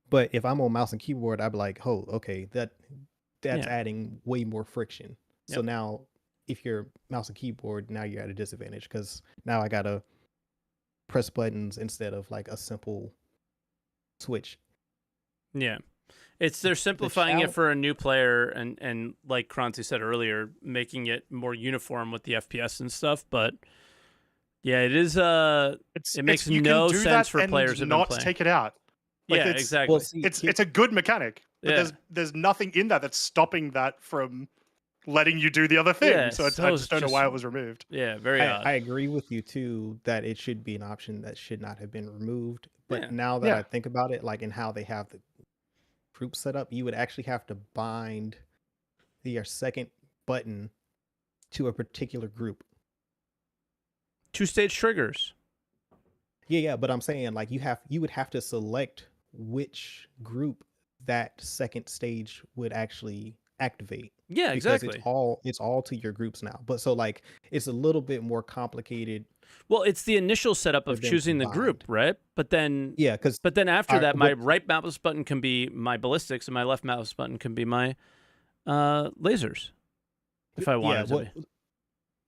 But if I'm on mouse and keyboard, I'd be like, oh, okay, that's adding way more friction. So now if you're mouse and keyboard, now you're at a disadvantage, because now I gotta press buttons instead of like a simple switch. Yeah. They're simplifying it for a new player, and like Croncy said earlier, making it more uniform with the FPS and stuff. But yeah, it is it makes no sense for players to not take it out. Like exactly. Well, it's a good mechanic, but there's nothing in that that's stopping that from letting you do the other thing. I just don't know why it was removed. Yeah, very odd. I agree with you too that it should be an option that should not have been removed. But now that I think about it, like in how they have the group set up, you would actually have to bind your second button to a particular group. 2-stage triggers. Yeah, but I'm saying like you would have to select which group that second stage would actually activate. Yeah, exactly. It's all to your groups now. But so like it's a little bit more complicated. Well, it's the initial setup of choosing the group, right? But then after that, my right mouse button can be my ballistics and my left mouse button can be my lasers, if I wanted to be.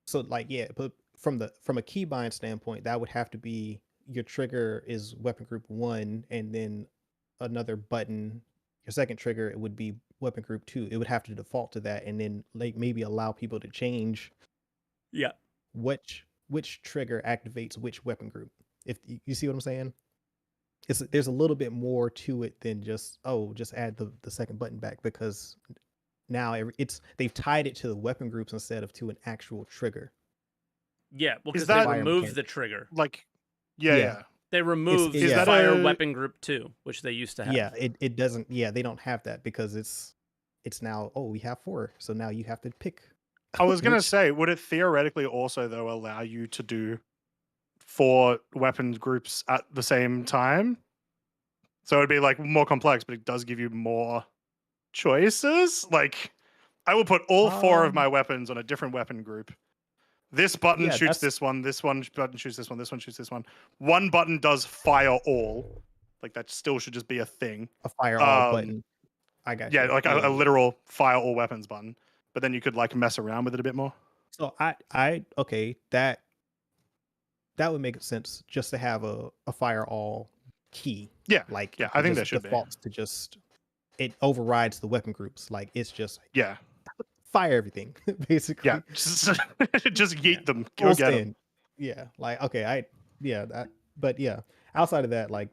So like but from a keybind standpoint, that would have to be your trigger is weapon group 1, and then another button, your second trigger, it would be weapon group 2. It would have to default to that, and then like maybe allow people to change which trigger activates which weapon group. If you see what I'm saying, there's a little bit more to it than just add the second button back, because now they've tied it to the weapon groups instead of to an actual trigger. Yeah, well, because they removed the trigger. Like, yeah. They removed Is that fire weapon group 2, which they used to have. Yeah, it doesn't. Yeah, they don't have that because it's now. Oh, we have 4, so now you have to pick. I was gonna say, would it theoretically also though allow you to do 4 weapon groups at the same time? So it'd be like more complex, but it does give you more choices. Like, I will put all 4 of my weapons on a different weapon group. This button shoots this one. This one button shoots this one. This one shoots this one. One button does fire all. Like, that still should just be a thing. A fire all button. I got you. Yeah, like a literal fire all weapons button. But then you could like mess around with it a bit more. So okay, that would make sense just to have a fire all key. Yeah, like I think that should defaults to just it overrides the weapon groups. Like it's just fire everything basically. Yeah, just yeet them. Go get them. Yeah, like okay, but yeah, outside of that, like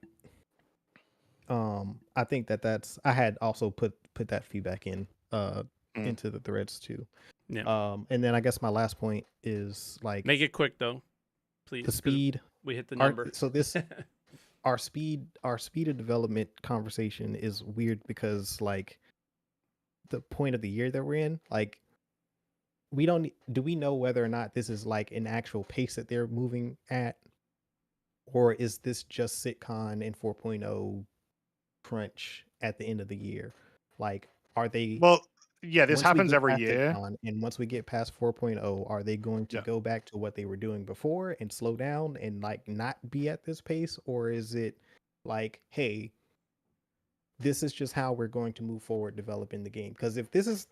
I think that's I had also put that feedback in into the threads too. Yeah. And then I guess my last point is like make it quick though, please. The speed. We hit the number. So this our speed of development conversation is weird because like the point of the year that we're in, like do we know whether or not this is like an actual pace that they're moving at, or is this just SitCon and 4.0 crunch at the end of the year? Like, are they? Well, yeah, this happens every year. And once we get past 4.0, are they going to go back to what they were doing before and slow down and like not be at this pace, or is it like, hey, this is just how we're going to move forward developing the game? Because if this is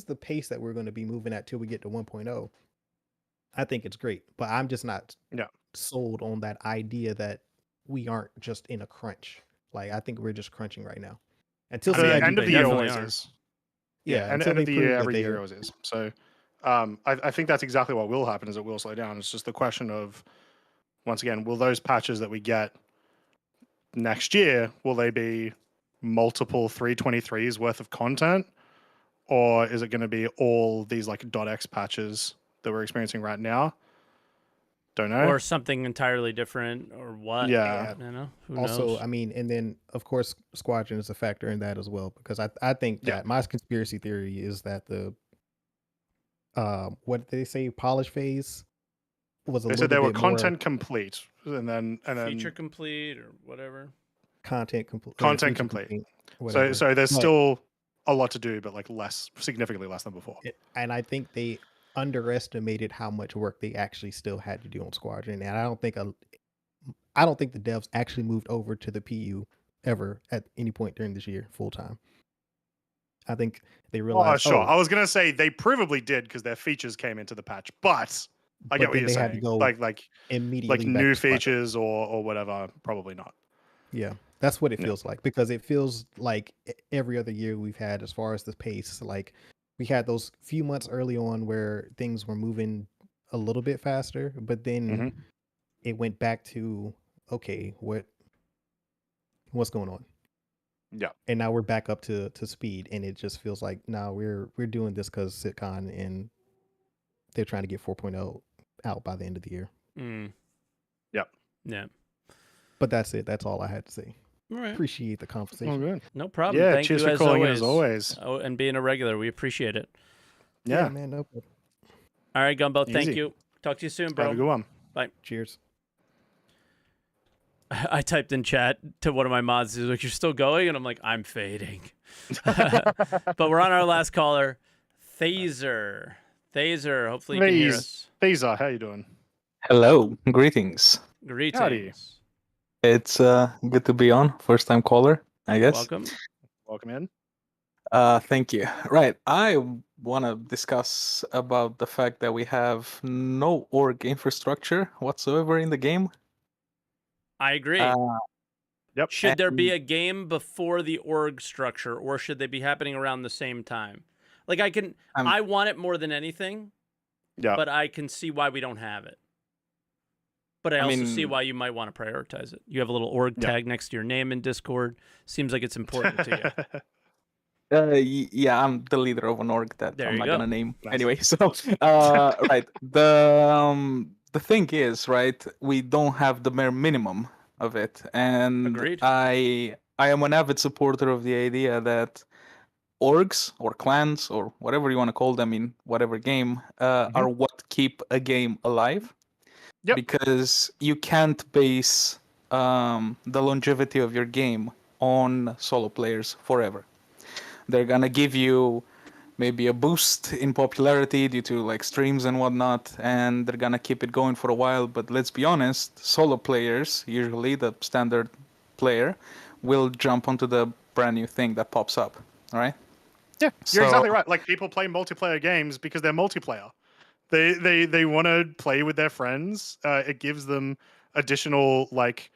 the pace that we're going to be moving at till we get to 1.0, I think it's great. But I'm just not sold on that idea that we aren't just in a crunch. Like, I think we're just crunching right now. Until the end of the year always is. Yeah, and end of the year every year always is. So I think that's exactly what will happen, is it will slow down. It's just the question of, once again, will those patches that we get next year, will they be multiple 323s worth of content, or is it going to be all these like .x patches that we're experiencing right now? Don't know. Or something entirely different, or what? Yeah. You know? Who also knows? I mean, and then of course Squadron is a factor in that as well, because I think that my conspiracy theory is that the what did they say, polish phase was they said they were content complete, and then feature complete or whatever. Content complete. So there's still a lot to do, but like significantly less than before. And I think they underestimated how much work they actually still had to do on Squadron, and I don't think the devs actually moved over to the PU ever at any point during this year full time. I think they realized. Sure. I was gonna say they provably did because their features came into the patch, but I get what you're saying. Like immediately, like new features or whatever, probably not. Yeah, that's what it feels like, because it feels like every other year we've had, as far as the pace, like we had those few months early on where things were moving a little bit faster, but then it went back to, okay, what's going on? Yeah. And now we're back up to speed, and it just feels like now we're doing this because SitCon and they're trying to get 4.0 out by the end of the year. Yep. Yeah. But that's it. That's all I had to say. All right. Appreciate the conversation. Oh, good. No problem. Yeah, Thank cheers you for calling as always. Oh, and being a regular. We appreciate it. Yeah, man. No problem. All right, Gumbo. Thank you. Talk to you soon, bro. Have a good one. Bye. Cheers. I typed in chat to one of my mods. He's like, "You're still going?" And I'm like, "I'm fading." But we're on our last caller, Thaser. Hopefully you can hear us. Thaser, how you doing? Hello. Greetings. Greetings. Howdy. It's good to be on. First time caller, I guess. Welcome in. Thank you. Right. I want to discuss about the fact that we have no org infrastructure whatsoever in the game. I agree. Yep. Should there be a game before the org structure, or should they be happening around the same time? Like, I want it more than anything. Yeah. But I can see why we don't have it. But I also see why you might want to prioritize it. You have a little org tag next to your name in Discord. Seems like it's important to you. Yeah, I'm the leader of an org that I'm not gonna name anyway. So, right. The thing is, right, we don't have the bare minimum of it, and Agreed. I am an avid supporter of the idea that orgs or clans or whatever you want to call them in whatever game are what keep a game alive. Yep. Because you can't base the longevity of your game on solo players forever. They're gonna give you maybe a boost in popularity due to like streams and whatnot, and they're gonna keep it going for a while. But let's be honest, solo players, usually the standard player, will jump onto the brand new thing that pops up, right? Yeah, you're exactly right. Like, people play multiplayer games because they're multiplayer. They want to play with their friends. It gives them additional, like,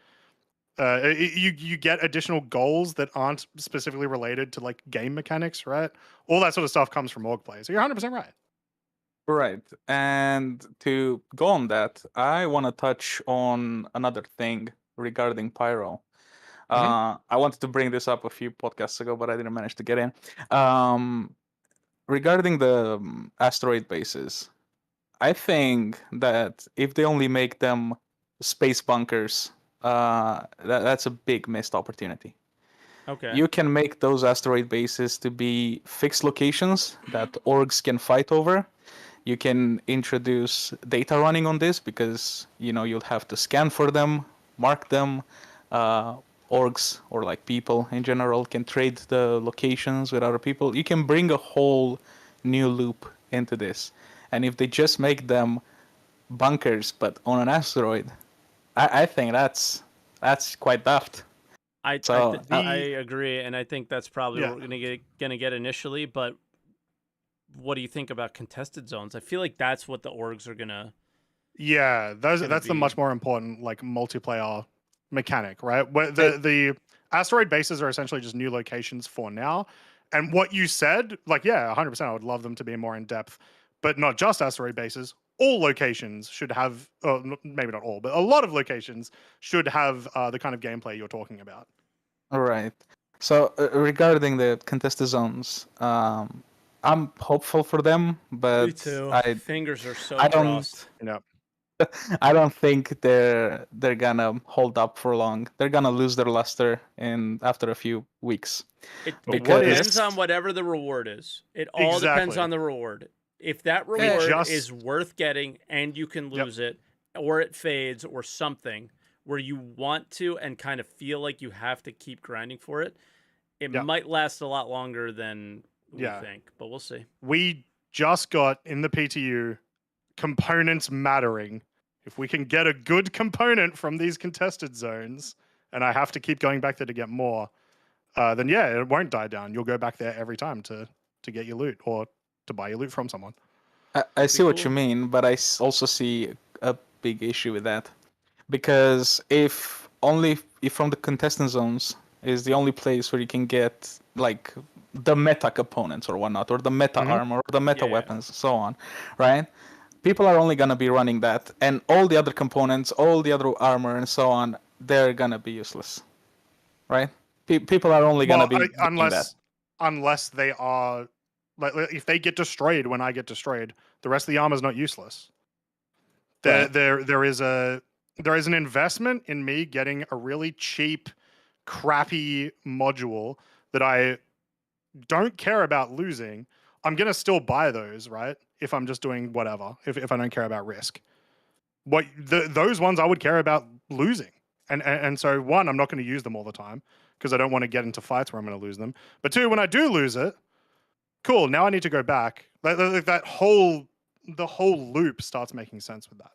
you get additional goals that aren't specifically related to like game mechanics, right? All that sort of stuff comes from org play. So you're 100% right. Right. And to go on that, I want to touch on another thing regarding Pyro. I wanted to bring this up a few podcasts ago, but I didn't manage to get in. Regarding the asteroid bases, I think that if they only make them space bunkers, that's a big missed opportunity. Okay. You can make those asteroid bases to be fixed locations that orgs can fight over. You can introduce data running on this because you'll have to scan for them, mark them. Orgs or like people in general can trade the locations with other people. You can bring a whole new loop into this, and if they just make them bunkers but on an asteroid, I think that's quite daft. I agree, and I think that's probably what we're gonna get initially. But what do you think about contested zones? I feel like that's what the orgs are gonna. Yeah, that's the much more important like multiplayer mechanic, right? Where the asteroid bases are essentially just new locations for now. And what you said, like, yeah, 100%, I would love them to be more in depth, but not just asteroid bases. All locations should have, maybe not all, but a lot of locations should have the kind of gameplay you're talking about. All right. So regarding the contested zones, I'm hopeful for them, but me too. Fingers are so crossed. I don't think they're gonna hold up for long. They're gonna lose their luster after a few weeks. It depends on whatever the reward is. It all depends on the reward. If that reward is worth getting and you can lose it, or it fades, or something where you want to and kind of feel like you have to keep grinding for it, it might last a lot longer than we think. But we'll see. We just got in the PTU components mattering. If we can get a good component from these contested zones, and I have to keep going back there to get more, then it won't die down. You'll go back there every time to get your loot or to buy your loot from someone. I see what you mean, but I also see a big issue with that. Because if from the contestant zones is the only place where you can get like the meta components or whatnot, or the meta armor, or the meta weapons, so on, right? People are only gonna be running that, and all the other components, all the other armor, and so on, they're gonna be useless, right? People are only gonna be unless they are like, if they get destroyed when I get destroyed, the rest of the armor is not useless. There is an investment in me getting a really cheap, crappy module that I don't care about losing. I'm gonna still buy those, right? If I'm just doing whatever, if I don't care about risk. Those ones I would care about losing, and so one, I'm not going to use them all the time because I don't want to get into fights where I'm going to lose them. But two, when I do lose it, cool. Now I need to go back. Like the whole loop starts making sense with that.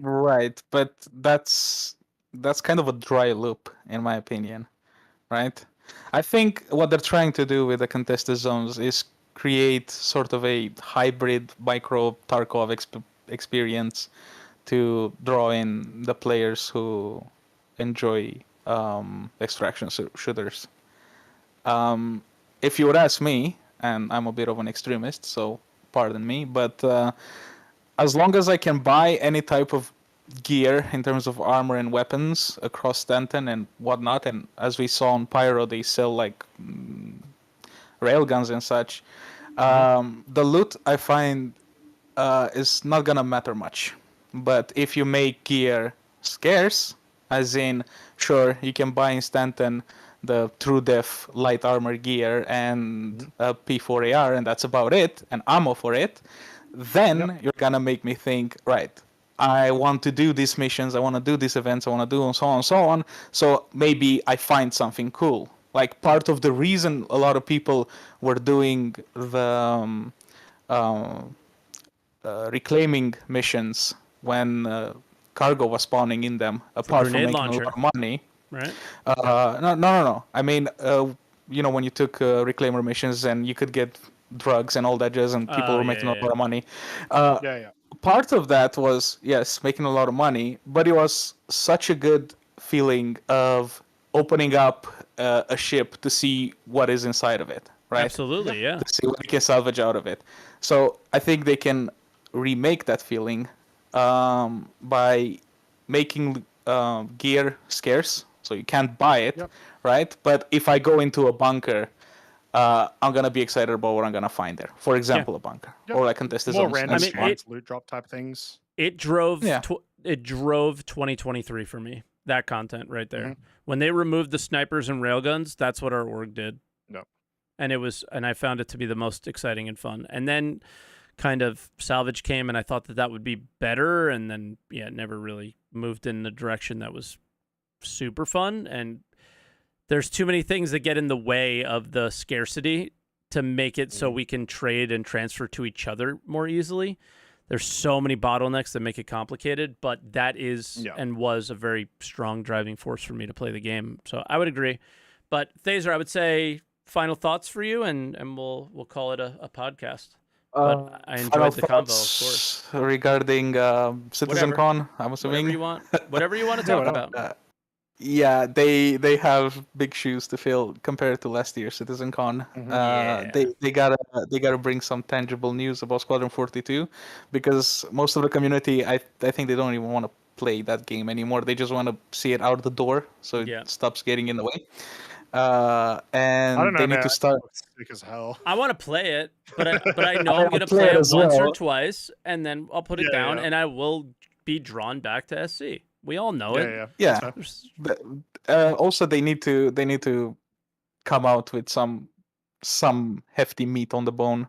Right, but that's kind of a dry loop in my opinion, right? I think what they're trying to do with the contested zones is create sort of a hybrid micro Tarkov experience to draw in the players who enjoy extraction shooters. If you would ask me, and I'm a bit of an extremist, so pardon me, but as long as I can buy any type of gear in terms of armor and weapons across Stanton and whatnot, and as we saw on Pyro, they sell like railguns and such. The loot I find is not gonna matter much, but if you make gear scarce, As in, sure, you can buy in Stanton the True Def light armor gear and a P4AR, and that's about it, and ammo for it. Then you're gonna make me think, right, I want to do these missions, I want to do these events, I want to do and so on and so on. So maybe I find something cool. Like part of the reason a lot of people were doing the reclaiming missions when cargo was spawning in them, apart from making a lot of money. Right? No. I mean, when you took reclaimer missions and you could get drugs and all that jazz, and people were making a lot of money. Part of that was, yes, making a lot of money, but it was such a good feeling of opening up a ship to see what is inside of it, right? Absolutely, yeah. To see what you can salvage out of it. So I think they can remake that feeling by making gear scarce, so you can't buy it, right? But if I go into a bunker, I'm gonna be excited about what I'm gonna find there. For example, a bunker, or like contested more zones. random loot drop type things. It drove 2023 for me. That content right there. When they removed the snipers and railguns, that's what our org did. And I found it to be the most exciting and fun. And then kind of salvage came, and I thought that would be better, and then it never really moved in the direction that was super fun. And there's too many things that get in the way of the scarcity to make it so we can trade and transfer to each other more easily. There's so many bottlenecks that make it complicated, but that is and was a very strong driving force for me to play the game. So I would agree. But Thaser, I would say final thoughts for you, and we'll call it a podcast. But I enjoyed the convo, of course. Regarding CitizenCon, I'm assuming. Whatever you want to talk about. Yeah, they have big shoes to fill compared to last year's CitizenCon. They gotta bring some tangible news about Squadron 42, because most of the community, I think they don't even want to play that game anymore. They just want to see it out the door, so it stops getting in the way. And they need to start. Sick as hell. I want to play it, but I know I'm gonna play it once or twice, and then I'll put it down, and I will be drawn back to SC. We all know it. Yeah. Also, they need to come out with some hefty meat on the bone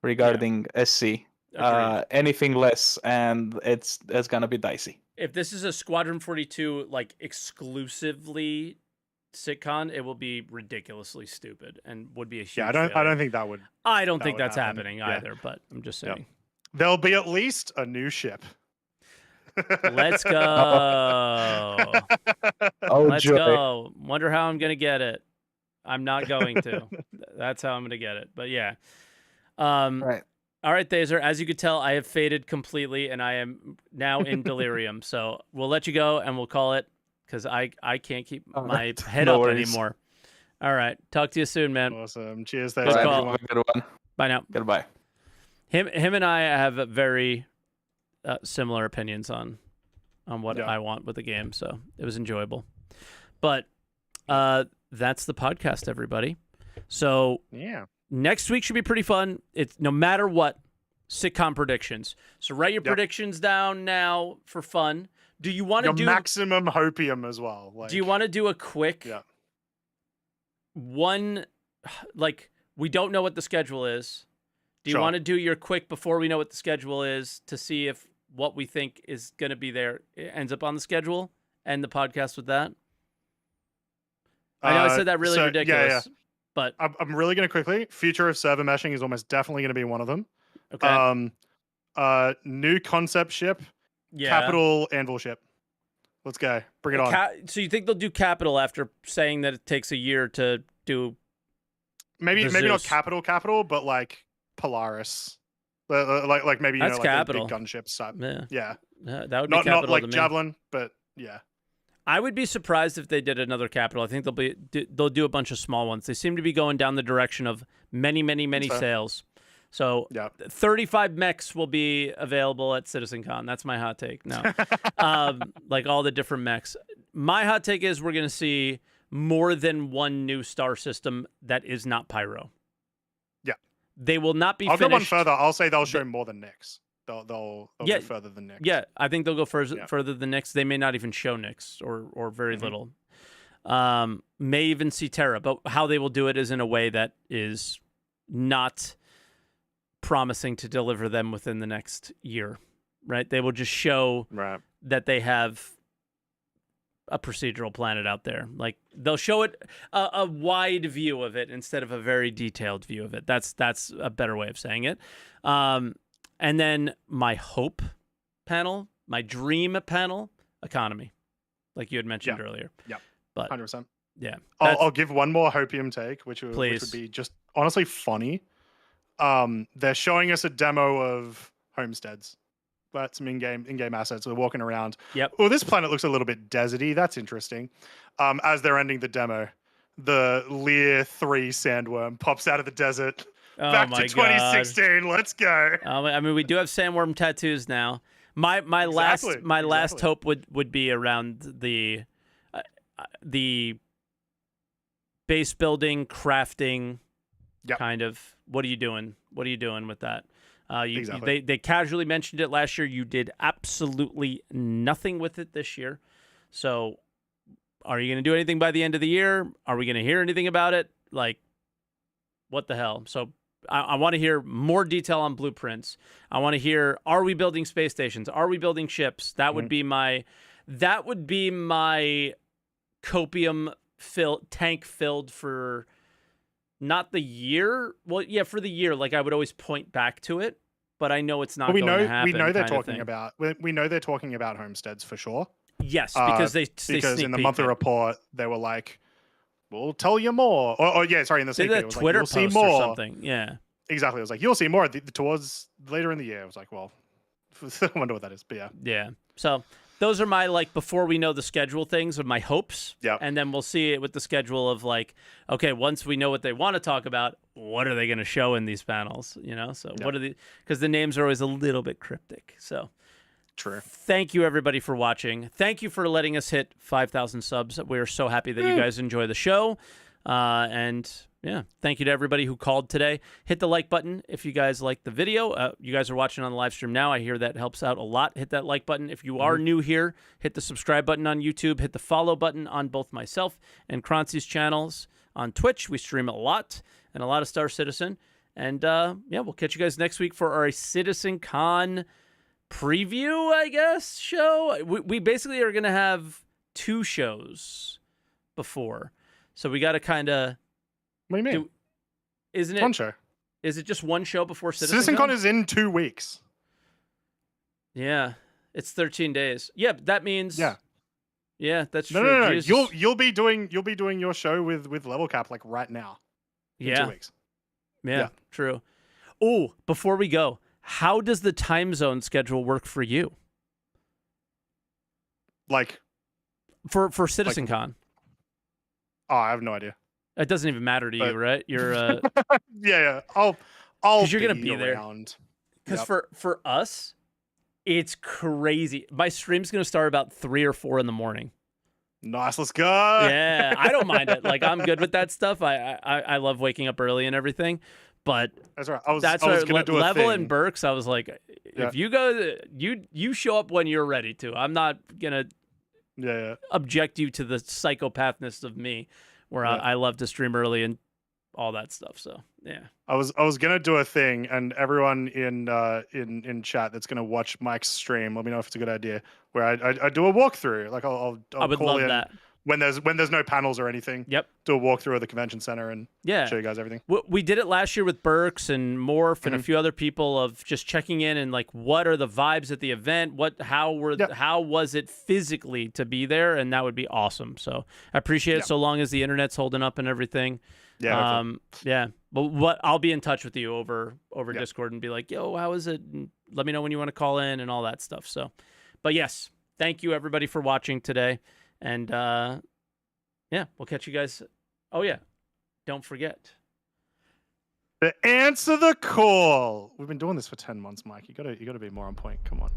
regarding SC. Anything less, and it's gonna be dicey. If this is a Squadron 42 like exclusively sitcon, it will be ridiculously stupid and would be a huge failure. I don't think that would. I don't think that's happening either. But I'm just saying. There'll be at least a new ship. Let's go. Let's go. Wonder how I'm gonna get it. I'm not going to. That's how I'm gonna get it. But yeah. Right. All right, Thaser. As you could tell, I have faded completely, and I am now in delirium. So we'll let you go, and we'll call it, because I can't keep my head up anymore. All right. Talk to you soon, man. Awesome. Cheers, Good Thaser. call. Good one. Bye now. Goodbye. Him and I have very similar opinions on what I want with the game, so it was enjoyable. But that's the podcast, everybody. So next week should be pretty fun. It's no matter what, sitcom predictions. So write your predictions down now for fun. Do you want to do maximum hopium as well? Do you want to do a quick one? Like, we don't know what the schedule is. Do you want to do your quick before we know what the schedule is, to see if what we think is going to be there ends up on the schedule, and the podcast with that? I know I said that really ridiculous, but I'm really going to quickly. Future of server meshing is almost definitely going to be one of them. Okay. New concept ship. Capital Anvil ship. Let's go. Bring it on. So you think they'll do Capital after saying that it takes a year to do? Maybe not capital, but like Polaris. Like maybe that's like Capital. A big gunship type. Yeah. That would be not Capital like to me. Javelin, but yeah. I would be surprised if they did another Capital. I think they'll do a bunch of small ones. They seem to be going down the direction of many sales. So 35 mechs will be available at CitizenCon. That's my hot take. No, like all the different mechs. My hot take is we're going to see more than one new star system that is not Pyro. Yeah. They will not be I'll finished. go one further. I'll say they'll show more than Nyx. they'll go further than Nyx. Yeah, I think they'll go further than Nyx. They may not even show Nyx or very little. May even see Terra, but how they will do it is in a way that is not promising to deliver them within the next year, right? They will just show that they have a procedural planet out there. Like they'll show it a wide view of it instead of a very detailed view of it. That's a better way of saying it. And then my hope panel, my dream panel, economy, like you had mentioned earlier. Yeah, but 100%. Yeah, I'll give one more hopium take, which would be just honestly funny. They're showing us a demo of homesteads. But some in-game assets. We're walking around. Yep. Oh, this planet looks a little bit deserty. That's interesting. As they're ending the demo, the Lear 3 sandworm pops out of the desert. Back to 2016. Let's go. I mean, we do have sandworm tattoos now. My last hope would be around the base building, crafting, kind of. What are you doing? What are you doing with that? They casually mentioned it last year. You did absolutely nothing with it this year. So are you going to do anything by the end of the year? Are we going to hear anything about it? Like, what the hell? So I want to hear more detail on blueprints. I want to hear, are we building space stations? Are we building ships? That would be my copium tank filled for not the year. Well, yeah, for the year. Like I would always point back to it. But I know it's not going to happen. We know they're talking about. We know they're talking about homesteads for sure. Yes, because because in the monthly report they were like, "We'll tell you more." Or in the sneak peek, it was Twitter like, "You'll post see more." or something. Yeah, exactly. It was like, "You'll see more towards later in the year." I was like, "Well, I wonder what that is." But yeah, yeah. So those are my before we know the schedule things of my hopes. Yeah, and then we'll see it with the schedule of okay, once we know what they want to talk about, what are they going to show in these panels? So what are because the names are always a little bit cryptic. So true. Thank you everybody for watching. Thank you for letting us hit 5,000 subs. We are so happy that you guys enjoy the show. And yeah, thank you to everybody who called today. Hit the like button if you guys like the video. You guys are watching on the live stream now. I hear that helps out a lot. Hit that like button. If you are new here, hit the subscribe button on YouTube. Hit the follow button on both myself and Croncy's channels on Twitch. We stream a lot and a lot of Star Citizen. And we'll catch you guys next week for our Citizen Con preview, I guess, show. We basically are going to have 2 shows before. So we got to kind of... What do you mean? Isn't it one show? Is it just one show before Citizen Con is in 2 weeks. Yeah, it's 13 days. Yeah, that means. Yeah, that's true. No. You'll be doing your show with Level Cap right now. In 2 weeks. Yeah, true. Oh, before we go, how does the time zone schedule work for you? For Citizen Con. Oh, I have no idea. It doesn't even matter to you, right? You're yeah. I'll because you're gonna be around. There. Because for us, it's crazy. My stream's gonna start about 3 or 4 in the morning. Nice, let's go. Yeah, I don't mind it. I'm good with that stuff. I love waking up early and everything. But that's right. I was gonna do a Level thing. and Burks. I was like, if you go, you show up when you're ready to. I'm not gonna object you to the psychopathness of me. Where I love to stream early and all that stuff. So yeah, I was gonna do a thing, and everyone in chat that's gonna watch Mike's stream, let me know if it's a good idea. Where I do a walkthrough, I would call love in that when there's no panels or anything. Yep. Do a walkthrough of the convention center and show you guys everything. We did it last year with Burks and Morph and a few other people of just checking in and what are the vibes at the event? How was it physically to be there? And that would be awesome. So I appreciate it so long as the internet's holding up and everything. Yeah. But I'll be in touch with you over Discord and be like, yo, how is it? And let me know when you want to call in and all that stuff. So, but yes, thank you everybody for watching today. And we'll catch you guys. Oh yeah, don't forget to answer the call. We've been doing this for 10 months, Mike. You gotta be more on point. Come on.